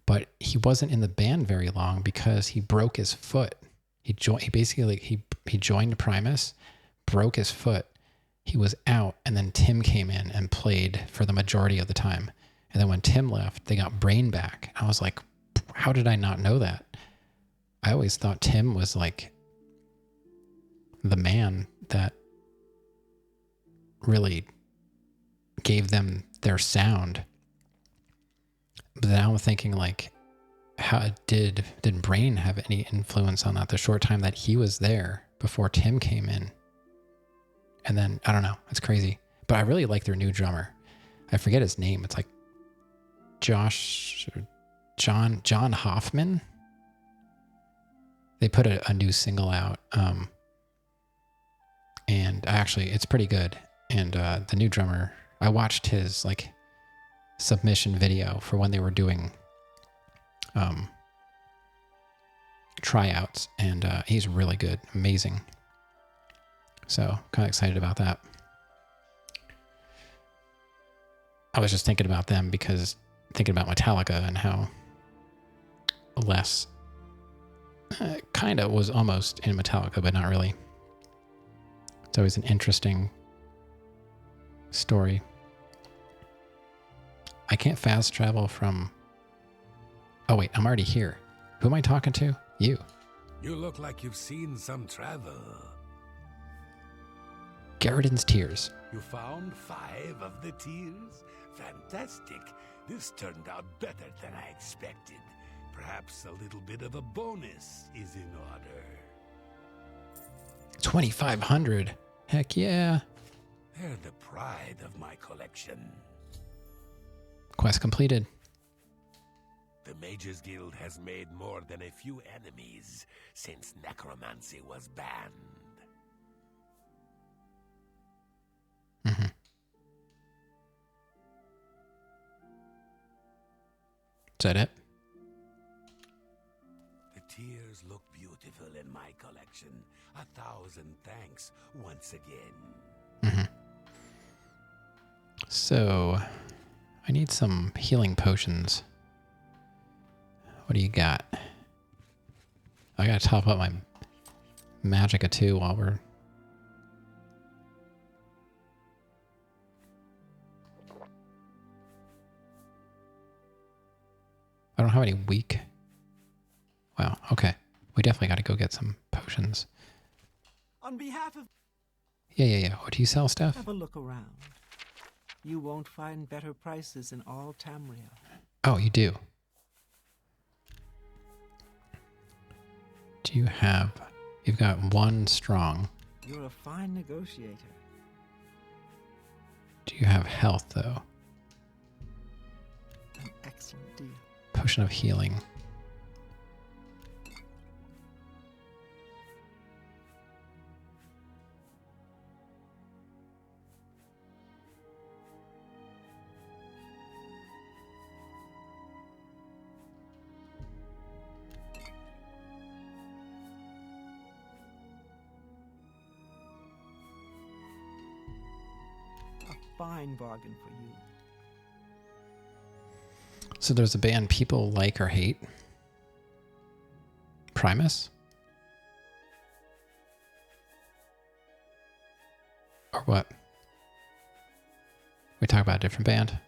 but he wasn't in the band very long because he broke his foot. He joined Primus, broke his foot. He was out, and then Tim came in and played for the majority of the time. And then when Tim left, they got Brain back. I was like, how did I not know that? I always thought Tim was like the man that really gave them their sound. But now I'm thinking like, how did Brain have any influence on that the short time that he was there before Tim came in? And then I don't know, it's crazy. But I really like their new drummer. I forget his name. It's like John Hoffman. They put a new single out, and actually it's pretty good. And the new drummer, I watched his like submission video for when they were doing tryouts, and he's really good, amazing. So kind of excited about that. I was just thinking about them because thinking about Metallica and how Les kind of was almost in Metallica, but not really. It's always an interesting story. I can't fast travel from... Oh wait, I'm already here. Who am I talking to? You. You look like you've seen some travel. Garridan's Tears. You found 5 of the tears? Fantastic. This turned out better than I expected. Perhaps a little bit of a bonus is in order. 2,500. Heck yeah. They're the pride of my collection. Quest completed. The Mages Guild has made more than a few enemies since necromancy was banned. Mm-hmm. Is that it? The tears look beautiful in my collection. 1,000 thanks once again. Mm-hmm. So, I need some healing potions. What do you got? I gotta top up my Magicka too while we're... I don't have any weak. Wow, okay. We definitely gotta go get some potions. On behalf of... Yeah. What do you sell stuff? Have a look around. You won't find better prices in all Tamriel. Oh, you do. Do you have... You've got 1 strong. You're a fine negotiator. Do you have health, though? An excellent deal. Potion of healing. Fine bargain for you. So there's a band people like or hate? Primus? Or what? We talk about a different band?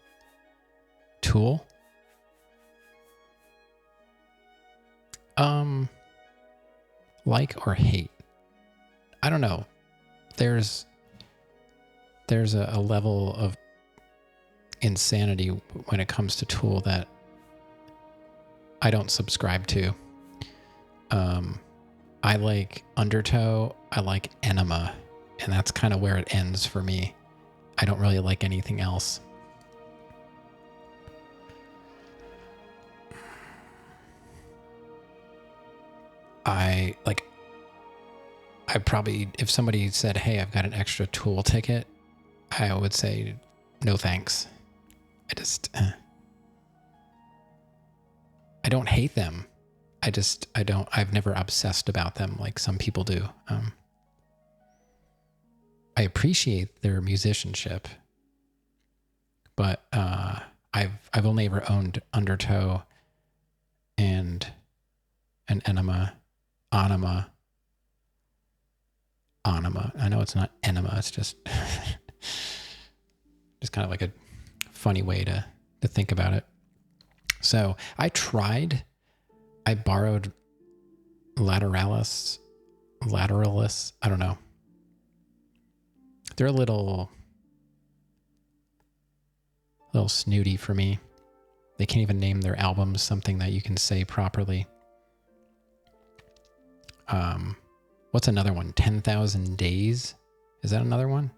Tool? Like or hate? I don't know. There's a level of insanity when it comes to Tool that I don't subscribe to. I like Undertow, I like Enema, and that's kind of where it ends for me. I don't really like anything else. I probably, if somebody said, hey, I've got an extra Tool ticket, I would say, no thanks. I don't hate them. I've never obsessed about them like some people do. I appreciate their musicianship, but I've only ever owned Undertow and an Anima. I know it's not Enema. It's just kind of like a funny way to think about it. So I borrowed Lateralis. I don't know. They're a little snooty for me. They can't even name their albums something that you can say properly. What's another one? 10,000 Days? Is that another one?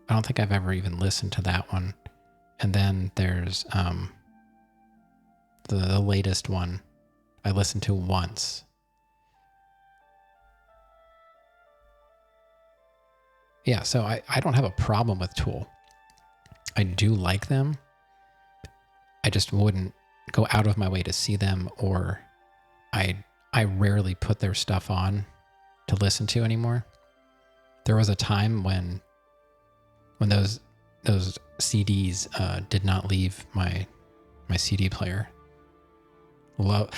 I don't think I've ever even listened to that one. And then there's the latest one I listened to once. Yeah, so I don't have a problem with Tool. I do like them. I just wouldn't go out of my way to see them, or I rarely put their stuff on to listen to anymore. There was a time when those CDs did not leave my CD player. Love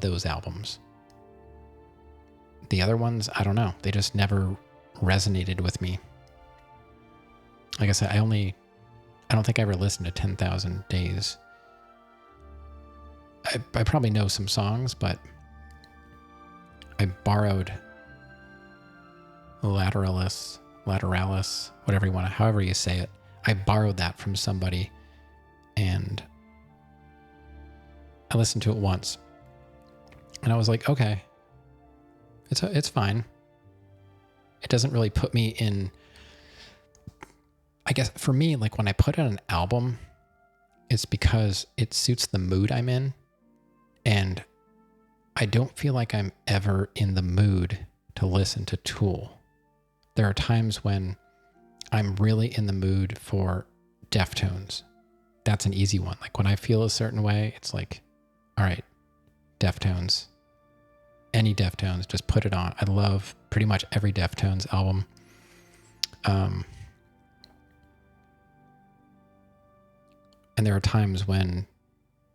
those albums. The other ones, I don't know. They just never resonated with me. Like I said, I don't think I ever listened to 10,000 Days. I probably know some songs, but I borrowed Lateralis, whatever you want to, however you say it. I borrowed that from somebody, and I listened to it once, and I was like, okay, it's fine. It doesn't really put me in. I guess for me, like when I put out an album, it's because it suits the mood I'm in, and I don't feel like I'm ever in the mood to listen to Tool. There are times when I'm really in the mood for Deftones. That's an easy one. Like when I feel a certain way, it's like, all right, Deftones. Any Deftones, just put it on. I love pretty much every Deftones album. And there are times when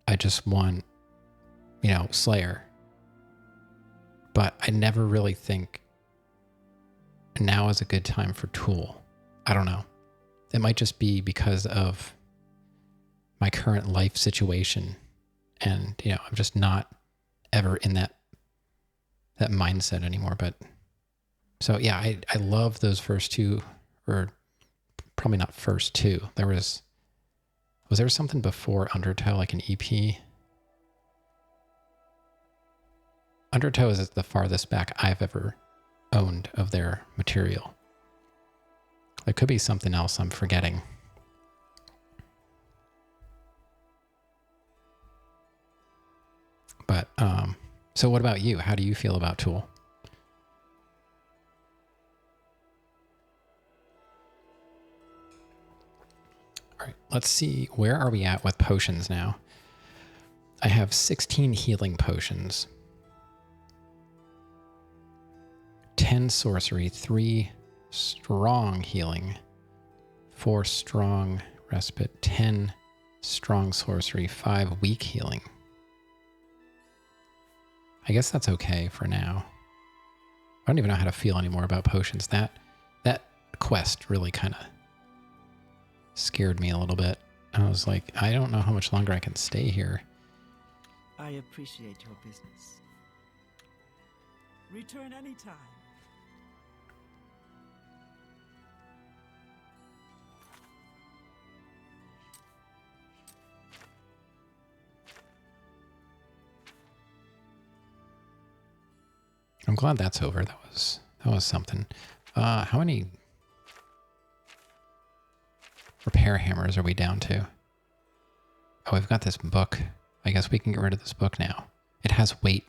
I just want, Slayer. But I never really think now is a good time for Tool. I don't know. It might just be because of my current life situation. And, I'm just not ever in that mindset anymore. But so, yeah, I love those first two, or probably not first two. Was there something before Undertow, like an EP? Undertow is the farthest back I've ever owned of their material. There could be something else I'm forgetting. But, so what about you? How do you feel about Tool? All right, let's see. Where are we at with potions now? I have 16 healing potions. 10 sorcery, 3 strong healing, 4 strong respite, 10 strong sorcery, 5 weak healing. I guess that's okay for now. I don't even know how to feel anymore about potions. That quest really kind of scared me a little bit. I was like, I don't know how much longer I can stay here. I appreciate your business. Return anytime. I'm glad that's over. That was something. How many repair hammers are we down to? Oh, we've got this book. I guess we can get rid of this book now. It has weight.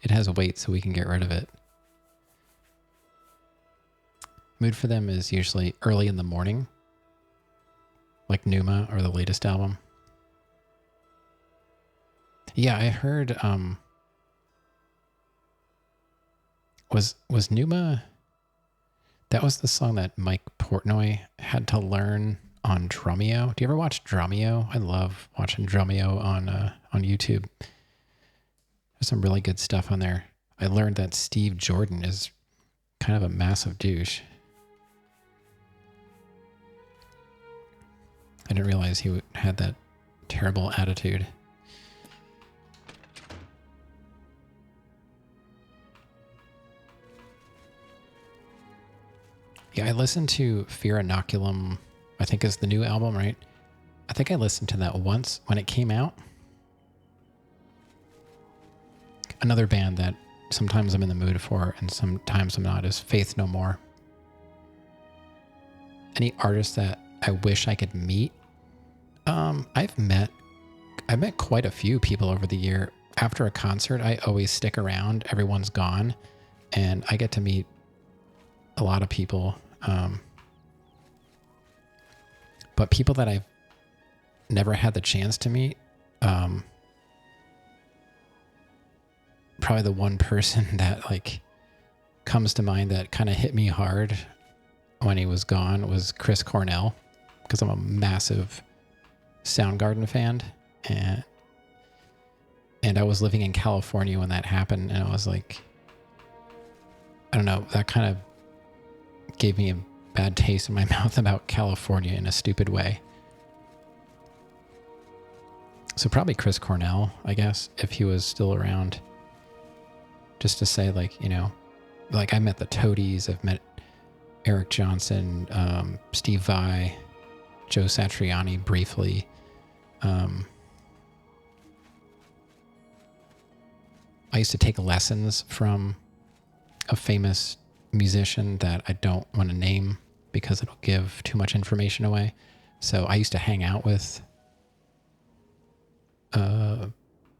it has weight, so we can get rid of it. Mood for them is usually early in the morning, like Numa or the latest album. Yeah, I heard, was Numa, that was the song that Mike Portnoy had to learn on Drumeo. Do you ever watch Drumeo? I love watching Drumeo on YouTube. There's some really good stuff on there. I learned that Steve Jordan is kind of a massive douche. I didn't realize he had that terrible attitude. Yeah, I listened to Fear Inoculum, I think is the new album, right? I think I listened to that once when it came out. Another band that sometimes I'm in the mood for and sometimes I'm not is Faith No More. Any artists that I wish I could meet? I've met quite a few people over the year. After a concert, I always stick around. Everyone's gone, and I get to meet a lot of people. But people that I've never had the chance to meet, probably the one person that like comes to mind that kind of hit me hard when he was gone was Chris Cornell, because I'm a massive Soundgarden fan, and I was living in California when that happened, and I was like, I don't know, that kind of gave me a bad taste in my mouth about California in a stupid way. So probably Chris Cornell, I guess, if he was still around. Just to say, like, you know, like I met the Toadies, I've met Eric Johnson, Steve Vai, Joe Satriani briefly. I used to take lessons from a famous musician that I don't want to name because it'll give too much information away. So I used to hang out with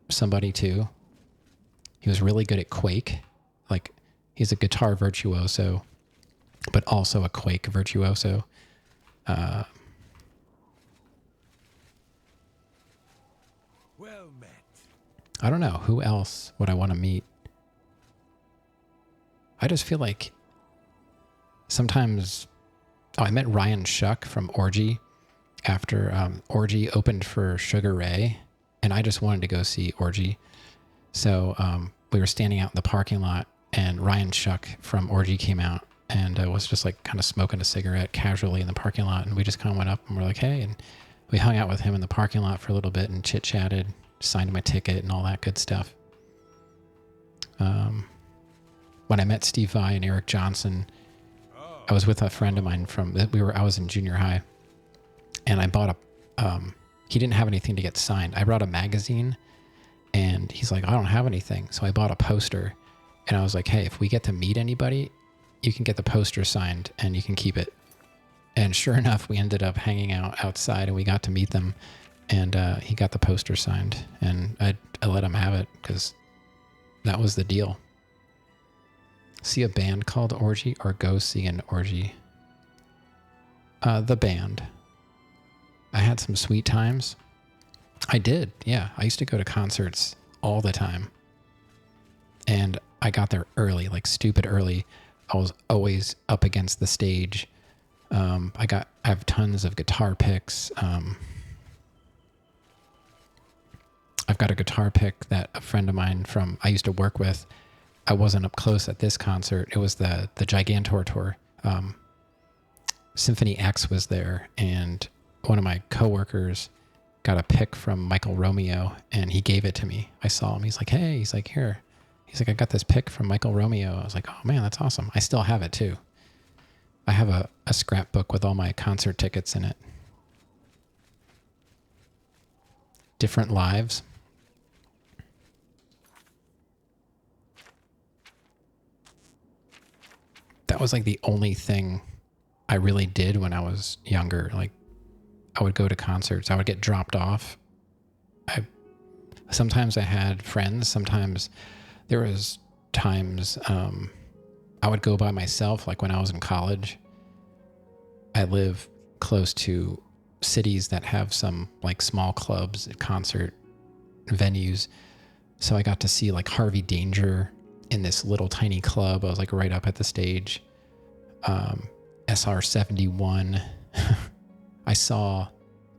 somebody too. He was really good at Quake. Like, he's a guitar virtuoso, but also a Quake virtuoso. Well met. I don't know. Who else would I want to meet? I just feel like sometimes... Oh, I met Ryan Shuck from Orgy after Orgy opened for Sugar Ray, and I just wanted to go see Orgy. So we were standing out in the parking lot, and Ryan Shuck from Orgy came out and was just like kind of smoking a cigarette casually in the parking lot, and we just kind of went up and we're like, hey, and we hung out with him in the parking lot for a little bit and chit-chatted, signed my ticket and all that good stuff. When I met Steve Vai and Eric Johnson, I was with a friend of mine I was in junior high, and I bought he didn't have anything to get signed. I brought a magazine, and he's like, I don't have anything. So I bought a poster, and I was like, hey, if we get to meet anybody, you can get the poster signed and you can keep it. And sure enough, we ended up hanging out outside and we got to meet them, and he got the poster signed, and I let him have it because that was the deal. See a band called Orgy or go see an orgy? The band. I had some sweet times. I did, yeah. I used to go to concerts all the time. And I got there early, like stupid early. I was always up against the stage. I have tons of guitar picks. I've got a guitar pick that a friend of mine I used to work with. I wasn't up close at this concert. It was the Gigantor tour. Symphony X was there, and one of my coworkers got a pick from Michael Romeo, and he gave it to me. I saw him. He's like, hey, he's like, here. He's like, I got this pick from Michael Romeo. I was like, oh man, that's awesome. I still have it too. I have a scrapbook with all my concert tickets in it. Different lives. That was like the only thing I really did when I was younger. Like, I would go to concerts. I would get dropped off. Sometimes I had friends. Sometimes There was times I would go by myself, like when I was in college. I live close to cities that have some like small clubs, concert venues. So I got to see like Harvey Danger in this little tiny club. I was like right up at the stage. SR-71. I saw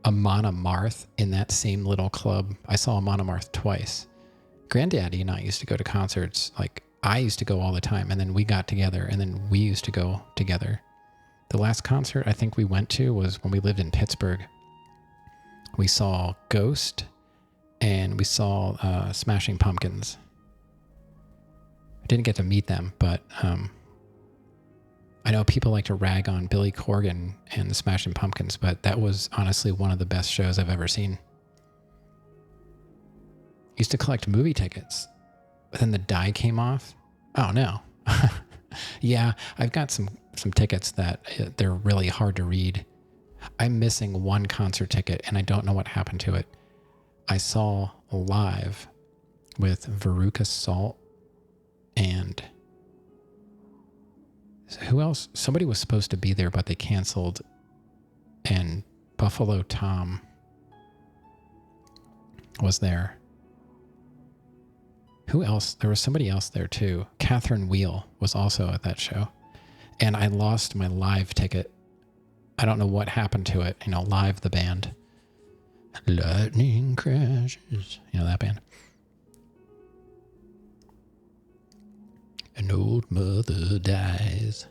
Amon Amarth in that same little club. I saw Amon Amarth twice. Granddaddy and I used to go to concerts. Like I used to go all the time, and then we got together, and then we used to go together. The last concert I think we went to was when we lived in Pittsburgh. We saw Ghost, and we saw Smashing Pumpkins. I didn't get to meet them, but I know people like to rag on Billy Corgan and the Smashing Pumpkins, but that was honestly one of the best shows I've ever seen. Used to collect movie tickets, but then the die came off. Oh no. Yeah, I've got some tickets that they're really hard to read. I'm missing one concert ticket, and I don't know what happened to it. I saw live with Veruca Salt and who else? Somebody was supposed to be there, but they canceled. And Buffalo Tom was there. Who else? There was somebody else there too. Catherine Wheel was also at that show. And I lost my live ticket. I don't know what happened to it. You know, Live the band. Lightning crashes. You know that band? An old mother dies.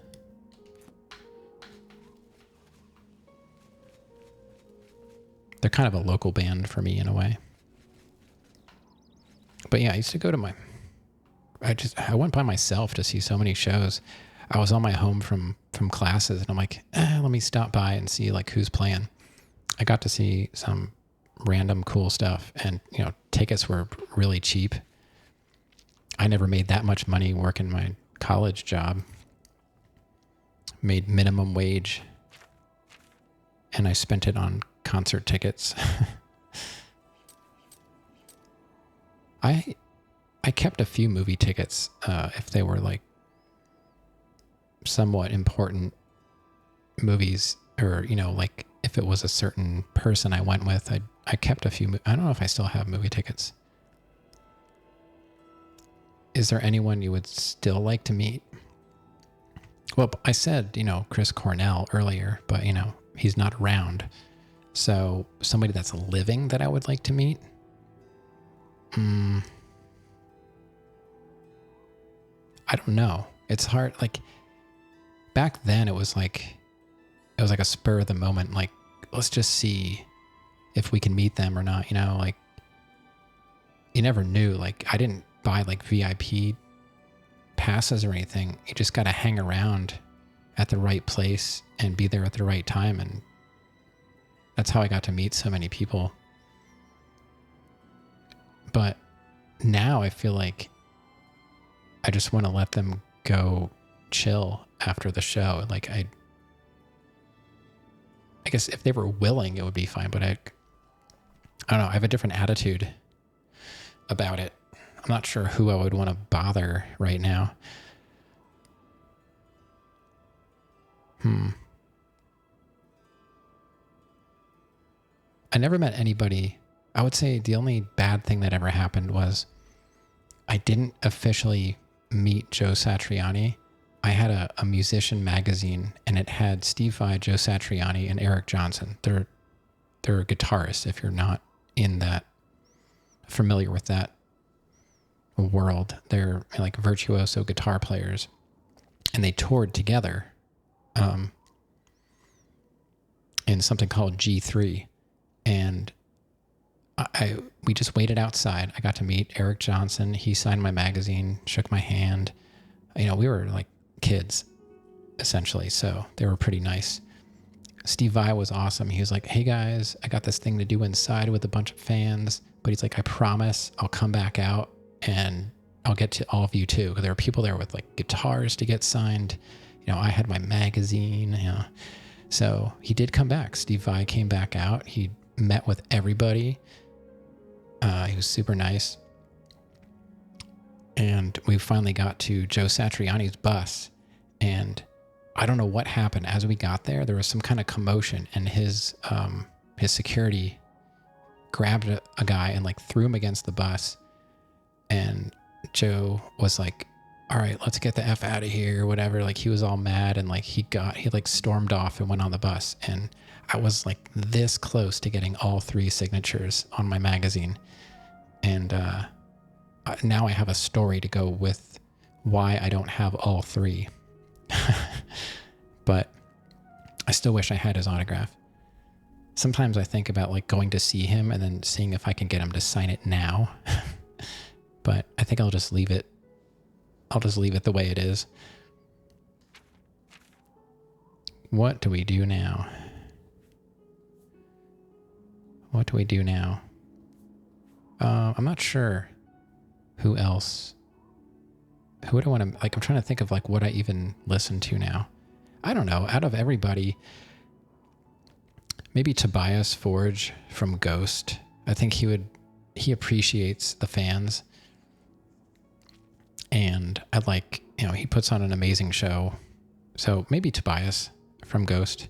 They're kind of a local band for me in a way. But yeah, I used to go to I went by myself to see so many shows. I was on my home from classes, and I'm like, let me stop by and see like who's playing. I got to see some random cool stuff, and you know, tickets were really cheap. I never made that much money working my college job. Made minimum wage, and I spent it on concert tickets. I kept a few movie tickets if they were like somewhat important movies, or you know, like if it was a certain person I went with. I kept a few. I don't know if I still have movie tickets. Is there anyone you would still like to meet? Well, I said, you know, Chris Cornell earlier, but, you know, he's not around. So somebody that's living that I would like to meet? I don't know. It's hard. Like, back then it was like a spur of the moment. Like, let's just see if we can meet them or not, you know? Like, you never knew. Like, I didn't buy like VIP passes or anything. You just got to hang around at the right place and be there at the right time, and that's how I got to meet so many people. But now I feel like I just want to let them go chill after the show. Like I guess if they were willing, it would be fine, but I don't know, I have a different attitude about it. I'm not sure who I would want to bother right now. I never met anybody. I would say the only bad thing that ever happened was I didn't officially meet Joe Satriani. I had a musician magazine, and it had Steve Vai, Joe Satriani, and Eric Johnson. They're guitarists, if you're not in that familiar with that world. They're like virtuoso guitar players, and they toured together in something called G3, and we just waited outside. I got to meet Eric Johnson. He signed my magazine, shook my hand. You know, we were like kids essentially, so they were pretty nice. Steve Vai was awesome. He was like, hey guys, I got this thing to do inside with a bunch of fans, but he's like, I promise I'll come back out and I'll get to all of you too. Because there were people there with like guitars to get signed. You know, I had my magazine, you know. So he did come back. Steve Vai came back out. He met with everybody. He was super nice. and we finally got to Joe Satriani's bus, and I don't know what happened. As we got there, there was some kind of commotion, and his security grabbed a guy and like threw him against the bus, and Joe was like, all right, let's get the F out of here, or whatever. Like, he was all mad, and like he like stormed off and went on the bus, and I was like this close to getting all 3 signatures on my magazine. And now I have a story to go with why I don't have all 3. But I still wish I had his autograph. Sometimes I think about like going to see him and then seeing if I can get him to sign it now. But I think I'll just leave it. I'll just leave it the way it is. What do we do now? What do we do now? I'm not sure who else. Who would I want to, like, I'm trying to think of like what I even listen to now. I don't know. Out of everybody, maybe Tobias Forge from Ghost. I think he appreciates the fans. And I like, he puts on an amazing show. So maybe Tobias from Ghost.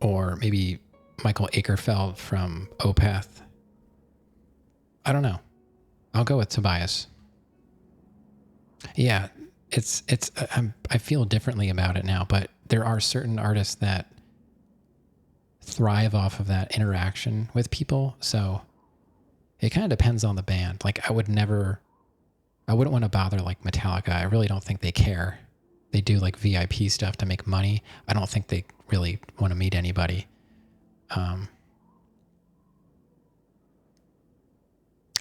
Or maybe Michael Akerfeld from Opeth. I don't know. I'll go with Tobias. Yeah, I feel differently about it now, but there are certain artists that thrive off of that interaction with people. So it kind of depends on the band. Like, I wouldn't want to bother like Metallica. I really don't think they care. They do like VIP stuff to make money. I don't think they really want to meet anybody.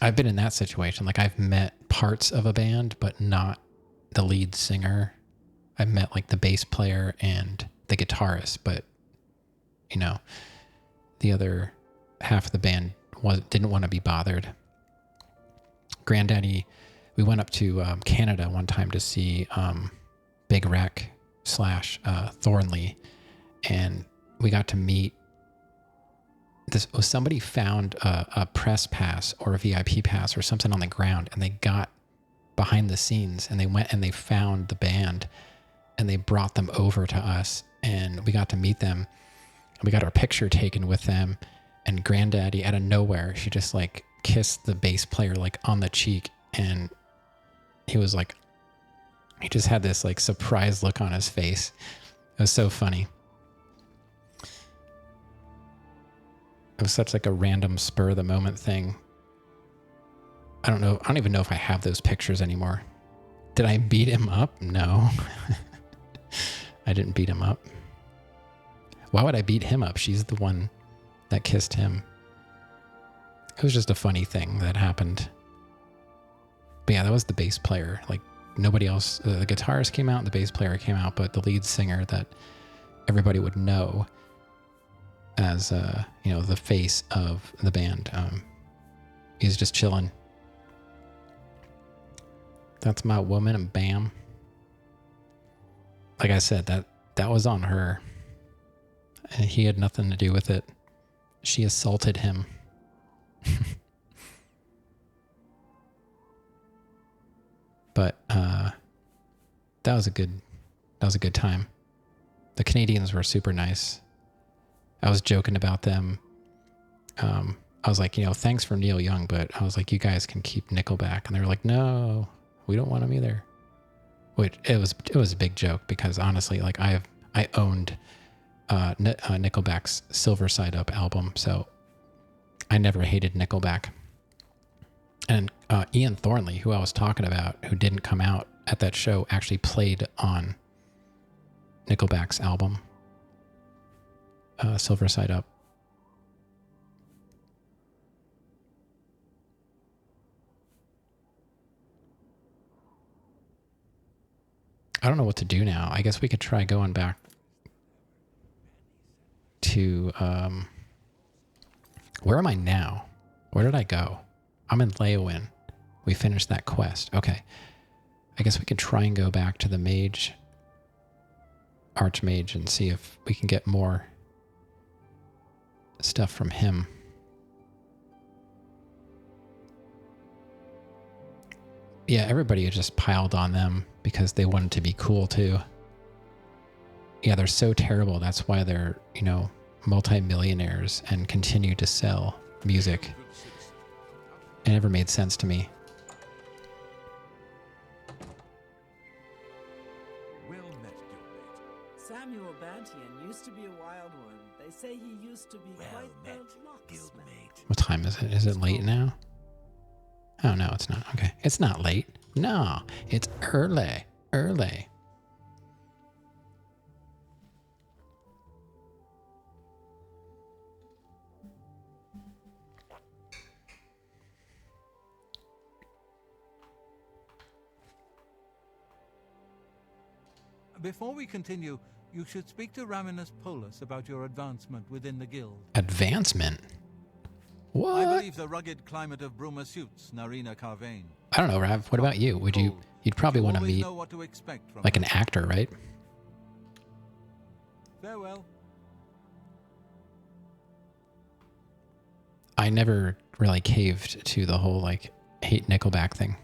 I've been in that situation. Like, I've met parts of a band, but not the lead singer. I've met like the bass player and the guitarist, but the other half of the band didn't want to be bothered. Granddaddy, we went up to Canada one time to see Big Wreck / Thornley, and we got to meet. Somebody found a press pass or a VIP pass or something on the ground, and they got behind the scenes, and they went and they found the band, and they brought them over to us, and we got to meet them. We got our picture taken with them, and Granddaddy, out of nowhere, she just like kissed the bass player like on the cheek, and he was like, he just had this like surprised look on his face. It was so funny. It was such like a random spur of the moment thing. I don't even know if I have those pictures anymore. Did I beat him up? No. I didn't beat him up. Why would I beat him up? She's the one that kissed him. It was just a funny thing that happened. But yeah, that was the bass player. Like, nobody else, the guitarist came out, the bass player came out, but the lead singer that everybody would know as, the face of the band, he's just chilling. That's my woman, and bam. Like I said, that was on her. And he had nothing to do with it. She assaulted him. But that was a good time. The Canadians were super nice. I was joking about them. I was like, thanks for Neil Young, but I was like, you guys can keep Nickelback, and they were like, no, we don't want them either. Which it was a big joke, because honestly, like I owned Nickelback's Silver Side Up album, so I never hated Nickelback. And Ian Thornley, who I was talking about, who didn't come out at that show, actually played on Nickelback's album, Silver Side Up. I don't know what to do now. I guess we could try going back to, where am I now? Where did I go? I'm in Leowin. We finished that quest. Okay. I guess we could try and go back to the mage, Archmage, and see if we can get more stuff. stuff from him. Yeah, everybody just piled on them because they wanted to be cool too. Yeah, they're so terrible. That's why they're, you know, multi-millionaires and continue to sell music. It never made sense to me. Well met, guildmate. Samuel Bantian used to be a wild one. They say he used to be quite the locksmith. What time is it? Is it late now? Oh, no, it's not. Okay. It's not late. No, it's early. Early. Before we continue, you should speak to Raminus Polus about your advancement within the guild. Advancement? What? I believe the rugged climate of Bruma suits Narina Carvain. I don't know, Rav. What about you? You'd probably want to meet like an actor, right? Farewell. I never really caved to the whole like hate Nickelback thing.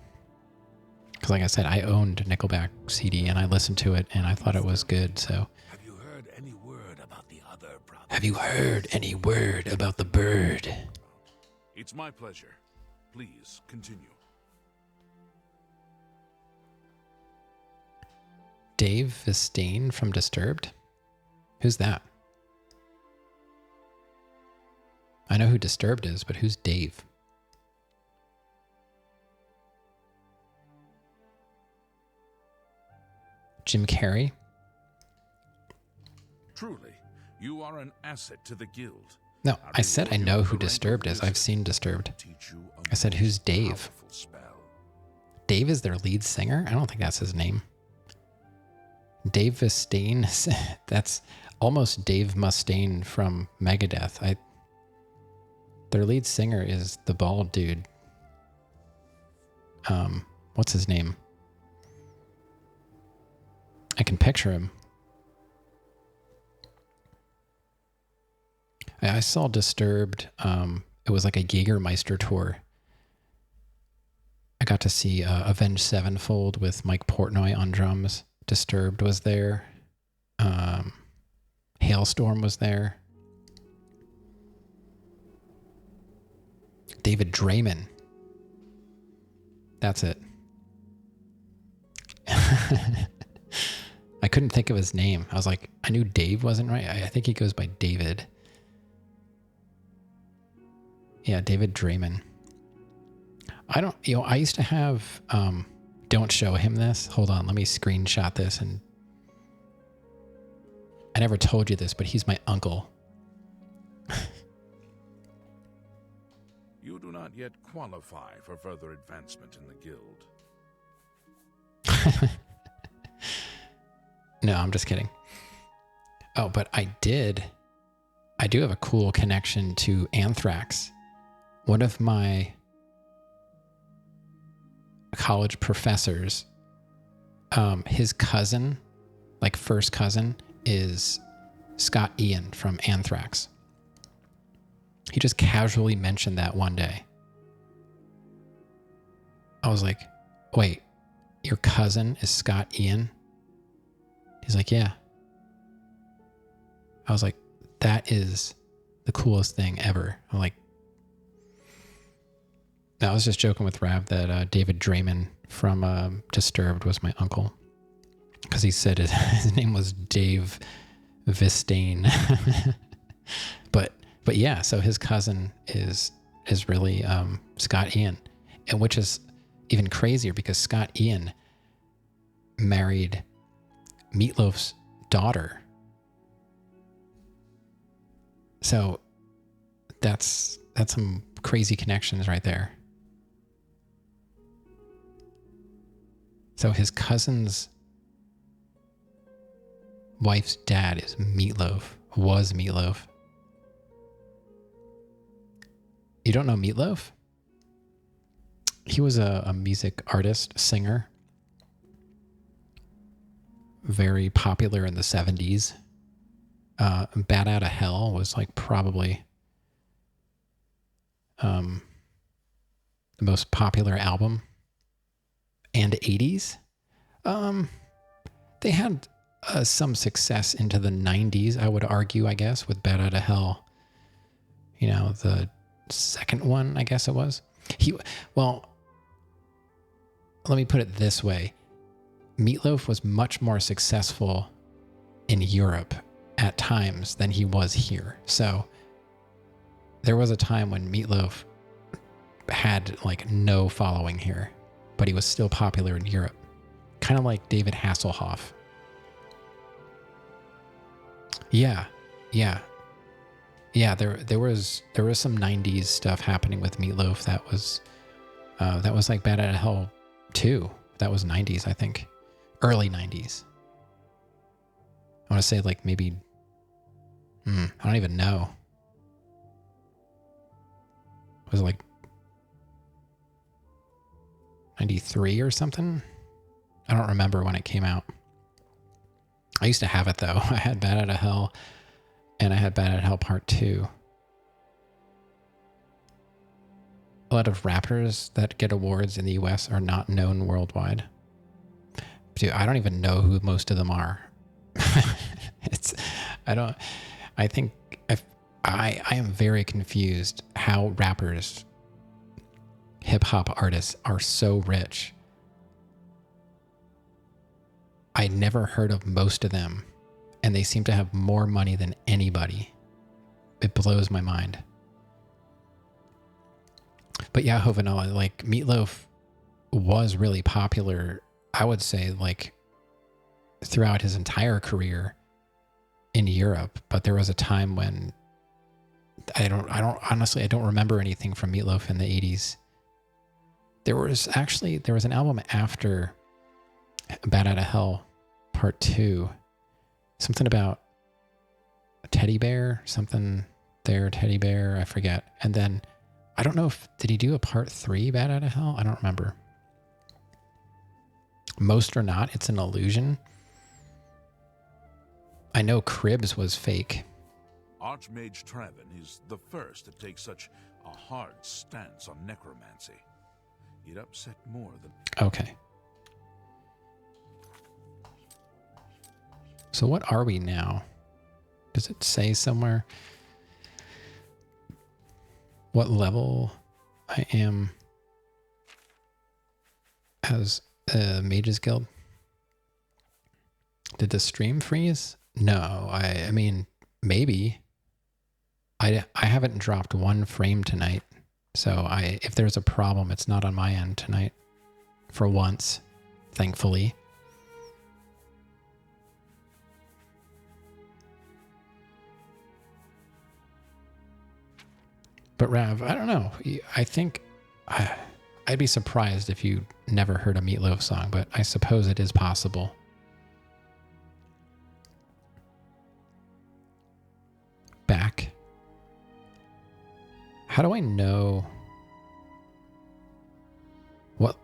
Because like I said, I owned Nickelback CD and I listened to it and I thought it was good, so. Have you heard any word about the other brother? Have you heard any word about the bird? It's my pleasure. Please continue. Dave Vistane from Disturbed? Who's that? I know who Disturbed is, but who's Dave? Jim Carrey? Truly, you are an asset to the guild. No, I said I know who Disturbed is. I've seen Disturbed. I said, who's Dave? Dave is their lead singer? I don't think that's his name. Dave Vistane? That's almost Dave Mustaine from Megadeth. Their lead singer is the bald dude. What's his name? I can picture him. I saw Disturbed. It was like a Jägermeister tour. I got to see Avenged Sevenfold with Mike Portnoy on drums. Disturbed was there. Hailstorm was there. David Draymond. That's it. I couldn't think of his name. I was like, I knew Dave wasn't right. I think he goes by David. Yeah, David Draymond. I used to have, don't show him this. Hold on, let me screenshot this. And I never told you this, but he's my uncle. You do not yet qualify for further advancement in the guild. No, I'm just kidding. Oh, but I do have a cool connection to Anthrax. One of my college professors, his cousin, like first cousin, is Scott Ian from Anthrax. He just casually mentioned that one day. I was like, wait, your cousin is Scott Ian? He's like, yeah. I was like, that is the coolest thing ever. I'm like, I was just joking with Rav that David Draymond from Disturbed was my uncle. Because he said his name was Dave Vistane. But yeah, so his cousin is really Scott Ian. And which is even crazier because Scott Ian married Meatloaf's daughter. So that's some crazy connections right there. So his cousin's wife's dad is Meatloaf, was Meatloaf. You don't know Meatloaf? He was a music artist, singer. Very popular in the 70s. Bat Out of Hell was like probably the most popular album and 80s. They had some success into the 90s, I would argue, I guess, with Bat Out of Hell. You know, the second one, I guess it was. Well, let me put it this way. Meatloaf was much more successful in Europe at times than he was here. So there was a time when Meatloaf had like no following here, but he was still popular in Europe. Kind of like David Hasselhoff. Yeah. There was some 90s stuff happening with Meatloaf that was like Bat Out of Hell 2. That was 90s, I think. Early 90s. I want to say like maybe I don't even know. Was it like 93 or something? I don't remember when it came out. I used to have it though. I had Bat Out of Hell and I had Bat Out of Hell Part 2. A lot of rappers that get awards in the US are not known worldwide. Dude, I don't even know who most of them are. I am very confused how rappers, hip hop artists are so rich. I never heard of most of them, and they seem to have more money than anybody. It blows my mind. But yeah, Hovanoa, like Meatloaf was really popular, I would say, like throughout his entire career in Europe. But there was a time when I don't remember anything from Meatloaf in the 80s. There was an album after Bat Out of Hell Part 2. Something about a teddy bear, teddy bear, I forget. And then, I don't know did he do a Part 3 Bat Out of Hell? I don't remember. Most or Not, It's an Illusion. I know Cribs was fake. Archmage Traven is the first to take such a hard stance on necromancy. It upset more than... Okay. So what are we now? Does it say somewhere what level I am as a Mages Guild? Did the stream freeze? No, I mean, maybe. I haven't dropped one frame tonight. So if there's a problem, it's not on my end tonight. For once, thankfully. But Rav, I don't know. I think I'd be surprised if you never heard a Meatloaf song, but I suppose it is possible. Back. How do I know what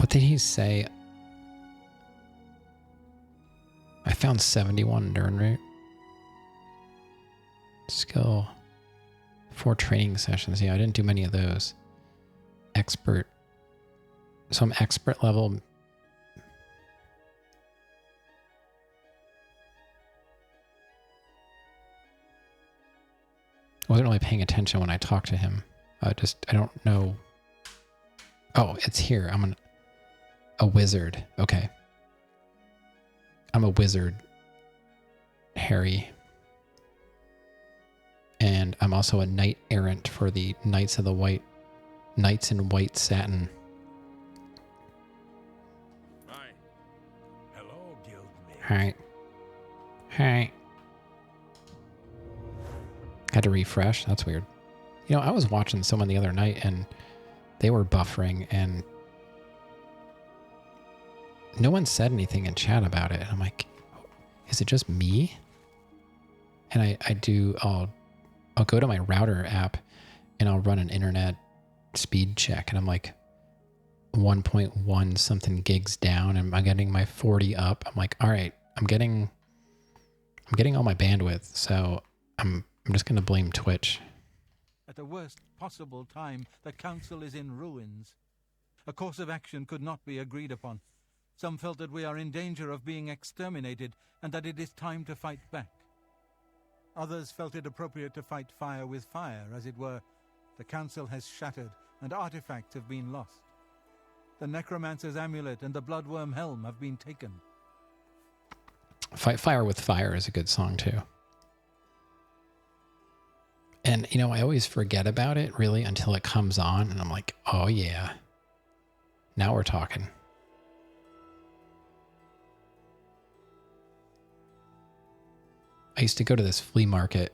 did he say? I found 71 Nernroot. Skill. 4 training sessions. Yeah, I didn't do many of those. Expert. So I'm expert level. I wasn't really paying attention when I talked to him. I don't know. Oh, it's here. I'm a wizard. Okay. I'm a wizard, Harry. And I'm also a knight errant for the Knights in White Satin. Hi. Hello, Guildmate. Hi. Hi. Had to refresh. That's weird. You know, I was watching someone the other night and they were buffering and no one said anything in chat about it. And I'm like, is it just me? And I'll go to my router app and I'll run an internet speed check and I'm like 1.1 something gigs down and I'm getting my 40 up. I'm like, all right, I'm getting all my bandwidth. So I'm just going to blame Twitch. the worst possible time, the council is in ruins. A course of action could not be agreed upon. Some felt that we are in danger of being exterminated and that it is time to fight back. Others felt it appropriate to fight fire with fire, as it were. The council has shattered and artifacts have been lost. The necromancer's amulet and the bloodworm helm have been taken. Fight Fire with Fire is a good song too. And, you know, I always forget about it really until it comes on and I'm like, oh yeah, now we're talking. I used to go to this flea market.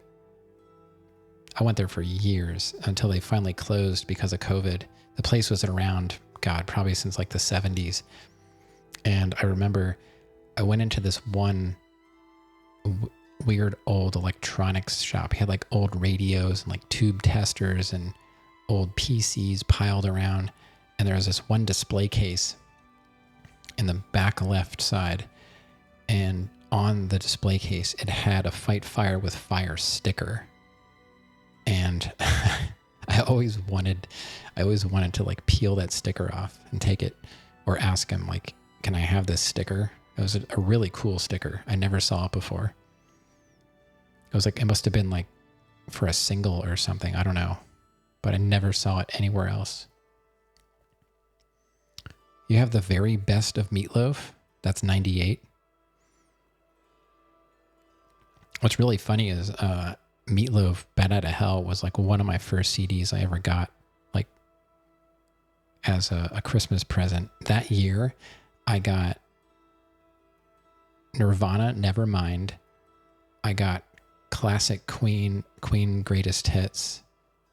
I went there for years until they finally closed because of COVID. The place was around, God, probably since like the 70s. And I remember I went into this one weird old electronics shop. He had like old radios and like tube testers and old PCs piled around. And there was this one display case in the back left side. And on the display case, it had a Fight Fire with Fire sticker. And I always wanted to like peel that sticker off and take it or ask him like, can I have this sticker? It was a really cool sticker. I never saw it before. It was like, it must have been like for a single or something. I don't know, but I never saw it anywhere else. You have the very best of Meatloaf. That's 98. What's really funny is Meatloaf, Bat Outta Hell was like one of my first CDs I ever got, like as a Christmas present. That year, I got Nirvana, Nevermind. I got classic Queen Greatest Hits.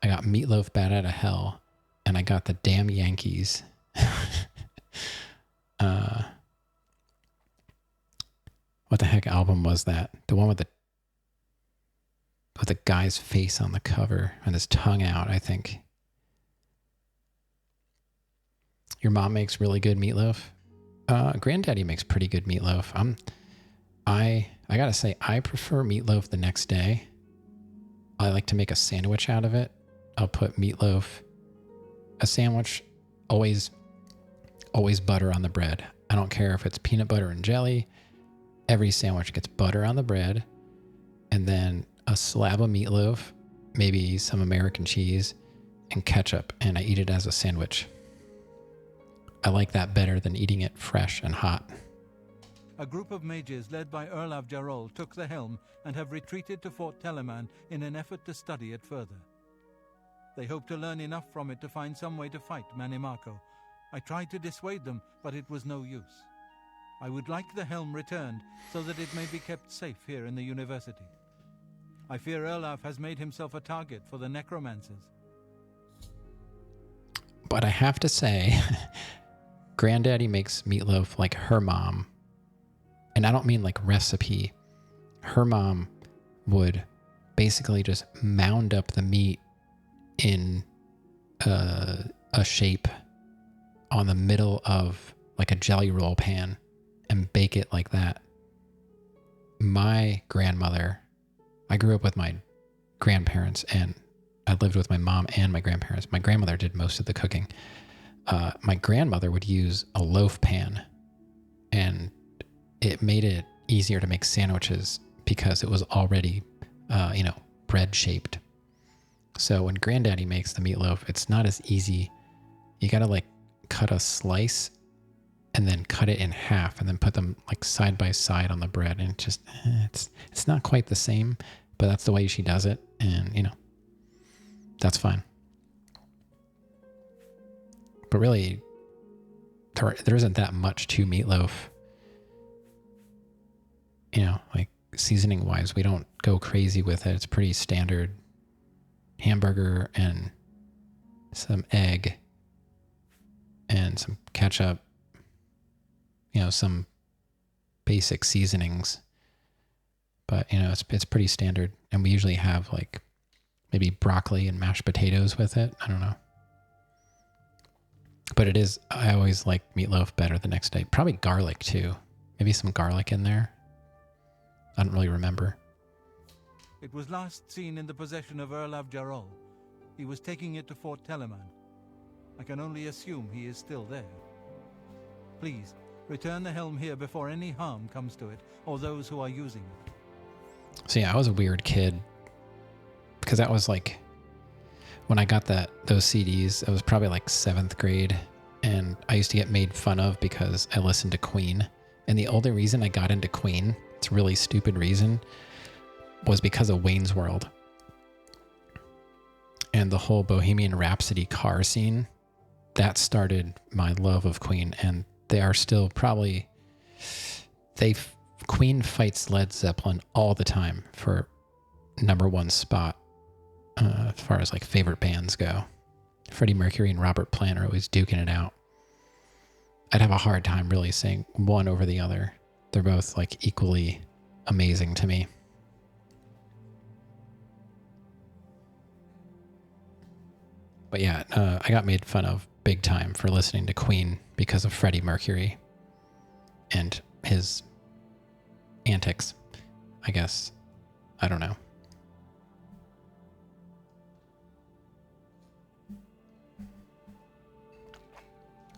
I got Meatloaf, Bat Outta Hell, and I got the Damn Yankees. What the heck album was that? The one with the guy's face on the cover and his tongue out, I think. Your mom makes really good meatloaf. Granddaddy makes pretty good meatloaf. I gotta say, I prefer meatloaf the next day. I like to make a sandwich out of it. I'll put meatloaf, a sandwich, always butter on the bread. I don't care if it's peanut butter and jelly. Every sandwich gets butter on the bread, and then a slab of meatloaf, maybe some American cheese, and ketchup, and I eat it as a sandwich. I like that better than eating it fresh and hot. A group of mages led by Erlav Jarol took the helm and have retreated to Fort Telemann in an effort to study it further. They hope to learn enough from it to find some way to fight Manimarco. I tried to dissuade them, but it was no use. I would like the helm returned so that it may be kept safe here in the university. I fear Erlav has made himself a target for the necromancers. But I have to say, Granddaddy makes meatloaf like her mom. And I don't mean like recipe. Her mom would basically just mound up the meat in a shape on the middle of like a jelly roll pan and bake it like that. My grandmother, I grew up with my grandparents and I lived with my mom and my grandparents. My grandmother did most of the cooking. My grandmother would use a loaf pan, and it made it easier to make sandwiches because it was already, bread shaped. So when Granddaddy makes the meatloaf, it's not as easy. You got to like cut a slice and then cut it in half and then put them like side by side on the bread. And it just, it's not quite the same, but that's the way she does it. And, that's fine. But really, there isn't that much to meatloaf. Like seasoning wise, we don't go crazy with it. It's pretty standard hamburger and some egg and some ketchup, some basic seasonings. But, it's pretty standard. And we usually have like maybe broccoli and mashed potatoes with it. I don't know. But I always like meatloaf better the next day. Probably garlic too. Maybe some garlic in there. I don't really remember. It was last seen in the possession of Erlav Jarol. He was taking it to Fort Telemann. I can only assume he is still there. Please, return the helm here before any harm comes to it, or those who are using it. So yeah, I was a weird kid. Because that was like, when I got those CDs, I was probably like 7th grade. And I used to get made fun of because I listened to Queen. And the only reason I got into Queen, it's a really stupid reason, was because of Wayne's World. And the whole Bohemian Rhapsody car scene, that started my love of Queen. And they are still probably, Queen fights Led Zeppelin all the time for #1 spot as far as like favorite bands go. Freddie Mercury and Robert Plant are always duking it out. I'd have a hard time really saying one over the other. They're both like equally amazing to me. But yeah, I got made fun of big time for listening to Queen because of Freddie Mercury and his antics, I guess. I don't know.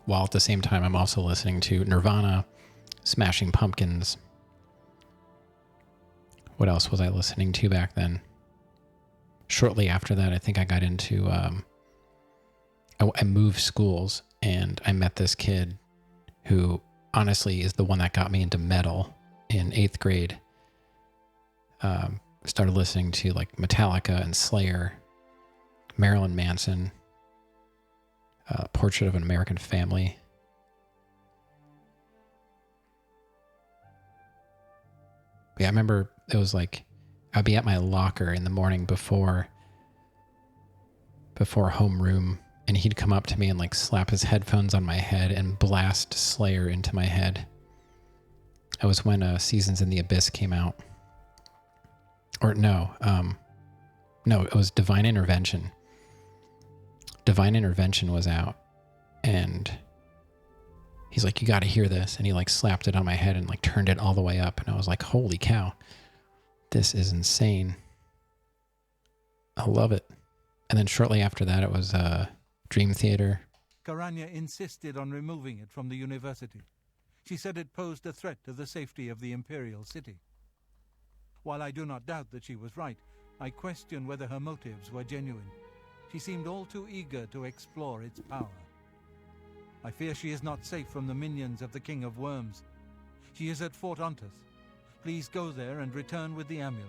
While at the same time, I'm also listening to Nirvana, Smashing Pumpkins. What else was I listening to back then? Shortly after that, I think I got into... I moved schools, and I met this kid who honestly is the one that got me into metal in 8th grade. Started listening to like Metallica and Slayer, Marilyn Manson, Portrait of an American Family. But yeah, I remember it was like I'd be at my locker in the morning before homeroom, and he'd come up to me and like slap his headphones on my head and blast Slayer into my head. It was when Seasons in the Abyss came out. Or no, it was Divine Intervention. Divine Intervention was out, and he's like, you got to hear this. And he like slapped it on my head and like turned it all the way up. And I was like, holy cow, this is insane. I love it. And then shortly after that, it was Dream Theater. Karanya insisted on removing it from the university. She said it posed a threat to the safety of the Imperial City. While I do not doubt that she was right, I question whether her motives were genuine. She seemed all too eager to explore its power. I fear she is not safe from the minions of the King of Worms. She is at Fort Ontus. Please go there and return with the amulet.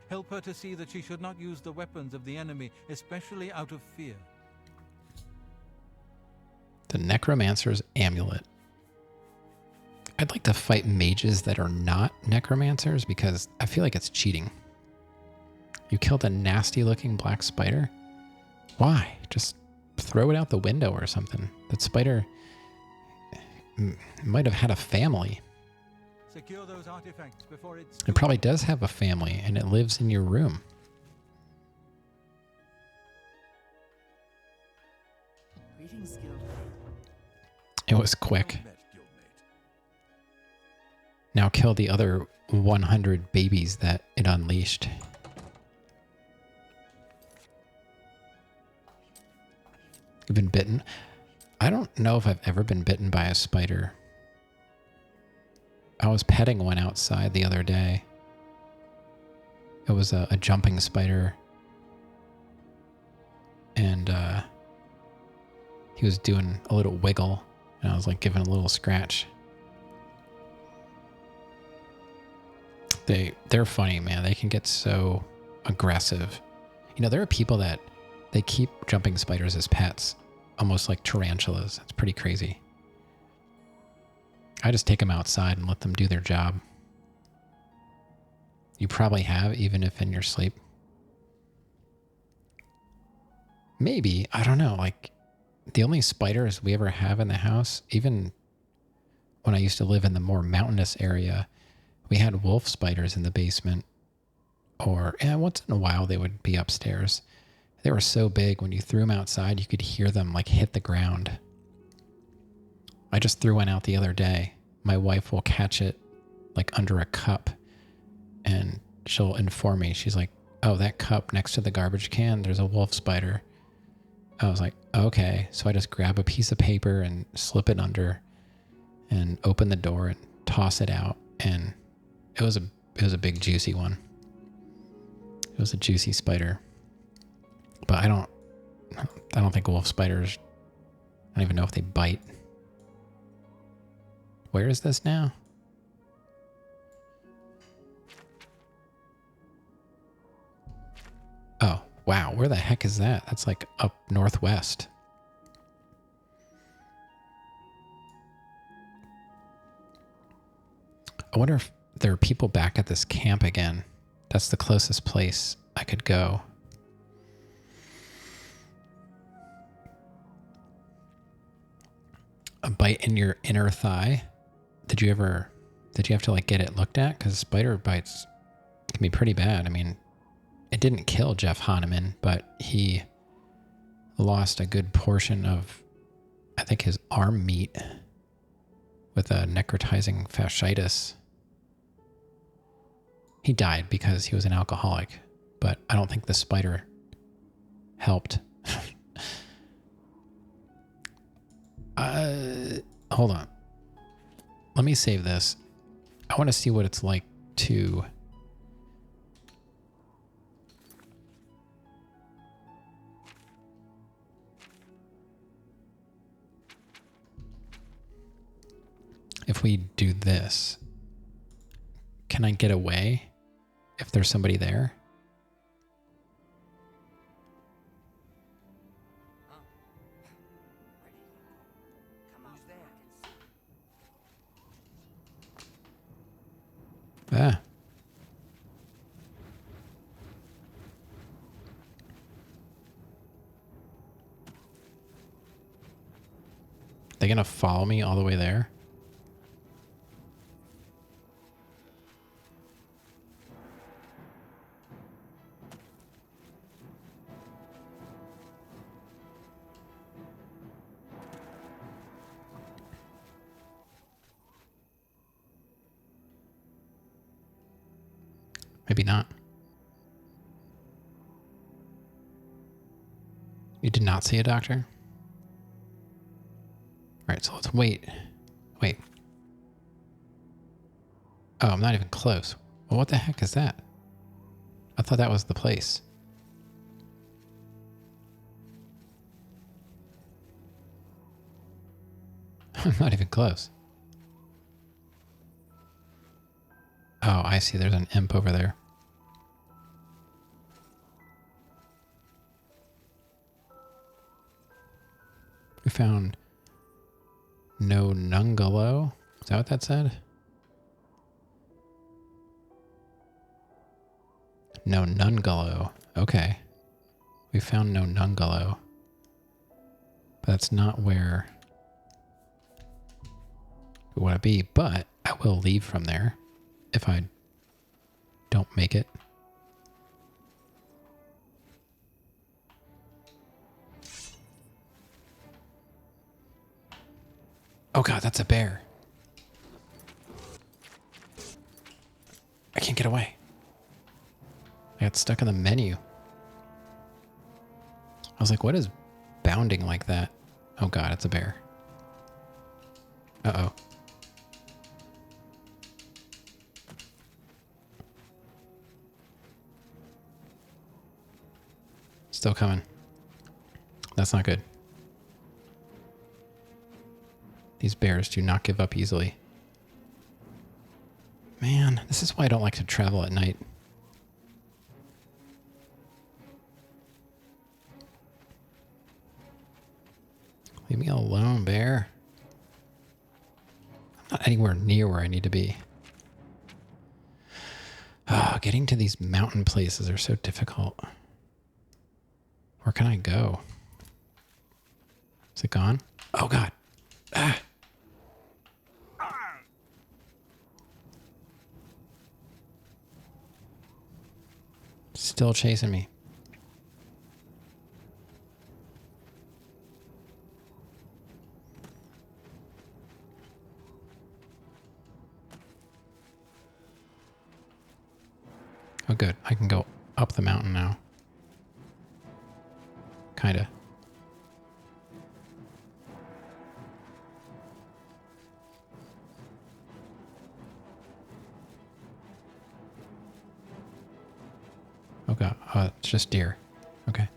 Help her to see that she should not use the weapons of the enemy, especially out of fear. The Necromancer's Amulet. I'd like to fight mages that are not necromancers because I feel like it's cheating. You killed a nasty looking black spider? Why? Just throw it out the window or something. That spider might have had a family. Secure those artifacts before it's... It probably does have a family, and it lives in your room. Greetings, Guildmate. It was quick. Now kill the other 100 babies that it unleashed. You've been bitten? I don't know if I've ever been bitten by a spider. I was petting one outside the other day. It was a jumping spider. And he was doing a little wiggle. And I was like giving a little scratch. They're funny, man. They can get so aggressive. You know, there are people that they keep jumping spiders as pets, almost like tarantulas. It's pretty crazy. I just take them outside and let them do their job. You probably have, even if in your sleep. Maybe, I don't know, like the only spiders we ever have in the house, even when I used to live in the more mountainous area, we had wolf spiders in the basement, or once in a while they would be upstairs. They were so big, when you threw them outside, you could hear them like hit the ground. I just threw one out the other day. My wife will catch it like under a cup, and she'll inform me. She's like, oh, that cup next to the garbage can, there's a wolf spider. I was like, okay. So I just grab a piece of paper and slip it under and open the door and toss it out. And it was a big juicy one. It was a juicy spider. But I don't think wolf spiders, I don't even know if they bite. Where is this now? Oh, wow. Where the heck is that? That's like up northwest. I wonder if there are people back at this camp again. That's the closest place I could go. A bite in your inner thigh. Did you have to like get it looked at? Because spider bites can be pretty bad. I mean, it didn't kill Jeff Hanneman, but he lost a good portion of, I think, his arm meat with a necrotizing fasciitis. He died because he was an alcoholic, but I don't think the spider helped. Hold on. Let me save this. I want to see what it's like to... If we do this, can I get away if there's somebody there? Ah. They gonna follow me all the way there? Maybe not. You did not see a doctor? All right, so let's wait. Wait. Oh, I'm not even close. Well, what the heck is that? I thought that was the place. I'm not even close. Oh, I see. There's an imp over there. We found no Nungalo. Is that what that said? No Nungalo. Okay. We found no Nungalo. But that's not where we want to be. But I will leave from there if I don't make it. Oh god, that's a bear. I can't get away. I got stuck in the menu. I was like, what is bounding like that? Oh god, it's a bear. Uh-oh. Still coming. That's not good. These bears do not give up easily. Man, this is why I don't like to travel at night. Leave me alone, bear. I'm not anywhere near where I need to be. Getting to these mountain places are so difficult. Where can I go? Is it gone? Oh, God. Ah. Still chasing me. Oh, good. I can go up the mountain now. Kinda. Oh god, it's just deer. Okay.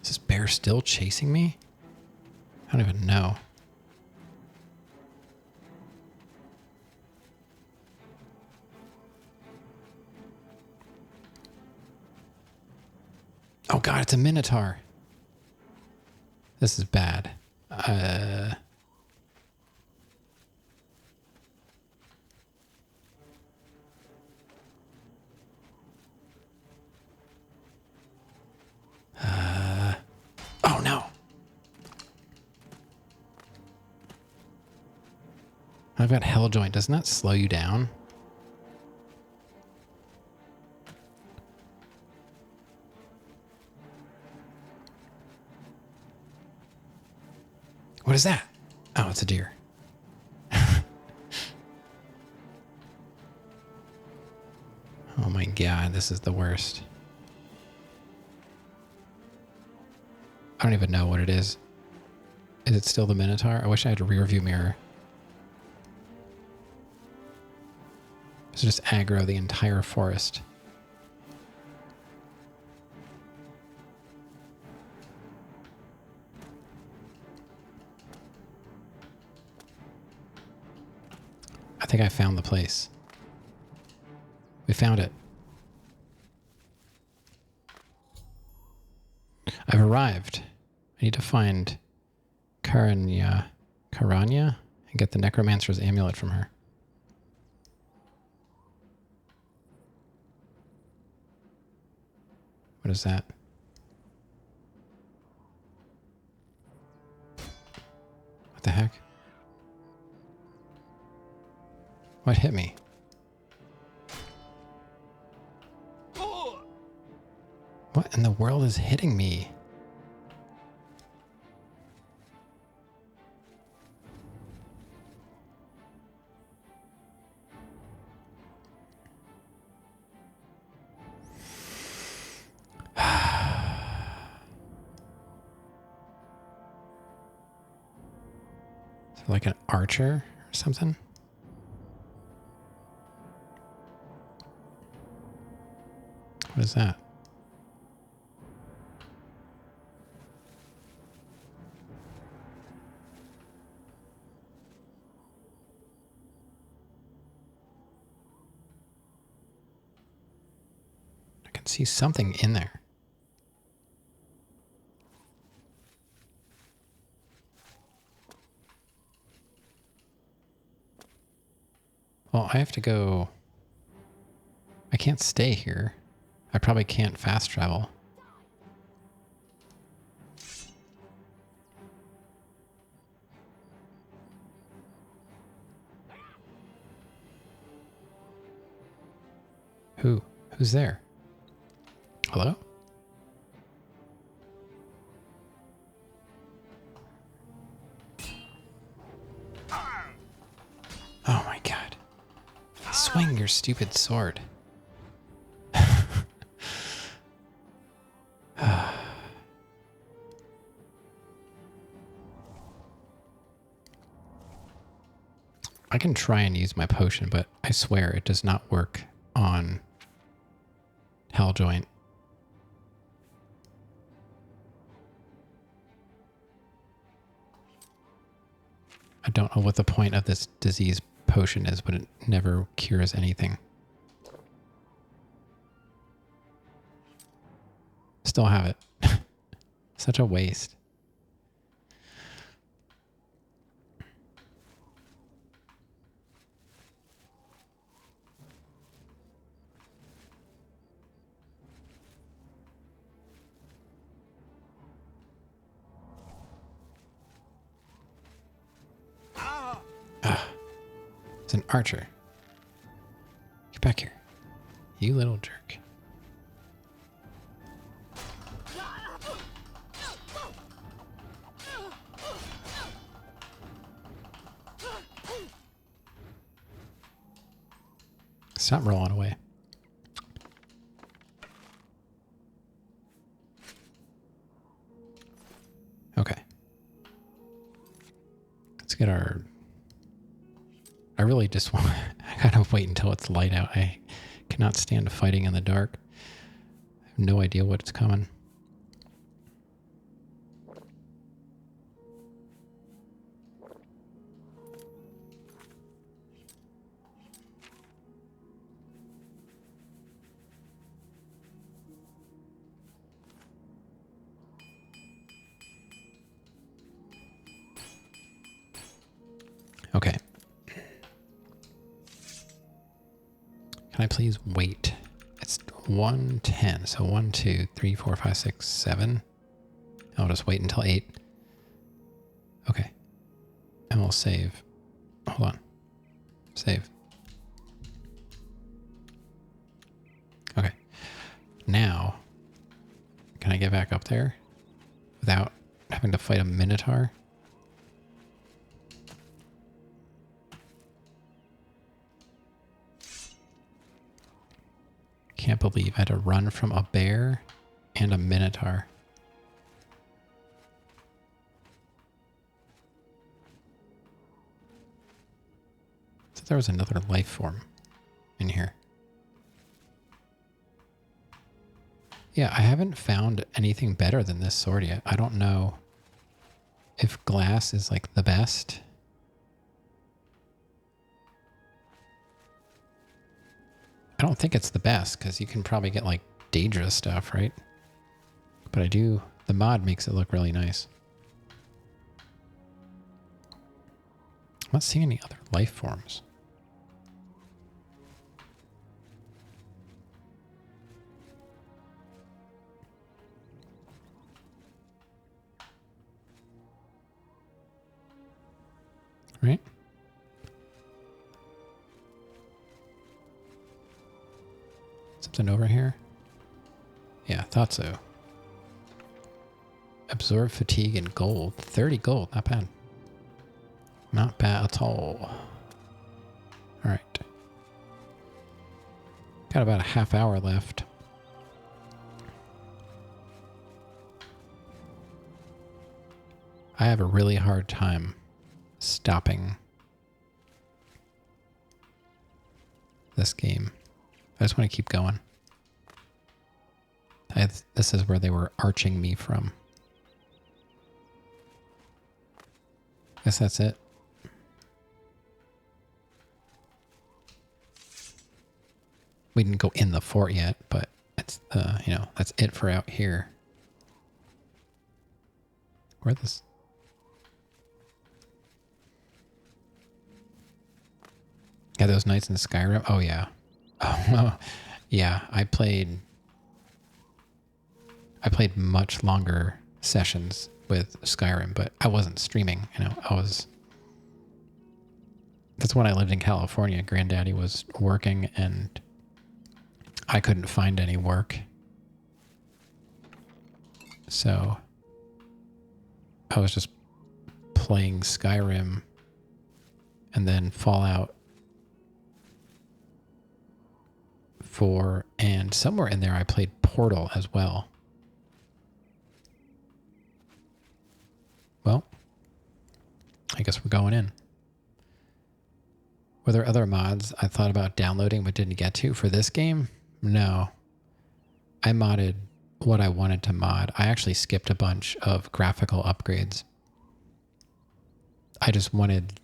Is this bear still chasing me? I don't even know. Oh god, it's a minotaur. This is bad. Oh no. I've got hell joint. Doesn't that slow you down? What is that? Oh, it's a deer. Oh my god, this is the worst. I don't even know what it is. Is it still the Minotaur? I wish I had a rear view mirror. It's just aggro the entire forest. I think I found the place. We found it. I've arrived. I need to find Karanya and get the necromancer's amulet from her. What is that? What the heck? What hit me? What in the world is hitting me? Is it like an archer or something? What is that? I can see something in there. Well, I have to go. I can't stay here. I probably can't fast travel. Who's there? Hello? Oh my god. Swing your stupid sword. I can try and use my potion, but I swear it does not work on Helljoint. I don't know what the point of this disease potion is, but it never cures anything. Still have it. Such a waste. It's an archer. Get back here. You little jerk. Stop rolling away. Okay. Let's get our... I really just want... I gotta wait until it's light out. I cannot stand fighting in the dark. I have no idea what's coming. Okay. Can I please wait? It's 1:10, so 1, 2, 3, 4, 5, 6, 7. I'll just wait until 8. Okay. And we'll save. Hold on. Save. Okay. Now, can I get back up there without having to fight a Minotaur? Can't believe I had to run from a bear and a Minotaur. So there was another life form in here. Yeah, I haven't found anything better than this sword yet. I don't know if glass is like the best. I don't think it's the best because you can probably get like Daedra stuff, right? But I do, the mod makes it look really nice. I'm not seeing any other life forms. Right? Something over here? Yeah, thought so. Absorb fatigue and gold. 30 gold, not bad. Not bad at all. Alright. Got about a half hour left. I have a really hard time stopping this game. I just want to keep going. This is where they were arching me from. Guess that's it. We didn't go in the fort yet, but it's that's it for out here. Where this? Yeah, those nights in Skyrim. Oh yeah. Oh yeah. I played much longer sessions with Skyrim, but I wasn't streaming. That's when I lived in California. Granddaddy was working and I couldn't find any work. So I was just playing Skyrim and then Fallout 4, and somewhere in there I played Portal as well. Well, I guess we're going in. Were there other mods I thought about downloading but didn't get to for this game? No. I modded what I wanted to mod. I actually skipped a bunch of graphical upgrades. I just wanted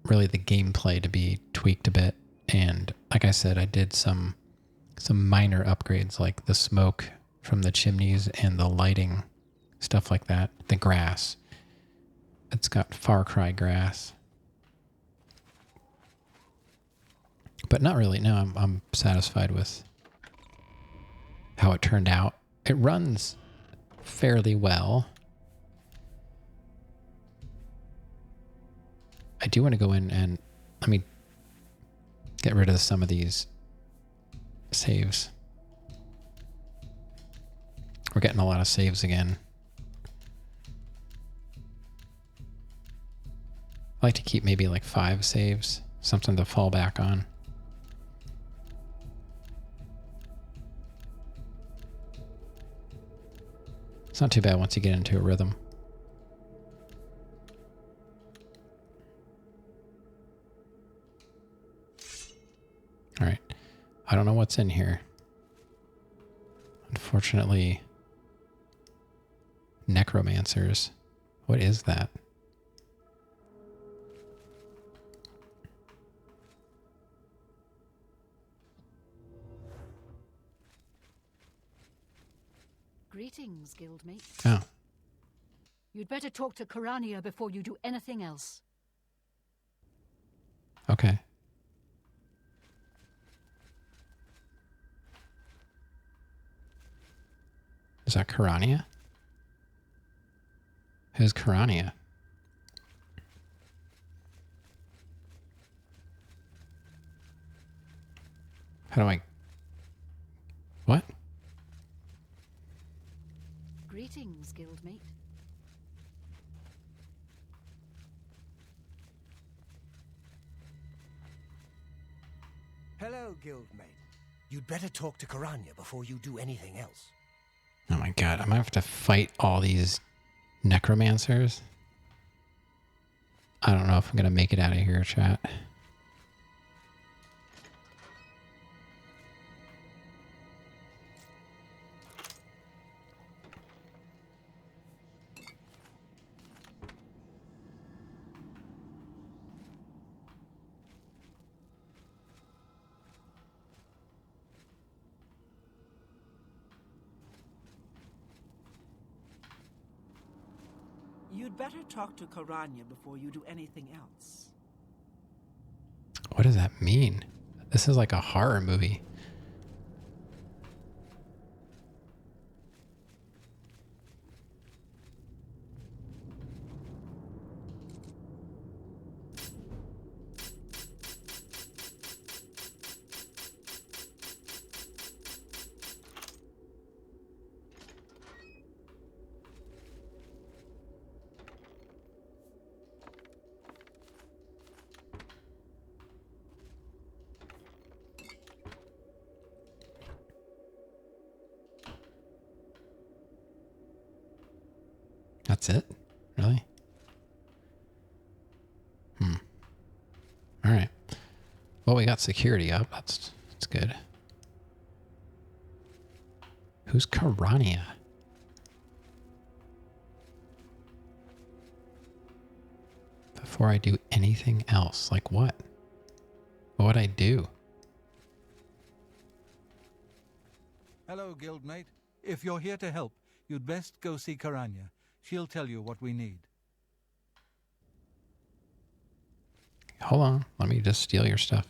really the gameplay to be tweaked a bit. And like I said, I did some minor upgrades like the smoke from the chimneys and the lighting, stuff like that. The grass. It's got Far Cry grass. But not really. No, I'm satisfied with how it turned out. It runs fairly well. I do want to go in and let me get rid of some of these saves. We're getting a lot of saves again. I like to keep maybe like 5 saves, something to fall back on. not too bad once you get into a rhythm. All right. I don't know what's in here. Unfortunately, necromancers. What is that? Greetings, guildmate. Oh. You'd better talk to Karania before you do anything else. Okay. Is that Karania? Who's Karania? How do I... What? Greetings, guildmate. Hello, guildmate. You'd better talk to Karanya before you do anything else. Oh my god, I'm gonna have to fight all these necromancers. I don't know if I'm gonna make it out of here, chat. You'd better talk to Karanya before you do anything else. What does that mean? This is like a horror movie. That's it? Really? All right. Well, we got security up. That's good. Who's Karania? Before I do anything else, like what? What would I do? Hello, guildmate. If you're here to help, you'd best go see Karanya. She'll tell you what we need. Hold on. Let me just steal your stuff.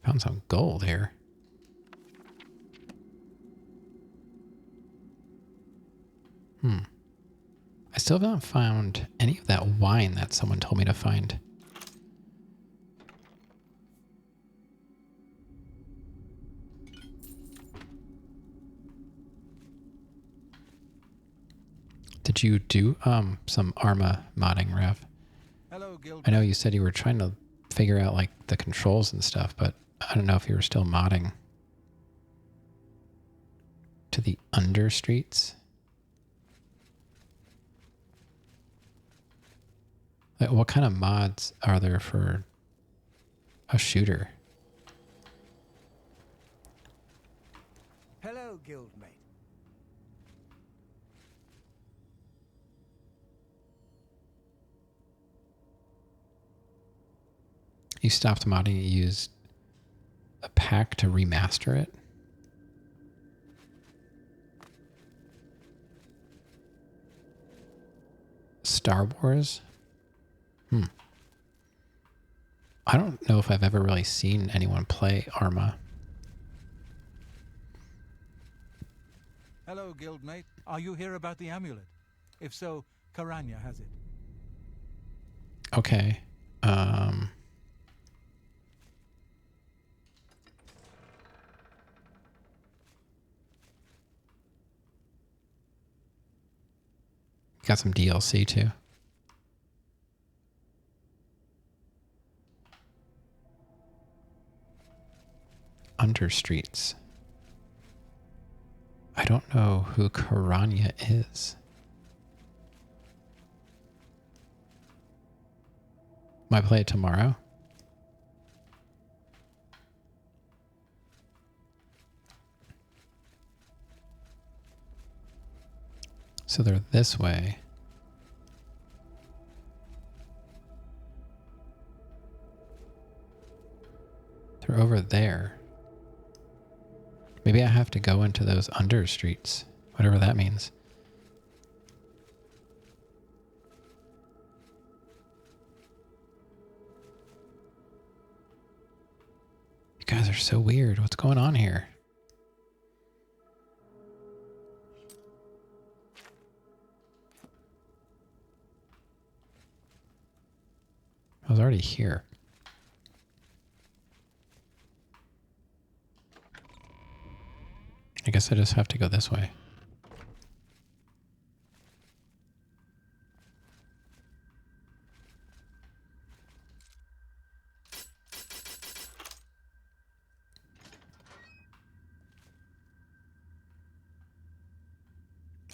Found some gold here. I still haven't found any of that wine that someone told me to find. Did you do some Arma modding, Rev? Hello, guildmate. I know you said you were trying to figure out like the controls and stuff, but I don't know if you were still modding to the under streets. Like, what kind of mods are there for a shooter? Hello, guildmate. You stopped modding, you used a pack to remaster it? Star Wars? I don't know if I've ever really seen anyone play Arma. Hello, guildmate. Are you here about the amulet? If so, Karanya has it. Okay. Got some DLC too. Under streets. I don't know who Karanya is. Might play it tomorrow. So they're this way. They're over there. Maybe I have to go into those under streets, whatever that means. You guys are so weird. What's going on here? I was already here. I guess I just have to go this way.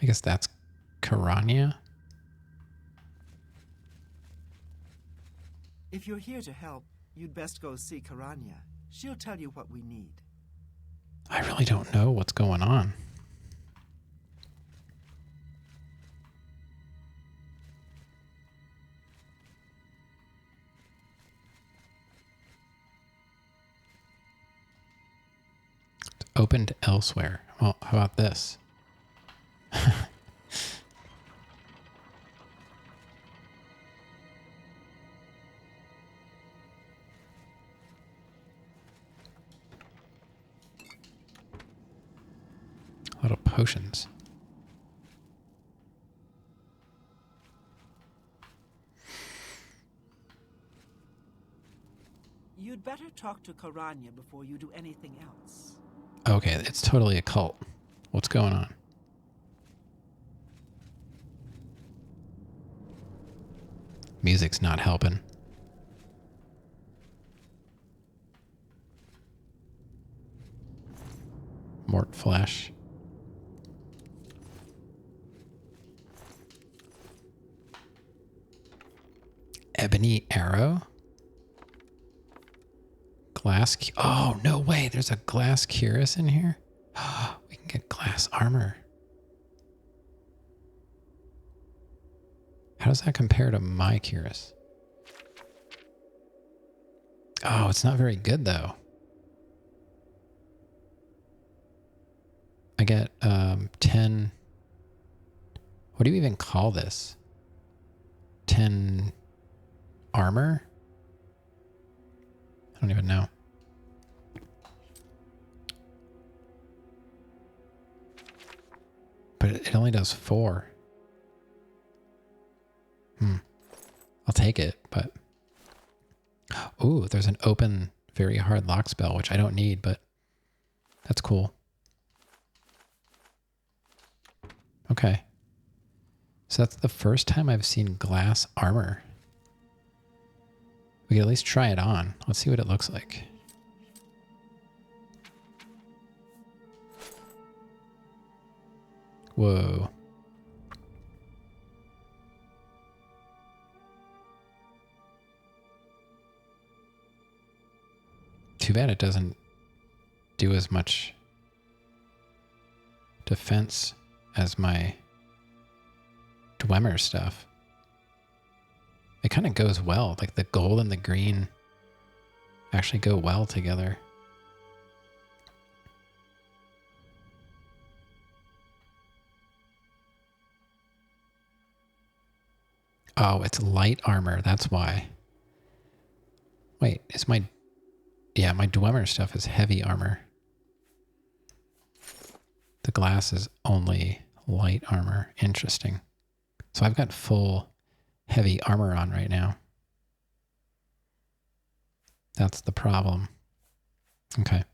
I guess that's Karanya. If you're here to help, you'd best go see Karanya. She'll tell you what we need. I really don't know what's going on. It's opened elsewhere. Well, how about this? A lot of potions. You'd better talk to Karanya before you do anything else. Okay, it's totally a cult. What's going on? Music's not helping. Mort flesh. Ebony arrow. Glass. Oh, no way. There's a glass cuirass in here. We can get glass armor. How does that compare to my cuirass? Oh, it's not very good though. I get 10. What do you even call this? 10 armor? I don't even know. But it only does 4. I'll take it, but... Ooh, there's an open, very hard lock spell, which I don't need, but that's cool. Okay. So that's the first time I've seen glass armor. We can at least try it on. Let's see what it looks like. Whoa. Too bad it doesn't do as much defense as my Dwemer stuff. It kind of goes well. Like the gold and the green actually go well together. Oh, it's light armor. That's why. Wait, is my... Yeah, my Dwemer stuff is heavy armor. The glass is only light armor. Interesting. So I've got full heavy armor on right now. That's the problem. Okay.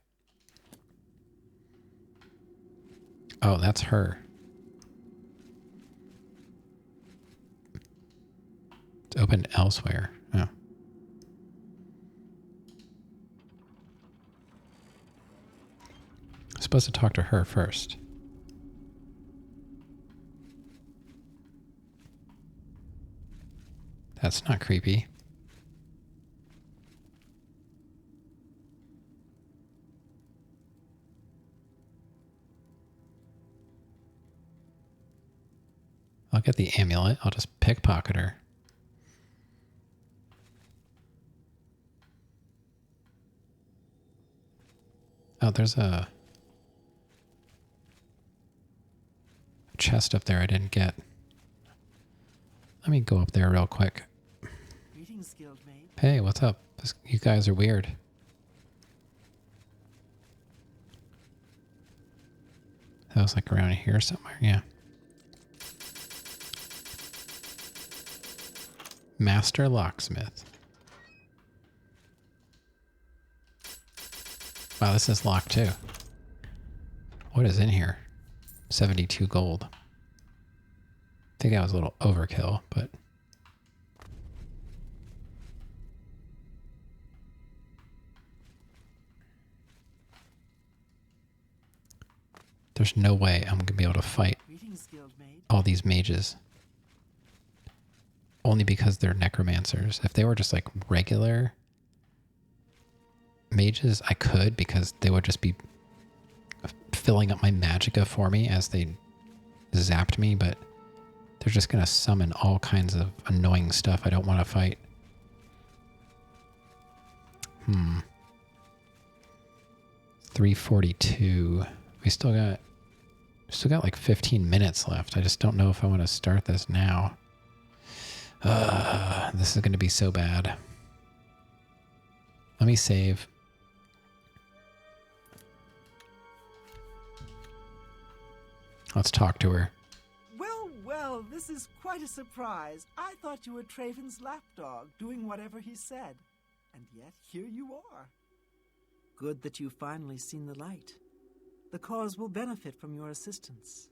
Oh, that's her. It's opened elsewhere. Oh. I'm supposed to talk to her first. that's not creepy. I'll get the amulet. I'll just pickpocket her. Oh, there's a chest up there I didn't get. Let me go up there real quick. Greetings, Guildmate. Hey, what's up? You guys are weird. That was like around here somewhere, yeah. Master Locksmith. Wow, this is locked too. What is in here? 72 gold. I think that was a little overkill, but... There's no way I'm going to be able to fight all these mages. Only because they're necromancers. If they were just like regular mages, I could, because they would just be filling up my magicka for me as they zapped me, but they're just going to summon all kinds of annoying stuff I don't want to fight. 342. We still got like 15 minutes left. I just don't know if I want to start this now. This is going to be so bad. Let me save. Let's talk to her. Well, this is quite a surprise. I thought you were Traven's lapdog, doing whatever he said. And yet, here you are. Good that you've finally seen the light. The cause will benefit from your assistance.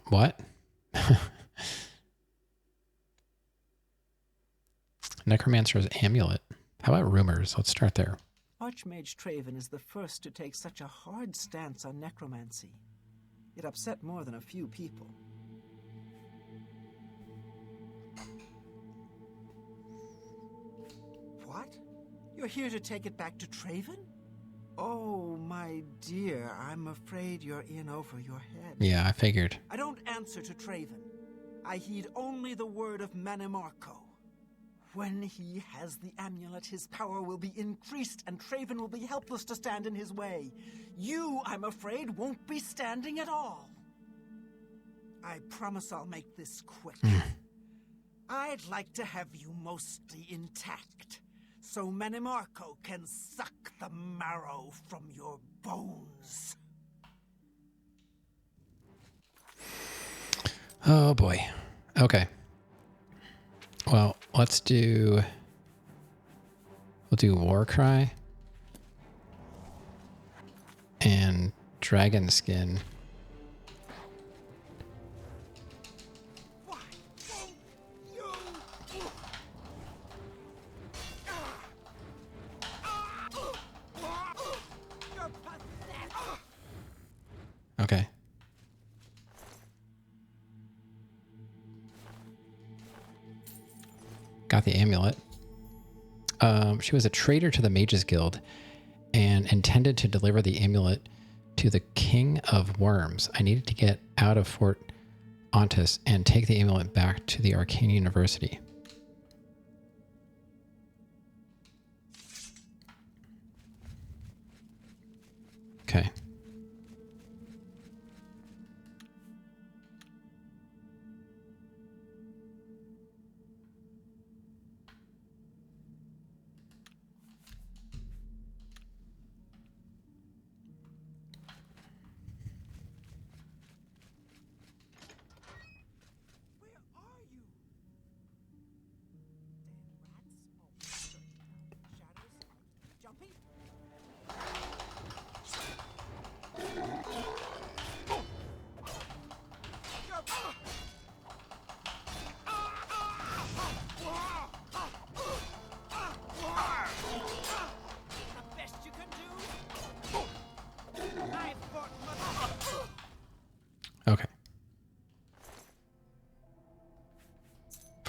What? Necromancer's amulet. How about rumors? Let's start there. Archmage Traven is the first to take such a hard stance on necromancy. It upset more than a few people. What? You're here to take it back to Traven? Oh, my dear, I'm afraid you're in over your head. Yeah, I figured. I don't answer to Traven. I heed only the word of Manimarco. When he has the amulet, his power will be increased, and Traven will be helpless to stand in his way. You, I'm afraid, won't be standing at all. I promise I'll make this quick. I'd like to have you mostly intact, so Manimarco can suck the marrow from your bones. Oh boy. Okay. Well, we'll do Warcry and Dragon Skin. Okay. Got the amulet. She was a traitor to the Mages Guild and intended to deliver the amulet to the King of Worms. I needed to get out of Fort Ontis and take the amulet back to the Arcane University. Okay.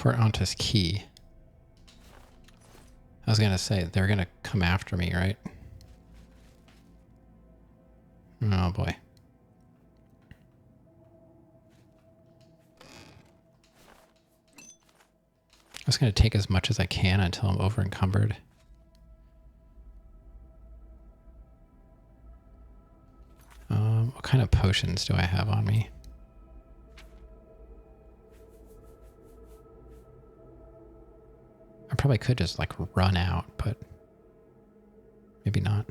Fort Antis Key. I was gonna say, they're gonna come after me, right? Oh boy. I'm just gonna take as much as I can until I'm over encumbered. What kind of potions do I have on me? I probably could just like run out, but maybe not.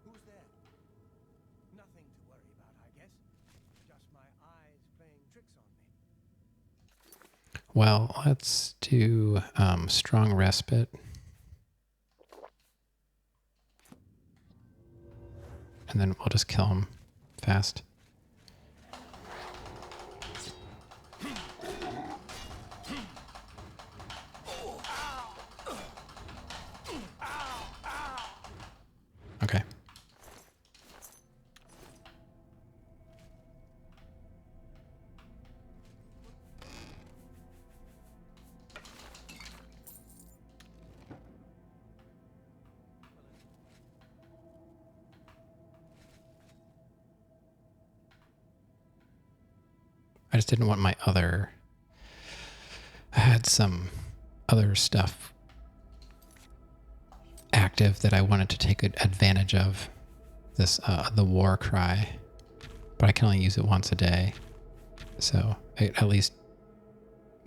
Who's there? Nothing to worry about, I guess. Just my eyes playing tricks on me. Well, let's do strong respite. And then we'll just kill him fast. Okay. I just didn't want my other... I had some other stuff active that I wanted to take advantage of. This, the war cry. But I can only use it once a day. So it at least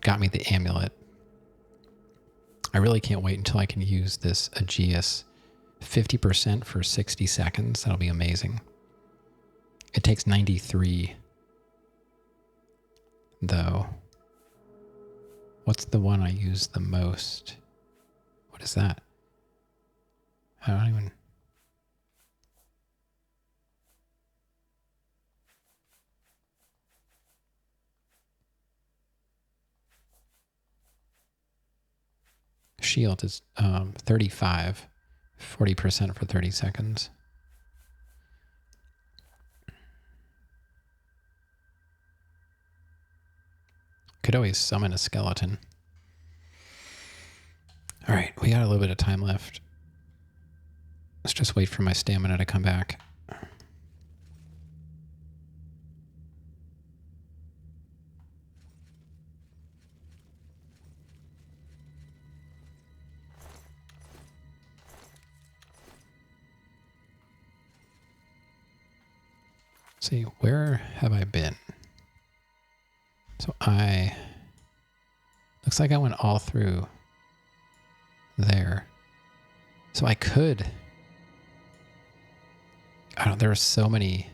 got me the amulet. I really can't wait until I can use this Aegeus 50% for 60 seconds. That'll be amazing. It takes 93 though. What's the one I use the most? What is that? I don't even... Shield is 35, 40% for 30 seconds. Could always summon a skeleton. All right, we got a little bit of time left. Let's just wait for my stamina to come back. Let's see, where have I been? So looks like I went all through there. So I could, there are so many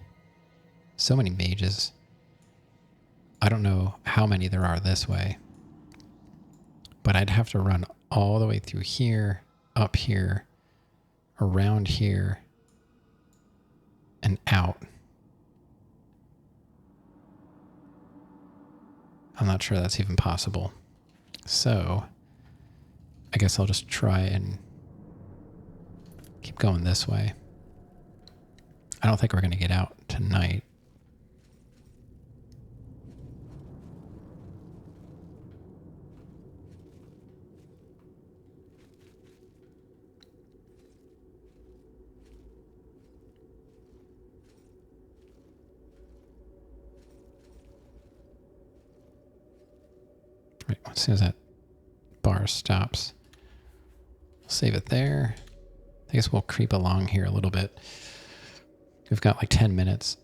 mages. I don't know how many there are this way, but I'd have to run all the way through here, up here, around here, and out. I'm not sure that's even possible. So I guess I'll just try and keep going this way. I don't think we're going to get out tonight. Right, as soon as that bar stops, we'll save it there. I guess we'll creep along here a little bit. We've got like 10 minutes.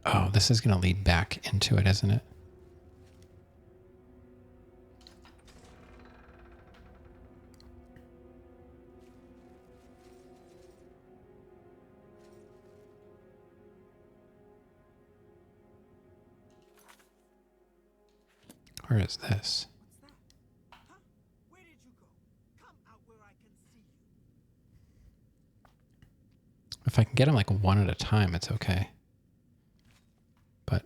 Oh, this is going to lead back into it, isn't it? Where is this? What's that? Huh? Where did you go? Come out where I can see you. If I can get them like one at a time, it's okay. But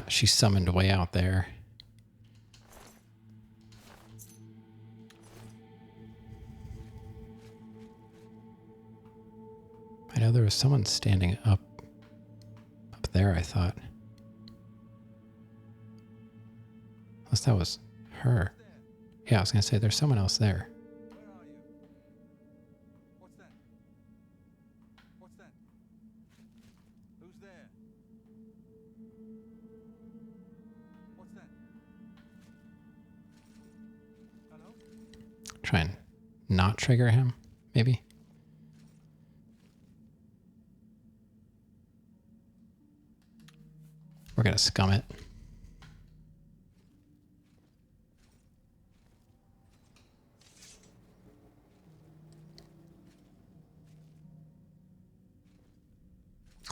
she summoned way out there. I know there was someone standing up there, I thought. Unless that was her. Yeah, I was going to say there's someone else there. Where are you? What's that? What's that? Who's there? What's that? Hello? Try and not trigger him, maybe. We're going to scum it.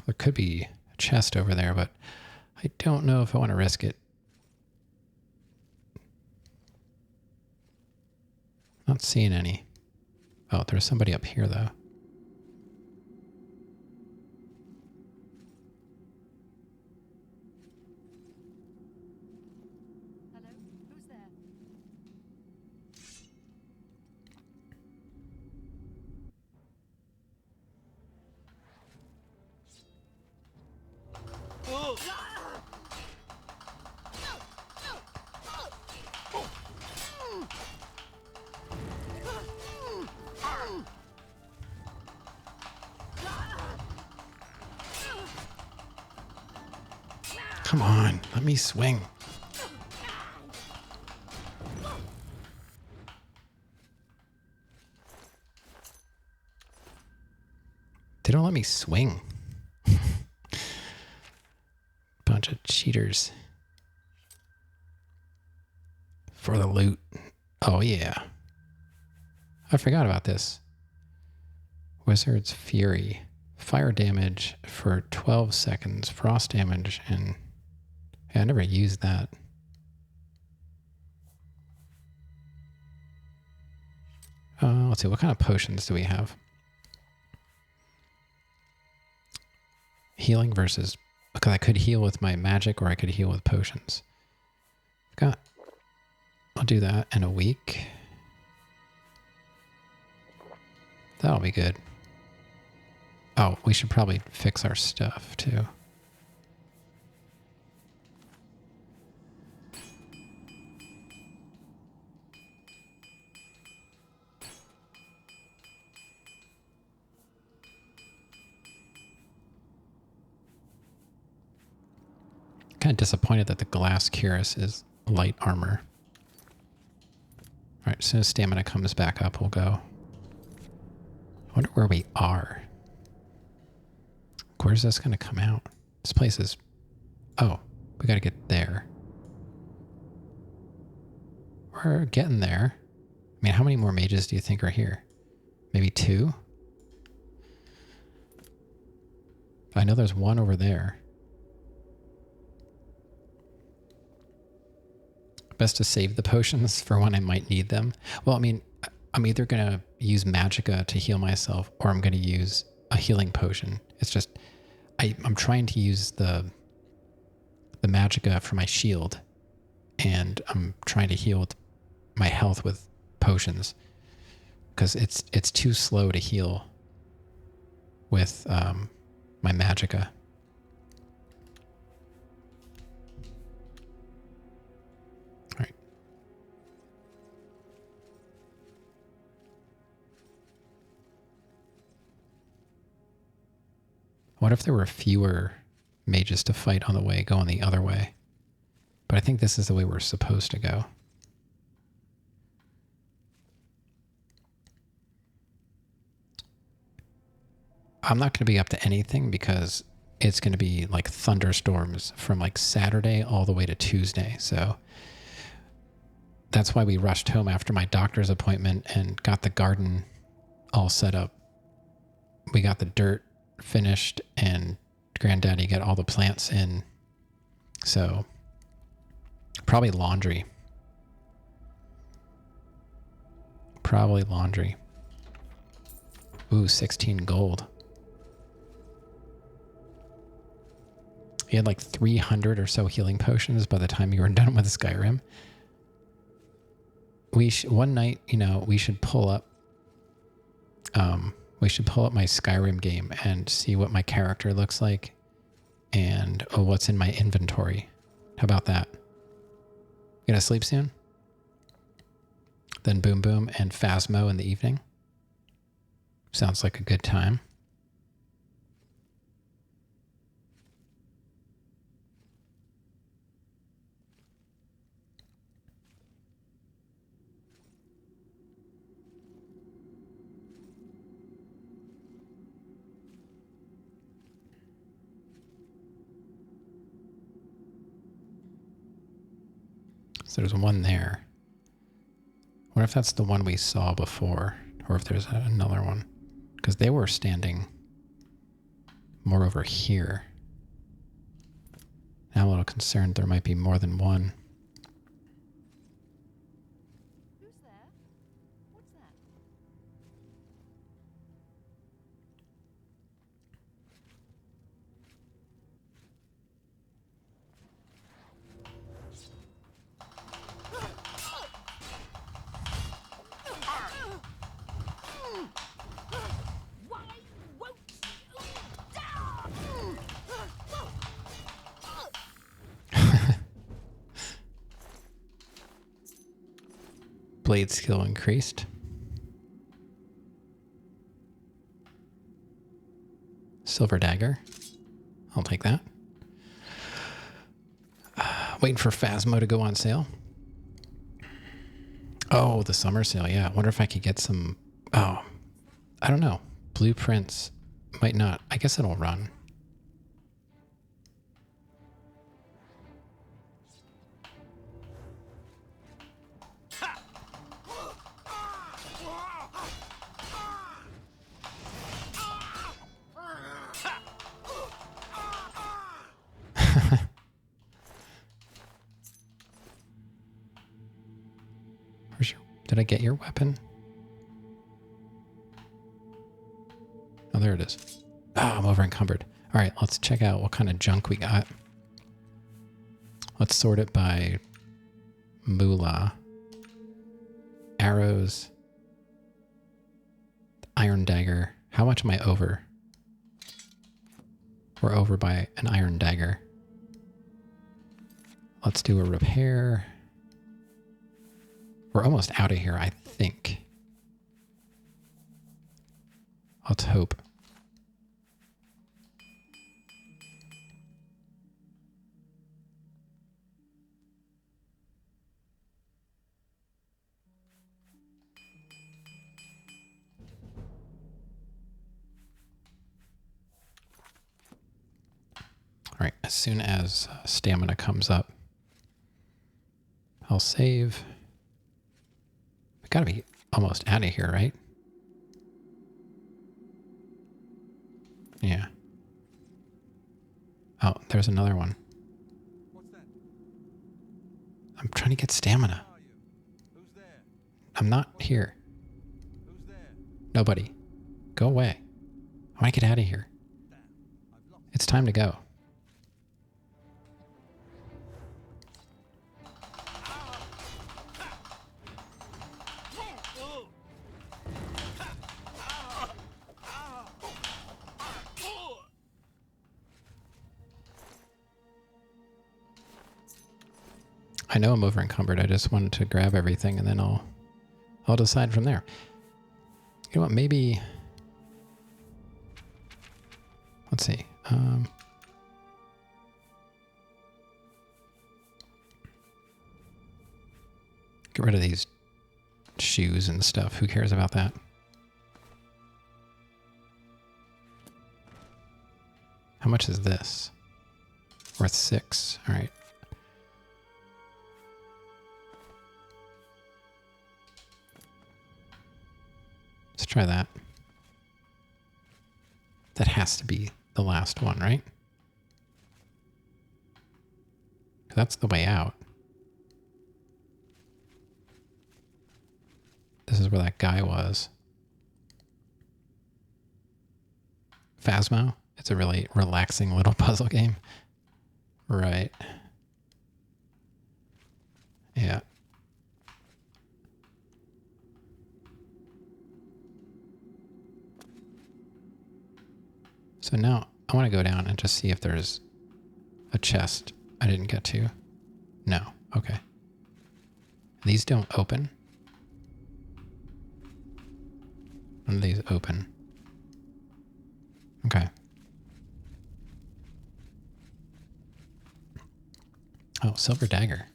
There could be a chest over there, but I don't know if I want to risk it. Not seeing any. Oh, there's somebody up here, though. Hello? Who's there? Come on, let me swing. They don't let me swing. Bunch of cheaters. For the loot. Oh, yeah. I forgot about this. Wizard's Fury. Fire damage for 12 seconds. Frost damage and... Yeah, I never used that. Let's see, what kind of potions do we have? Healing versus... Because I could heal with my magic or I could heal with potions. I'll do that in a week. That'll be good. Oh, we should probably fix our stuff too. Kind of disappointed that the glass cuirass is light armor. All right, as soon as stamina comes back up, we'll go. I wonder where we are. Where's this going to come out? This place is... Oh, we got to get there. We're getting there. I mean, how many more mages do you think are here? Maybe 2? I know there's one over there. Best to save the potions for when I might need them. Well, I mean, I'm either going to use Magicka to heal myself or I'm going to use a healing potion. It's just, I'm trying to use the Magicka for my shield and I'm trying to heal my health with potions because it's too slow to heal with my Magicka. What if there were fewer mages to fight on the way going the other way? But I think this is the way we're supposed to go. I'm not going to be up to anything because it's going to be like thunderstorms from like Saturday all the way to Tuesday. So that's why we rushed home after my doctor's appointment and got the garden all set up we got the dirt finished and Granddaddy got all the plants in. So probably laundry. Probably laundry. Ooh, 16 gold. He had like 300 or so healing potions by the time you were done with Skyrim. One night, you know, we should pull up my Skyrim game and see what my character looks like and what's in my inventory. How about that? You gonna sleep soon? Then Boom Boom and Phasmo in the evening. Sounds like a good time. So there's one there. I wonder if that's the one we saw before, or if there's another one. Because they were standing more over here. Now I'm a little concerned there might be more than one. Who's there? What's that? Why won't you down? Blade skill increased. Silver dagger. I'll take that. Waiting for Phasmo to go on sale. Oh, the summer sale. Yeah. I wonder if I could get some. Oh, I don't know. Blueprints might not. I guess it'll run. Did I get your weapon? Oh, there it is. Oh, I'm over encumbered. All right, let's check out what kind of junk we got. Let's sort it by moolah. Arrows. Iron dagger. How much am I over? We're over by an iron dagger. Let's do a repair. We're almost out of here, I think. Let's hope. All right, as soon as stamina comes up, I'll save. We gotta be almost out of here, right? Yeah. Oh, there's another one. What's that? I'm trying to get stamina. Who are you? Who's there? I'm not here. Who's there? Nobody. Go away. I want to get out of here. Damn, I've lost. It's time to go. I know I'm over encumbered. I just wanted to grab everything and then I'll decide from there. You know what? Maybe. Let's see. Get rid of these shoes and stuff. Who cares about that? How much is this? Worth 6. All right. Let's try that. That has to be the last one, right? That's the way out. This is where that guy was. Phasmo? It's a really relaxing little puzzle game. Right. Yeah. So now I want to go down and just see if there's a chest I didn't get to. No. Okay. These don't open. None of these open. Okay. Oh, silver dagger.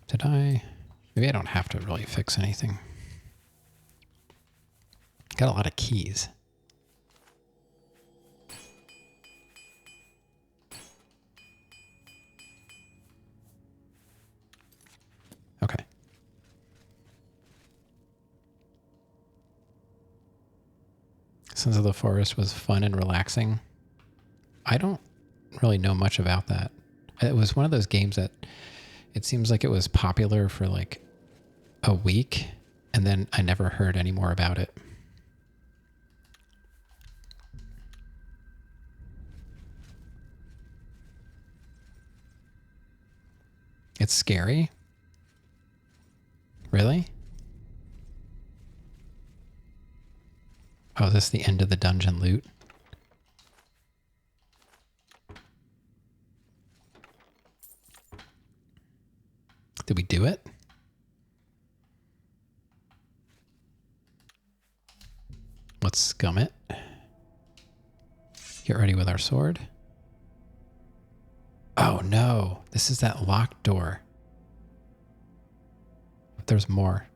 Did I? Maybe I don't have to really fix anything. Got a lot of keys. Okay. Sons of the Forest was fun and relaxing. I don't really know much about that. It was one of those games that it seems like it was popular for like a week, and then I never heard any more about it. It's scary? Really? Oh, is this the end of the dungeon loot? Did we do it? Let's scum it. Get ready with our sword. Oh no, this is that locked door. There's more.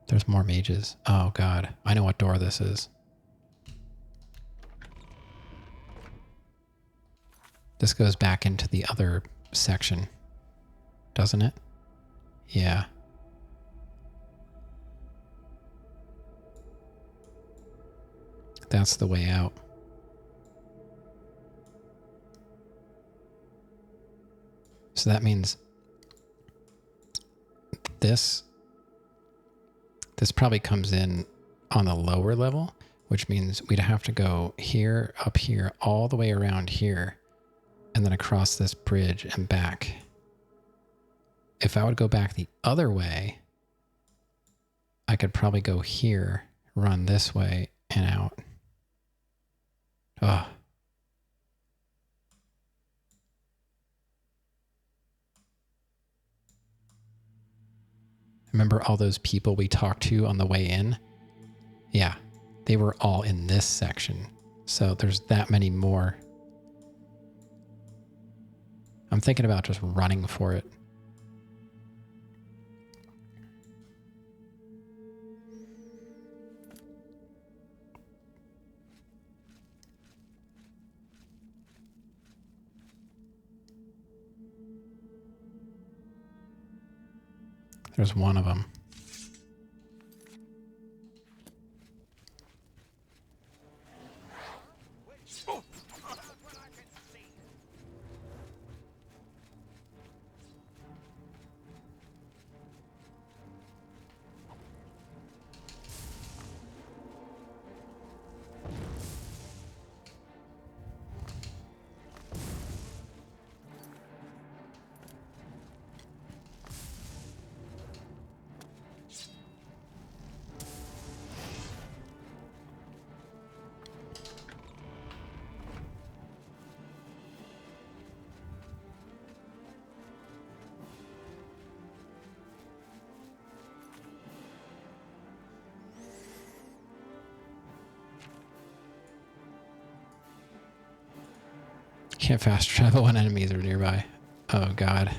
There's more mages. Oh god, I know what door this is. This goes back into the other section, doesn't it? Yeah. That's the way out. So that means this probably comes in on the lower level, which means we'd have to go here, up here, all the way around here, and then across this bridge and back. If I would go back the other way, I could probably go here, run this way, and out. Ugh. Remember all those people we talked to on the way in? Yeah, they were all in this section. So there's that many more. I'm thinking about just running for it. There's one of them. Can't fast travel when enemies are nearby. Oh god.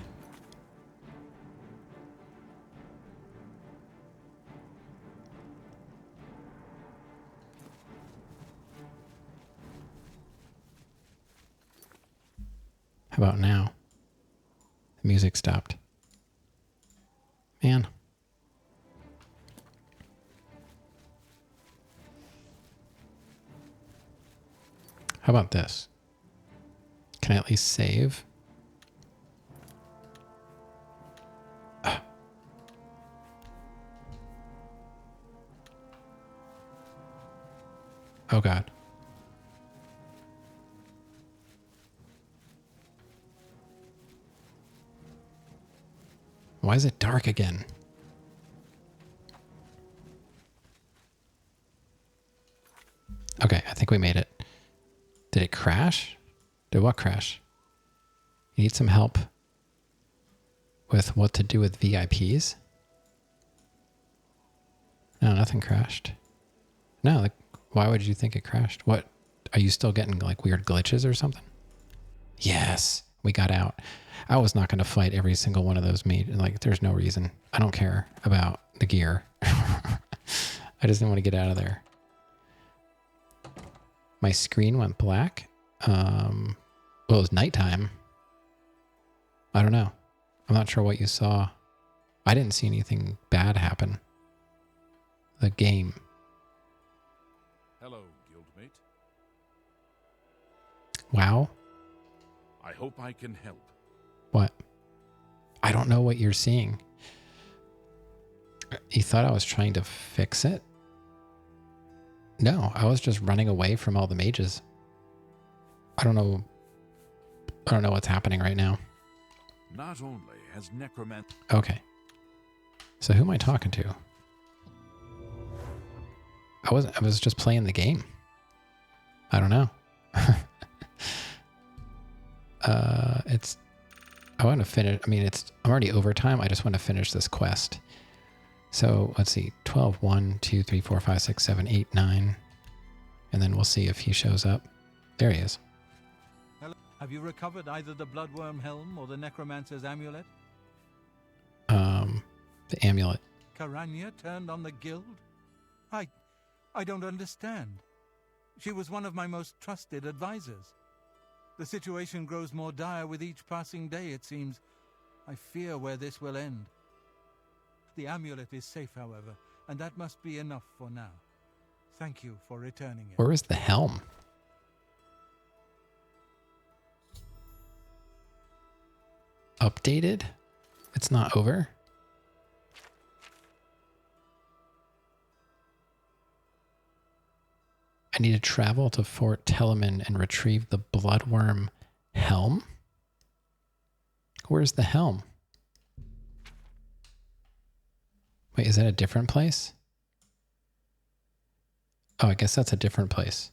How about now? The music stopped. Man. How about this? Can I at least save? Oh God. Why is it dark again? Okay, I think we made it. Did it crash? Did what crash? You need some help with what to do with VIPs? No, nothing crashed. No, like, why would you think it crashed? What? Are you still getting like weird glitches or something? Yes, we got out. I was not going to fight every single one of those like, there's no reason. I don't care about the gear. I just didn't want to get out of there. My screen went black. Well, it was nighttime. I don't know. I'm not sure what you saw. I didn't see anything bad happen. The game. Hello, guildmate. Wow. I hope I can help. What? I don't know what you're seeing. You thought I was trying to fix it? No, I was just running away from all the mages. I don't know what's happening right now. Not only has necromancy... Okay. So who am I talking to? I was just playing the game. I don't know. I want to finish. I mean, I'm already overtime. I just want to finish this quest. So let's see. 12, 1, 2, 3, 4, 5, 6, 7, 8, 9. And then we'll see if he shows up. There he is. Hello. Have you recovered either the Bloodworm Helm or the Necromancer's Amulet? The amulet. Karanya turned on the guild? I don't understand. She was one of my most trusted advisors. The situation grows more dire with each passing day, it seems. I fear where this will end. The amulet is safe, however, and that must be enough for now. Thank you for returning it. Where is the helm? Updated? It's not over? I need to travel to Fort Telemann and retrieve the Bloodworm Helm? Where's the helm? Wait, is that a different place? Oh, I guess that's a different place.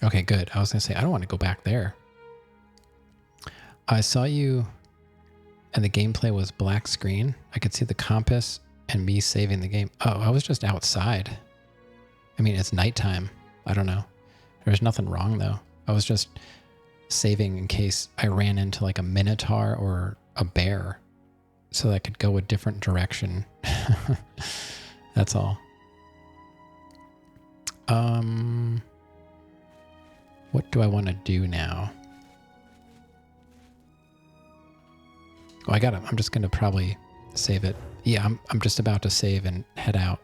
Okay, good. I was going to say, I don't want to go back there. I saw you and the gameplay was black screen. I could see the compass and me saving the game. Oh, I was just outside. I mean, it's nighttime. I don't know. There's nothing wrong, though. I was just saving in case I ran into like a minotaur or a bear so that I could go a different direction. That's all. What do I want to do now? Oh, I'm just going to probably save it. Yeah, I'm just about to save and head out.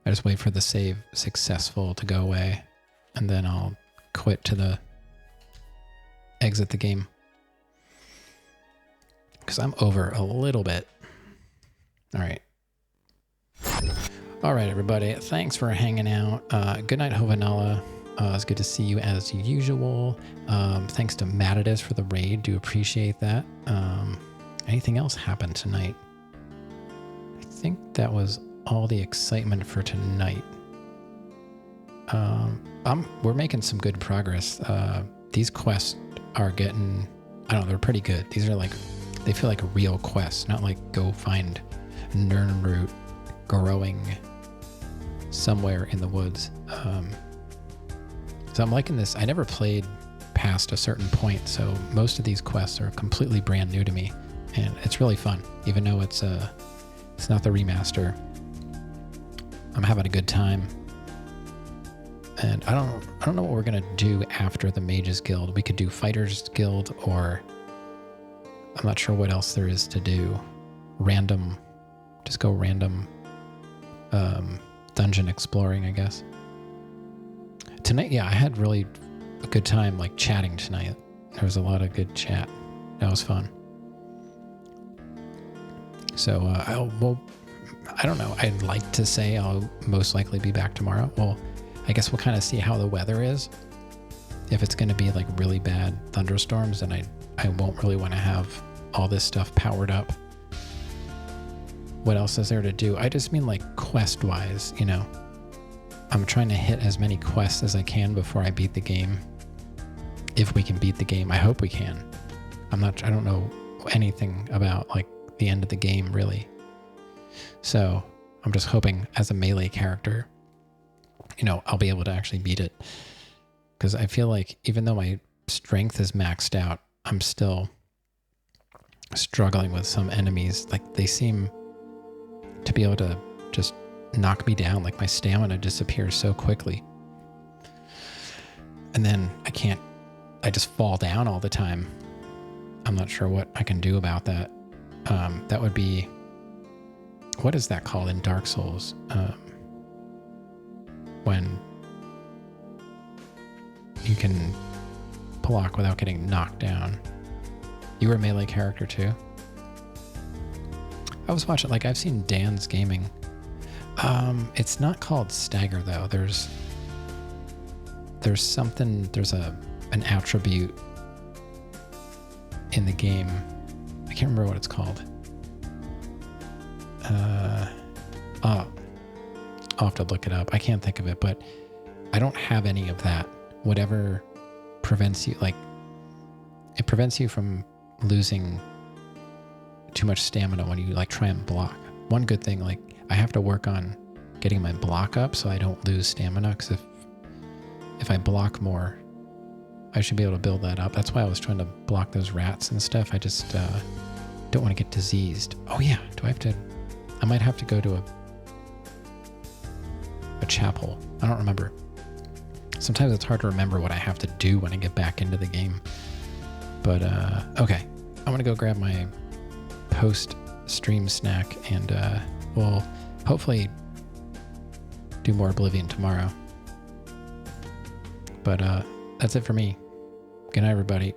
I just wait for the save successful to go away, and then I'll quit to exit the game. Because I'm over a little bit. All right. All right, everybody. Thanks for hanging out. Good night, Hovanala. It's good to see you as usual. Thanks to Matadis for the raid. Do appreciate that. Anything else happened tonight? I think that was all the excitement for tonight. We're making some good progress. These quests are getting, I don't know, they're pretty good. These are like, they feel like real quests, not like go find Nirnroot growing somewhere in the woods. So I'm liking this. I never played past a certain point, so most of these quests are completely brand new to me, and it's really fun, even though it's not the remaster. I'm having a good time, And I don't know what we're gonna do after the Mages Guild. We could do Fighters Guild, or I'm not sure what else there is to do. Random, just go random dungeon exploring, I guess. Tonight, yeah, I had really a good time like chatting tonight. There was a lot of good chat. That was fun. So I don't know. I'd like to say I'll most likely be back tomorrow. Well, I guess we'll kind of see how the weather is. If it's going to be like really bad thunderstorms, then I won't really want to have all this stuff powered up. What else is there to do? I just mean like quest-wise, you know. I'm trying to hit as many quests as I can before I beat the game. If we can beat the game, I hope we can. I don't know anything about like the end of the game really. So I'm just hoping as a melee character, you know, I'll be able to actually beat it. Because I feel like even though my strength is maxed out, I'm still struggling with some enemies. Like they seem to be able to just knock me down. Like my stamina disappears so quickly. And then I just fall down all the time. I'm not sure what I can do about that. That would be, what is that called in Dark Souls? When you can block without getting knocked down. You were a melee character too? I was watching, like I've seen Dan's gaming. It's not called stagger though. There's an attribute in the game. I can't remember what it's called. I'll have to look it up. I can't think of it, but I don't have any of that. Whatever prevents you, like, it prevents you from losing too much stamina when you like try and block. One good thing, like, I have to work on getting my block up so I don't lose stamina, because if I block more, I should be able to build that up. That's why I was trying to block those rats and stuff. I just don't want to get diseased. Oh yeah, I might have to go to a chapel. I don't remember. Sometimes it's hard to remember what I have to do when I get back into the game. But okay, I'm gonna go grab my post-stream snack, and we'll hopefully do more Oblivion tomorrow. But that's it for me. Good night, everybody.